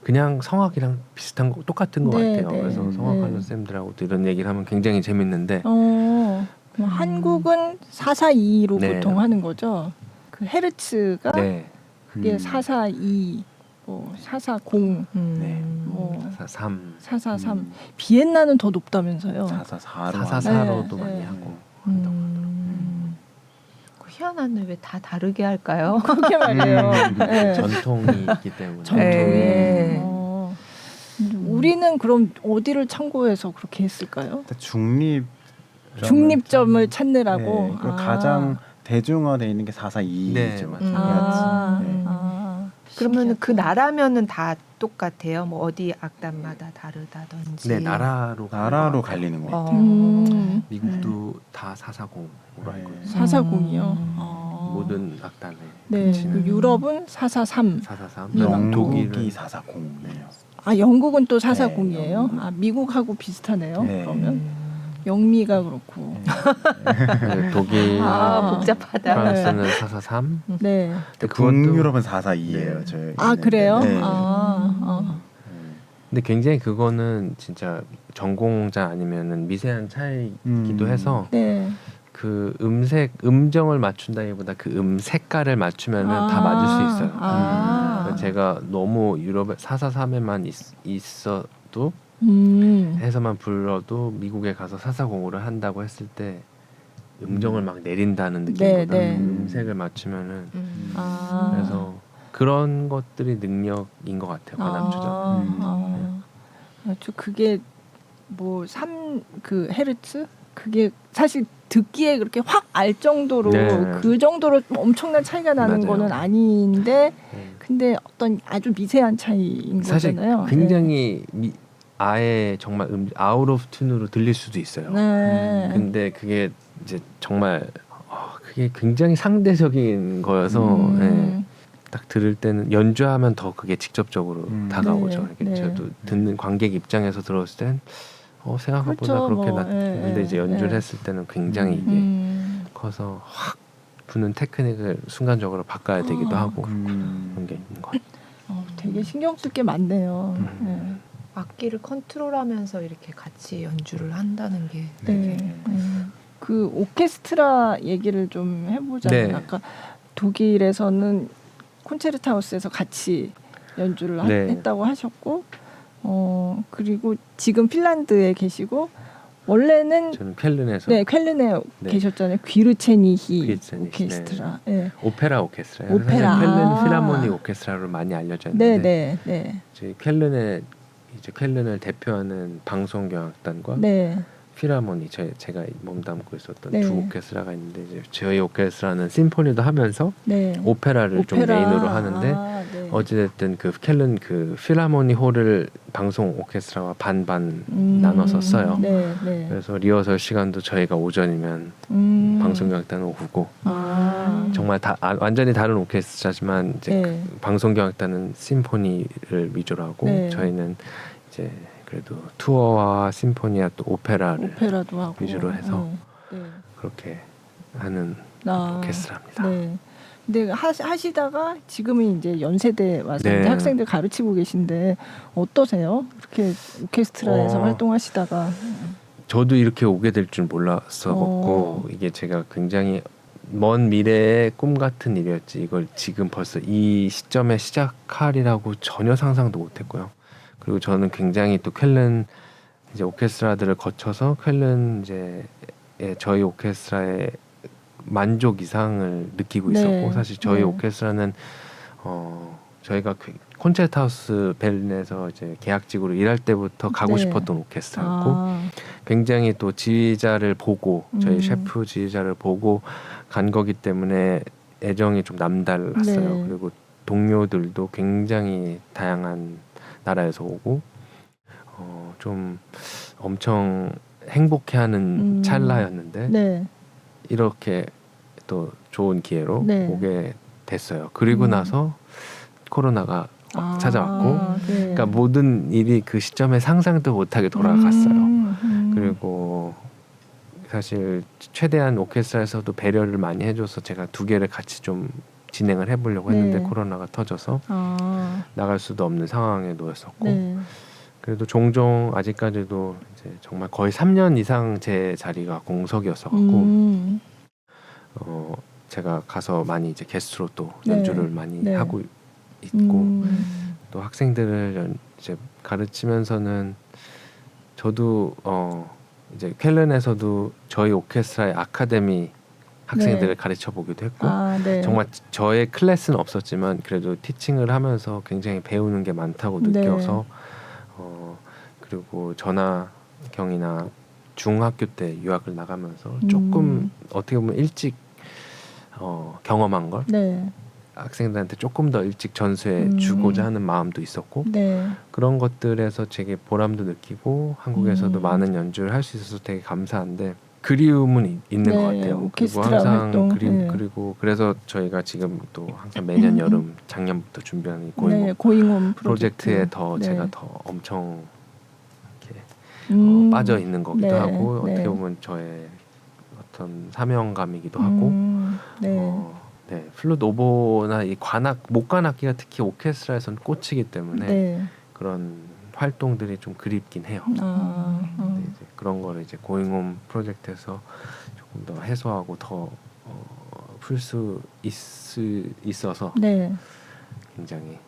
Speaker 3: 그냥 성악이랑 비슷한 거 똑같은 것
Speaker 2: 네,
Speaker 3: 같아요.
Speaker 2: 네,
Speaker 3: 그래서 성악하는
Speaker 2: 네.
Speaker 3: 쌤들하고도 이런 얘기를 하면 굉장히 재밌는데
Speaker 2: 그럼 한국은 442로
Speaker 3: 네.
Speaker 2: 보통 하는 거죠. 그 헤르츠가
Speaker 3: 네,
Speaker 2: 그게 442, 뭐 440,
Speaker 4: 네.
Speaker 2: 뭐
Speaker 3: 443,
Speaker 2: 443. 비엔나는 더 높다면서요.
Speaker 4: 444로
Speaker 3: 444로도
Speaker 2: 네,
Speaker 3: 많이
Speaker 2: 네.
Speaker 3: 하고
Speaker 1: 희한하네. 왜 다 다르게 할까요?
Speaker 2: 그렇게 말해요. 네.
Speaker 3: 전통이 있기 때문에
Speaker 2: 전통이.
Speaker 1: 네.
Speaker 2: 우리는 그럼 어디를 참고해서 그렇게 했을까요? 중립점을 찾느라고.
Speaker 4: 네, 그리고 가장 대중화되어 있는 게 442죠.
Speaker 3: 네, 맞아요.
Speaker 2: 아,
Speaker 4: 네.
Speaker 1: 그러면 그
Speaker 2: 신기하다.
Speaker 1: 나라면은 다 똑같아요. 뭐 어디 악단마다 다르다든지.
Speaker 3: 네, 나라로
Speaker 4: 나라로 갈리는 거 같아요.
Speaker 3: 미국도 다 440으로 알고
Speaker 4: 네.
Speaker 3: 있어요.
Speaker 2: 440이요.
Speaker 3: 모든 악단에
Speaker 2: 네,
Speaker 3: 그치는
Speaker 2: 그 유럽은 443.
Speaker 3: 443.
Speaker 2: 미국.
Speaker 4: 영국이
Speaker 3: 독일은
Speaker 4: 440이에요.
Speaker 2: 아, 영국은 또 440이에요.
Speaker 4: 영국.
Speaker 2: 아, 미국하고 비슷하네요.
Speaker 4: 네.
Speaker 2: 그러면 영미가 그렇고.
Speaker 3: 네, 독일,
Speaker 1: 아, 복잡하다.
Speaker 3: 프랑스는 443.
Speaker 2: 네.
Speaker 3: 근데
Speaker 4: 북유럽은 442예요.
Speaker 3: 네.
Speaker 4: 저희.
Speaker 2: 아, 그래요?
Speaker 4: 네.
Speaker 3: 근데 굉장히 그거는 진짜 전공자 아니면은 미세한 차이기도 해서
Speaker 2: 네.
Speaker 3: 그 음정을 맞춘다기보다 그 색깔을 맞추면은 다 맞을 수 있어요. 그러니까 제가 너무 유럽에 443에만 있어도 해서만 불러도 미국에 가서 440으로 한다고 했을 때 음정을 막 내린다는 느낌보다
Speaker 2: 네.
Speaker 3: 음색을 맞추면은
Speaker 2: 아.
Speaker 3: 그래서 그런 것들이 능력인 것 같아요. 관악주자.
Speaker 2: 저 그게 뭐 3그 헤르츠 그게 사실 듣기에 그렇게 확 알 정도로
Speaker 3: 네.
Speaker 2: 그 정도로 엄청난 차이가 나는
Speaker 3: 맞아요.
Speaker 2: 거는 아닌데
Speaker 3: 네.
Speaker 2: 근데 어떤 아주 미세한 차이인
Speaker 3: 사실
Speaker 2: 거잖아요.
Speaker 3: 굉장히 아예 정말 아웃 오브 튠으로 들릴 수도 있어요.
Speaker 2: 네.
Speaker 3: 근데 그게 이제 정말 그게 굉장히 상대적인 거여서 네. 딱 들을 때는 연주하면 더 그게 직접적으로 다가오죠.
Speaker 2: 네,
Speaker 3: 이렇게
Speaker 2: 네.
Speaker 3: 저도 듣는 관객 입장에서 들었을 땐 생각보다
Speaker 2: 그렇죠,
Speaker 3: 그렇게
Speaker 2: 뭐,
Speaker 3: 근데 이제 연주를 했을 때는 굉장히 이게 커서 확 부는 테크닉을 순간적으로 바꿔야 되기도 하고 그런 게 있는 것 같아요.
Speaker 2: 되게 신경 쓸 게 많네요. 네.
Speaker 1: 악기를 컨트롤하면서 이렇게 같이 연주를 한다는 게
Speaker 2: 네. 그 오케스트라 얘기를 좀 해보자면
Speaker 3: 네.
Speaker 2: 아까 독일에서는 콘체르트 하우스에서 같이 연주를
Speaker 3: 네.
Speaker 2: 했다고 하셨고 그리고 지금 핀란드에 계시고 원래는
Speaker 3: 저는 쾰른에서
Speaker 2: 네 쾰른에
Speaker 3: 네.
Speaker 2: 계셨잖아요. 귀르체니히
Speaker 3: 귀르체니히,
Speaker 2: 오케스트라. 네.
Speaker 3: 오페라 오케스트라예요.
Speaker 2: 오페라.
Speaker 3: 사실 쾰른
Speaker 2: 아.
Speaker 3: 필하모니 오케스트라로 많이 알려져
Speaker 2: 네,
Speaker 3: 있는데
Speaker 2: 네, 네,
Speaker 3: 저희 쾰른을 대표하는 방송경악단과
Speaker 2: 네,
Speaker 3: 필하모니 제가 몸담고 있었던
Speaker 2: 네.
Speaker 3: 두 오케스트라가 있는데 이제 저희 오케스트라는 심포니도 하면서
Speaker 2: 네.
Speaker 3: 오페라를 좀
Speaker 2: 오페라.
Speaker 3: 메인으로 하는데
Speaker 2: 네.
Speaker 3: 어찌됐든 그 쾰른 그 필하모니 홀을 방송 오케스트라와 반반 나눠서 써요.
Speaker 2: 네, 네.
Speaker 3: 그래서 리허설 시간도 저희가 오전이면 방송경악단은 오후고 정말 완전히 다른 오케스트라지만 이제
Speaker 2: 네.
Speaker 3: 방송경악단은 심포니를 위주로 하고
Speaker 2: 네.
Speaker 3: 저희는 이제 그래도 투어와 심포니와 또 오페라를
Speaker 2: 오페라도 하고
Speaker 3: 위주로 해서
Speaker 2: 네.
Speaker 3: 그렇게 하는
Speaker 2: 아,
Speaker 3: 오케스트라입니다.
Speaker 2: 네. 근데 하시다가 지금은 이제 연세대 와서
Speaker 3: 네.
Speaker 2: 이제 학생들 가르치고 계신데 어떠세요? 이렇게 오케스트라에서 활동하시다가
Speaker 3: 저도 이렇게 오게 될 줄 몰랐었고 이게 제가 굉장히 먼 미래의 꿈 같은 일이었지 이걸 지금 벌써 이 시점에 시작하리라고 전혀 상상도 못했고요. 그리고 저는 굉장히 또 쾰른 이제 오케스트라들을 거쳐서 쾰른 이제 저희 오케스트라의 만족 이상을 느끼고
Speaker 2: 네.
Speaker 3: 있었고 사실 저희
Speaker 2: 네.
Speaker 3: 오케스트라는 저희가 콘체르트 하우스 베른에서 이제 계약직으로 일할 때부터 가고
Speaker 2: 네.
Speaker 3: 싶었던 오케스트라였고 굉장히 또 지휘자를 보고 저희 셰프 지휘자를 보고 간 거기 때문에 애정이 좀 남달랐어요.
Speaker 2: 네.
Speaker 3: 그리고 동료들도 굉장히 다양한 나라에서 오고 좀 엄청 행복해하는 찰나였는데
Speaker 2: 네.
Speaker 3: 이렇게 또 좋은 기회로
Speaker 2: 네.
Speaker 3: 오게 됐어요. 그리고 나서 코로나가 찾아왔고
Speaker 2: 네.
Speaker 3: 그러니까 모든 일이 그 시점에 상상도 못하게 돌아갔어요. 그리고 사실 최대한 오케스트라에서도 배려를 많이 해줘서 제가 2개를 같이 좀 진행을 해보려고 했는데
Speaker 2: 네.
Speaker 3: 코로나가 터져서 나갈 수도 없는 상황에 놓였었고 그래도 종종 아직까지도 이제 정말 거의 3년 이상 제 자리가 공석이었어갖고 제가 가서 많이 이제 게스트로 또
Speaker 2: 네.
Speaker 3: 연주를 많이
Speaker 2: 네.
Speaker 3: 하고 있고 또 학생들을 이제 가르치면서는 저도 이제 쾰른에서도 저희 오케스트라의 아카데미 학생들을 가르쳐 보기도 했고
Speaker 2: 네.
Speaker 3: 정말 저의 클래스는 없었지만 그래도 티칭을 하면서 굉장히 배우는 게 많다고
Speaker 2: 네.
Speaker 3: 느껴서 그리고 전하경이나 중학교 때 유학을 나가면서 조금 어떻게 보면 일찍 경험한 걸
Speaker 2: 네.
Speaker 3: 학생들한테 조금 더 일찍 전수해
Speaker 2: 음.
Speaker 3: 주고자 하는 마음도 있었고
Speaker 2: 네.
Speaker 3: 그런 것들에서 되게 보람도 느끼고 한국에서도
Speaker 2: 음.
Speaker 3: 많은 연주를 할 수 있어서 되게 감사한데 그리움은 있는
Speaker 2: 네,
Speaker 3: 것 같아요. 그리고
Speaker 2: 오케스트라
Speaker 3: 항상
Speaker 2: 활동, 네.
Speaker 3: 그리고 그래서 저희가 지금 또 항상 매년 여름 작년부터 준비하는 이 고잉
Speaker 2: 네, 고잉홈
Speaker 3: 프로젝트에
Speaker 2: 프로젝트.
Speaker 3: 더
Speaker 2: 네.
Speaker 3: 제가 더 엄청 이렇게 빠져 있는 거기도
Speaker 2: 네,
Speaker 3: 하고
Speaker 2: 네.
Speaker 3: 어떻게 보면 저의 어떤 사명감이기도 하고
Speaker 2: 네.
Speaker 3: 네, 플룻 오보나 이 관악 목관악기가 특히 오케스트라에서는 꽂히기 때문에
Speaker 2: 네.
Speaker 3: 그런 활동들이 좀 그립긴 해요. 네, 이제 그런 거를 이제 고잉홈 프로젝트에서 조금 더 해소하고 더 풀 수 있어서
Speaker 2: 네.
Speaker 3: 굉장히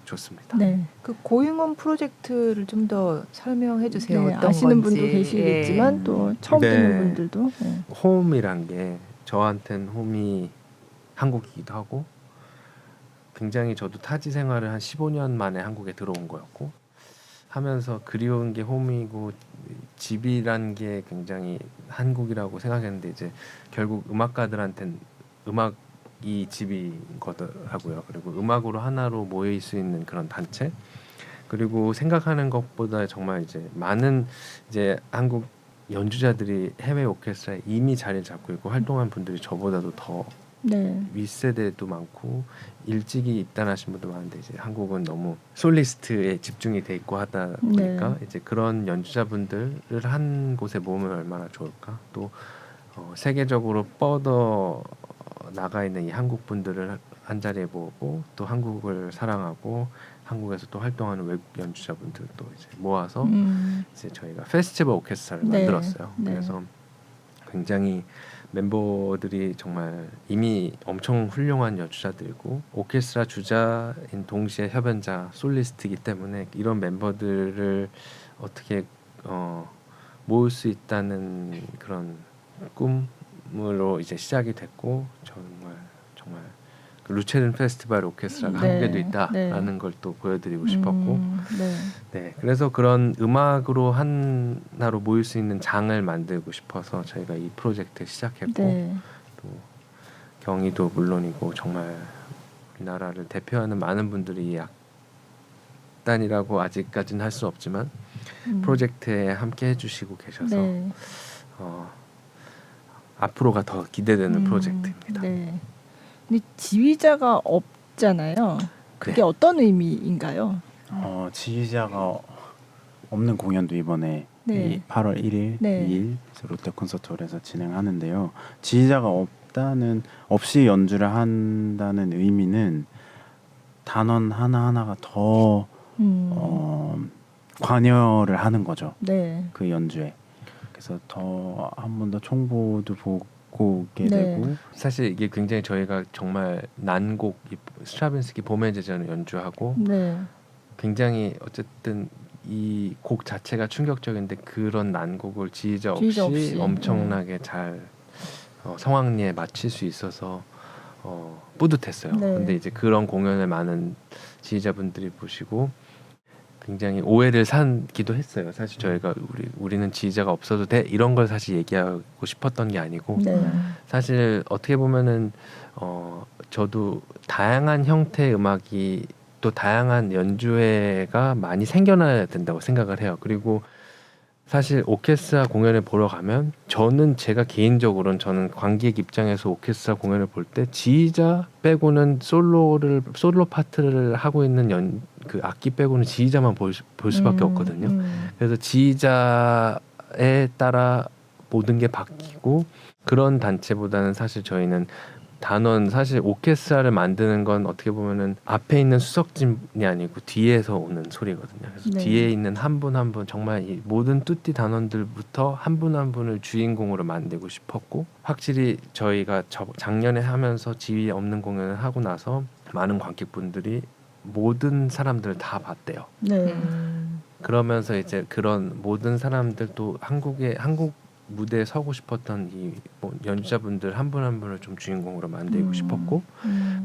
Speaker 3: 좋습니다.
Speaker 2: 네.
Speaker 1: 그 고잉홈 프로젝트를 좀 더 설명해 주세요.
Speaker 2: 네,
Speaker 1: 어떤
Speaker 2: 아시는
Speaker 1: 건지.
Speaker 2: 분도 계시겠지만 또 처음
Speaker 3: 네.
Speaker 2: 듣는 분들도 네.
Speaker 3: 홈이란 게 저한테는 홈이 한국이기도 하고 굉장히 저도 타지 생활을 한 15년 만에 한국에 들어온 거였고 하면서 그리운 게 홈이고 집이란 게 굉장히 한국이라고 생각했는데 이제 결국 음악가들한테는 음악이 집인 거더라고요. 그리고 음악으로 하나로 모일 수 있는 그런 단체 그리고 생각하는 것보다 정말 이제 많은 이제 한국 연주자들이 해외 오케스트라에 이미 자리를 잡고 있고 활동한 분들이 저보다도 더
Speaker 2: 네.
Speaker 3: 윗세대도 많고 일찍이 입단하신 분도 많은데 이제 한국은 너무 솔리스트에 집중이 돼 있고 하다 보니까 이제 그런 연주자분들을 한 곳에 모으면 얼마나 좋을까 또 세계적으로 뻗어 나가 있는 이 한국 분들을 한 자리에 모으고 또 한국을 사랑하고 한국에서 또 활동하는 외국 연주자분들 또 이제 모아서 이제 저희가 페스티벌 오케스트라를
Speaker 2: 네.
Speaker 3: 만들었어요.
Speaker 2: 네.
Speaker 3: 그래서 굉장히 멤버들이 정말 이미 엄청 훌륭한 연주자들이고 오케스트라 주자인 동시에 협연자 솔리스트이기 때문에 이런 멤버들을 어떻게 모을 수 있다는 그런 꿈으로 이제 시작이 됐고 정말 그 루체른 페스티벌 오케스트라가
Speaker 2: 네.
Speaker 3: 한국에도 있다라는
Speaker 2: 네.
Speaker 3: 걸 또 보여드리고 싶었고
Speaker 2: 네.
Speaker 3: 네, 그래서 그런 음악으로 하나로 모일 수 있는 장을 만들고 싶어서 저희가 이 프로젝트 시작했고
Speaker 2: 네.
Speaker 3: 또 경희도 물론이고 정말 우리나라를 대표하는 많은 분들이 이 악단이라고 아직까지는 할 수 없지만 프로젝트에 함께 해주시고 계셔서
Speaker 2: 네.
Speaker 3: 앞으로가 더 기대되는 프로젝트입니다.
Speaker 2: 네. 근데 지휘자가 없잖아요. 그게
Speaker 3: 네.
Speaker 2: 어떤 의미인가요?
Speaker 4: 지휘자가 없는 공연도 이번에
Speaker 2: 네.
Speaker 4: 이 8월 1일,
Speaker 2: 네.
Speaker 4: 2일 롯데 콘서트홀에서 진행하는데요. 지휘자가 없이 연주를 한다는 의미는 단원 하나하나가 더 관여를 하는 거죠.
Speaker 2: 네.
Speaker 4: 그 연주에. 그래서 더 한 번 더 총보도 보고 오게
Speaker 2: 네.
Speaker 4: 되고
Speaker 3: 사실 이게 굉장히 저희가 정말 난곡 스트라빈스키 봄의 제전을 연주하고
Speaker 2: 네.
Speaker 3: 굉장히 어쨌든 이 곡 자체가 충격적인데 그런 난곡을 지휘자
Speaker 2: 지휘자
Speaker 3: 없이
Speaker 2: 없이,
Speaker 3: 엄청나게 잘 성황리에 마칠 수 있어서 뿌듯했어요.
Speaker 2: 네.
Speaker 3: 근데 이제 그런 공연을 많은 지휘자분들이 보시고 굉장히 오해를 사기도 했어요. 사실 저희가 우리는 지휘자가 없어도 돼 이런 걸 사실 얘기하고 싶었던 게 아니고
Speaker 2: 네.
Speaker 3: 사실 어떻게 보면은 저도 다양한 형태의 음악이 또 다양한 연주회가 많이 생겨나야 된다고 생각을 해요. 그리고 사실 오케스트라 공연을 보러 가면 제가 개인적으로는 저는 관객 입장에서 오케스트라 공연을 볼 때 지휘자 빼고는 솔로 파트를 하고 있는 그 악기 빼고는 지휘자만 볼 수밖에 없거든요. 그래서 지휘자에 따라 모든 게 바뀌고 그런 단체보다는 사실 저희는 사실 오케스트라를 만드는 건 어떻게 보면은 앞에 있는 수석진이 아니고 뒤에서 오는 소리거든요. 그래서
Speaker 2: 네.
Speaker 3: 뒤에 있는 한 분 한 분 정말 이 모든 뚜띠 단원들부터 한 분 한 분을 주인공으로 만들고 싶었고 확실히 저희가 작년에 하면서 지휘 없는 공연을 하고 나서 많은 관객분들이 모든 사람들을 다 봤대요.
Speaker 2: 네.
Speaker 3: 그러면서 이제 그런 모든 사람들도 한국 무대에 서고 싶었던 이 연주자분들 한 분 한 분을 좀 주인공으로 만들고 싶었고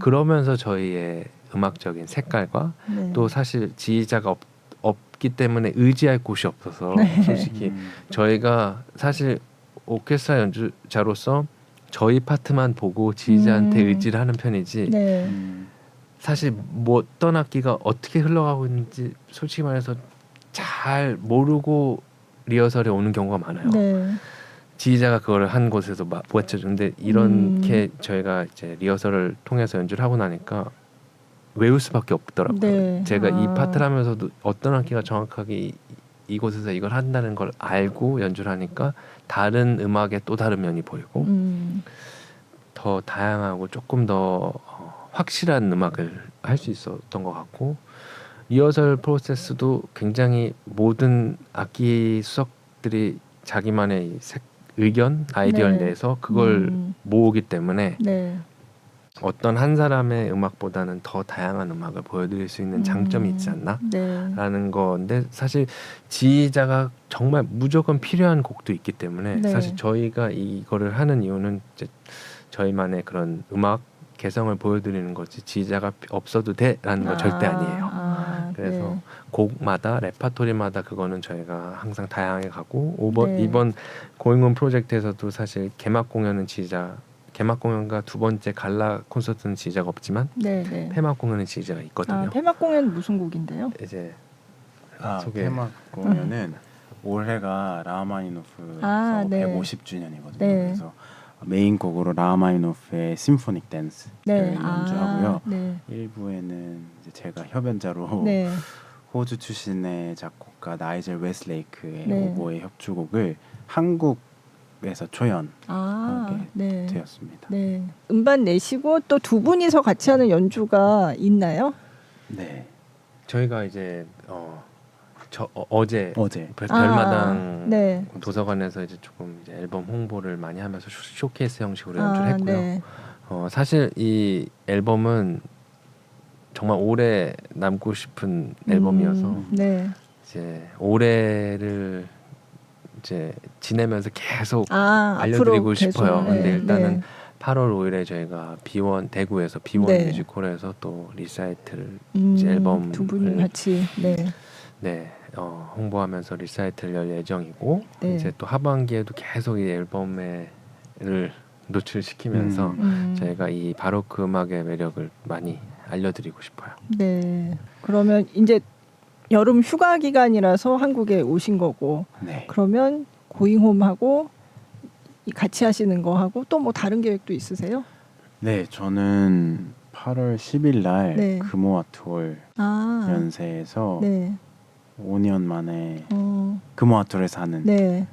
Speaker 3: 그러면서 저희의 음악적인 색깔과
Speaker 2: 네.
Speaker 3: 또 사실 지휘자가 없기 때문에 의지할 곳이 없어서
Speaker 2: 네.
Speaker 3: 솔직히 저희가 사실 오케스트라 연주자로서 저희 파트만 보고 지휘자한테 의지를 하는 편이지
Speaker 2: 네.
Speaker 3: 사실 뭐 어떤 악기가 어떻게 흘러가고 있는지 솔직히 말해서 잘 모르고 리허설에 오는 경우가 많아요.
Speaker 2: 네.
Speaker 3: 지휘자가 그걸 한 곳에서 보았죠. 근데 이렇게 저희가 이제 리허설을 통해서 연주를 하고 나니까 외울 수밖에 없더라고요.
Speaker 2: 네.
Speaker 3: 제가 이
Speaker 2: 아.
Speaker 3: 파트를 하면서도 어떤 악기가 정확하게 이곳에서 이걸 한다는 걸 알고 연주를 하니까 다른 음악의 또 다른 면이 보이고 더 다양하고 조금 더 확실한 음악을 할 수 있었던 것 같고 리허설 프로세스도 굉장히 모든 악기 수석들이 자기만의 의견, 아이디어를
Speaker 2: 네.
Speaker 3: 내서 그걸 모으기 때문에
Speaker 2: 네.
Speaker 3: 어떤 한 사람의 음악보다는 더 다양한 음악을 보여드릴 수 있는 장점이 있지 않나?
Speaker 2: 네.
Speaker 3: 라는 건데 사실 지휘자가 정말 무조건 필요한 곡도 있기 때문에
Speaker 2: 네.
Speaker 3: 사실 저희가 이거를 하는 이유는 이제 저희만의 그런 음악 개성을 보여드리는 거지 지휘자가 없어도 돼라는 건 절대 아니에요. 그래서
Speaker 2: 네.
Speaker 3: 곡마다 레파토리마다 그거는 저희가 항상 다양하게 가고
Speaker 2: 네.
Speaker 3: 이번 고잉온 프로젝트에서도 사실 개막 공연은 개막 공연과 두 번째 갈라 콘서트는 지휘자가 없지만
Speaker 2: 네. 네.
Speaker 3: 폐막 공연은 지휘자가 있거든요.
Speaker 2: 폐막 공연 무슨 곡인데요?
Speaker 3: 이제
Speaker 4: 폐막 공연은 올해가 라흐마니노프
Speaker 2: 네.
Speaker 4: 150주년이거든요.
Speaker 2: 네.
Speaker 4: 그래서 메인 곡으로 라흐마니노프의 심포닉 댄스를
Speaker 2: 네.
Speaker 4: 연주하고요.
Speaker 2: 네.
Speaker 4: 1부에는 이제 제가 협연자로
Speaker 2: 네.
Speaker 4: 호주 출신의 작곡가 나이젤 웨스레이크의
Speaker 2: 네.
Speaker 4: 오보의 협주곡을 한국에서 초연하게
Speaker 2: 네.
Speaker 4: 되었습니다.
Speaker 2: 네. 음반 내시고 또 두 분이서 같이 하는 연주가 있나요?
Speaker 4: 네.
Speaker 3: 저희가 이제 어제
Speaker 4: 어제
Speaker 3: 별마당
Speaker 2: 네.
Speaker 3: 도서관에서 이제 조금 이제 앨범 홍보를 많이 하면서 쇼케이스 형식으로 연주를 했고요.
Speaker 2: 네.
Speaker 3: 사실 이 앨범은 정말 오래 남고 싶은 앨범이어서
Speaker 2: 네.
Speaker 3: 이제 올해를 이제 지내면서 계속
Speaker 2: 앞으로
Speaker 3: 알려드리고
Speaker 2: 계속,
Speaker 3: 싶어요.
Speaker 2: 네.
Speaker 3: 근데 일단은
Speaker 2: 네.
Speaker 3: 8월 5일에 저희가 B1 대구에서 B1
Speaker 2: 네.
Speaker 3: 뮤지컬에서 또 리사이트를 이제 앨범을
Speaker 2: 두 분이 같이
Speaker 3: 홍보하면서 리사이트를 열 예정이고
Speaker 2: 네.
Speaker 3: 이제 또 하반기에도 계속 이 앨범을 노출시키면서 저희가 이 바로크 음악의 매력을 많이 알려드리고 싶어요.
Speaker 2: 네. 그러면 이제 여름 휴가 기간이라서 한국에 오신 거고
Speaker 4: 네.
Speaker 2: 그러면 고잉홈하고 같이 하시는 거 하고 또 뭐 다른 계획도 있으세요?
Speaker 4: 네, 저는 8월 10일 날
Speaker 2: 네.
Speaker 4: 금호아트홀 연세에서
Speaker 2: 네.
Speaker 4: 5년 만에 금호아트홀에서 하는
Speaker 2: 네.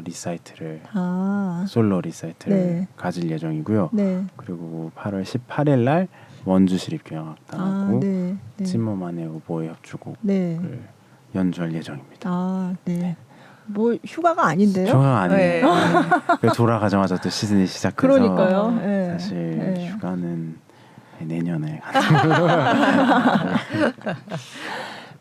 Speaker 4: 리사이트를
Speaker 2: 솔로
Speaker 4: 리사이트를
Speaker 2: 네.
Speaker 4: 가질 예정이고요.
Speaker 2: 네.
Speaker 4: 그리고 8월 18일 날 원주시립교향악단하고
Speaker 2: 네. 네.
Speaker 4: 찜머만의 오보의 협주곡을
Speaker 2: 네.
Speaker 4: 연주할 예정입니다.
Speaker 2: 네. 뭐 휴가가 아닌데요?
Speaker 4: 휴가 아니에요.
Speaker 1: 네.
Speaker 4: 돌아가자마자 또 시즌이 시작해서
Speaker 2: 그러니까요. 네.
Speaker 4: 사실
Speaker 2: 네.
Speaker 4: 휴가는 내년에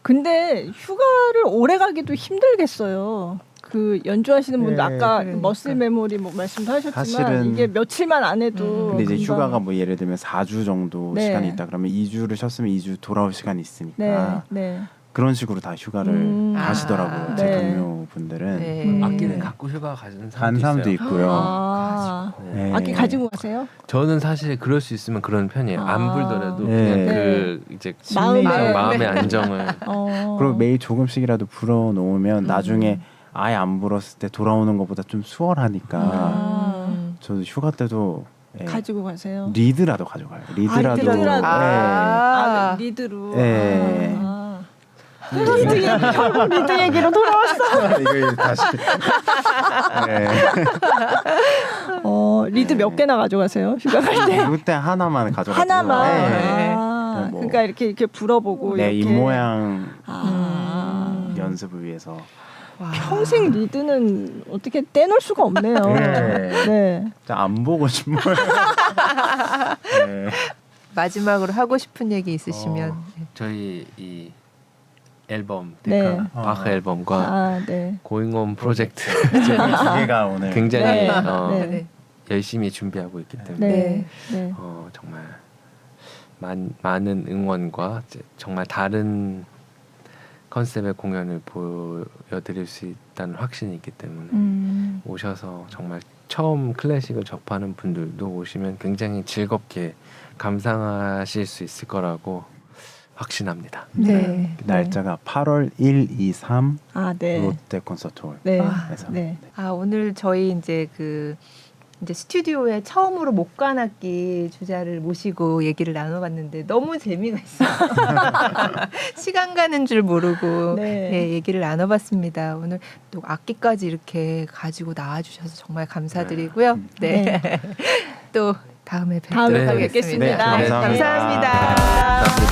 Speaker 2: 근데 휴가를 오래 가기도 힘들겠어요. 그 연주하시는 분들 아까
Speaker 1: 그러니까.
Speaker 2: 머슬 메모리 뭐 말씀도 하셨지만
Speaker 4: 사실은
Speaker 2: 이게 며칠만 안 해도
Speaker 4: 근데 이제
Speaker 2: 금방-
Speaker 4: 휴가가 뭐 예를 들면 4주 정도
Speaker 2: 네.
Speaker 4: 시간이 있다 그러면 2주를 쉬었으면 2주 돌아올 시간이 있으니까
Speaker 2: 네. 네.
Speaker 4: 그런 식으로 다 휴가를 가시더라고요.
Speaker 1: 아.
Speaker 4: 제
Speaker 2: 네.
Speaker 4: 동료분들은
Speaker 1: 네.
Speaker 3: 악기를 갖고 휴가 가는
Speaker 4: 간 사람도 있고요.
Speaker 3: 네.
Speaker 2: 악기 가지고 가세요?
Speaker 3: 저는 사실 그럴 수 있으면 그런 편이에요. 안 불더라도
Speaker 4: 네.
Speaker 3: 그냥
Speaker 2: 네.
Speaker 3: 그 이제
Speaker 2: 마음의-
Speaker 3: 마음의 안정을
Speaker 4: 그리고 매일 조금씩이라도 불어놓으면 나중에 아예 안 불었을 때 돌아오는 것보다 좀 수월하니까 저도 휴가 때도
Speaker 2: 가지고 가세요.
Speaker 4: 리드라도 가져가요. 리드라도.
Speaker 2: 리드라도. 리드로.
Speaker 4: 네.
Speaker 2: 리드 얘기 결국 리드 얘기로 돌아왔어.
Speaker 4: 이거 다시. 네.
Speaker 2: 리드 몇 개나 가져가세요? 휴가 갈 때?
Speaker 4: 그때 하나만 가져가고.
Speaker 2: 하나만.
Speaker 4: 네.
Speaker 2: 아,
Speaker 4: 뭐.
Speaker 2: 그러니까 이렇게 불어보고
Speaker 4: 네,
Speaker 2: 이렇게.
Speaker 4: 입 모양
Speaker 2: 아.
Speaker 4: 연습을 위해서.
Speaker 2: 평생 리드는 어떻게 떼놓을 수가 없네요.
Speaker 4: 네.
Speaker 2: 네.
Speaker 4: 진짜 안 보고 싶어요. 네.
Speaker 1: 마지막으로 하고 싶은 얘기 있으시면
Speaker 3: 저희 이 앨범
Speaker 2: 네.
Speaker 3: 데카 바흐 앨범과
Speaker 2: 네.
Speaker 3: 고잉온 프로젝트
Speaker 4: 두 개가 오늘
Speaker 3: 굉장히
Speaker 2: 네.
Speaker 1: 네.
Speaker 3: 열심히 준비하고 있기 때문에
Speaker 2: 네. 네.
Speaker 3: 정말 많은 응원과 이제 정말 다른 컨셉의 공연을 보여드릴 수 있다는 확신이 있기 때문에 오셔서 정말 처음 클래식을 접하는 분들도 오시면 굉장히 즐겁게 감상하실 수 있을 거라고 확신합니다.
Speaker 1: 네.
Speaker 4: 날짜가 8월 1, 2, 3
Speaker 2: 아, 네.
Speaker 4: 롯데 콘서트홀.
Speaker 2: 네.
Speaker 1: 아,
Speaker 4: 그래서
Speaker 2: 네.
Speaker 1: 아, 오늘 저희 이제 이제 스튜디오에 처음으로 목관악기 주자를 모시고 얘기를 나눠봤는데 너무 재미가 있어요. 시간 가는 줄 모르고
Speaker 2: 네.
Speaker 1: 네, 얘기를 나눠봤습니다. 오늘 또 악기까지 이렇게 가지고 나와주셔서 정말 감사드리고요. 네. 또 다음에 뵙도록
Speaker 2: 다음에
Speaker 1: 하겠습니다.
Speaker 2: 뵙겠습니다.
Speaker 4: 네, 감사합니다.
Speaker 1: 감사합니다.
Speaker 3: 감사합니다.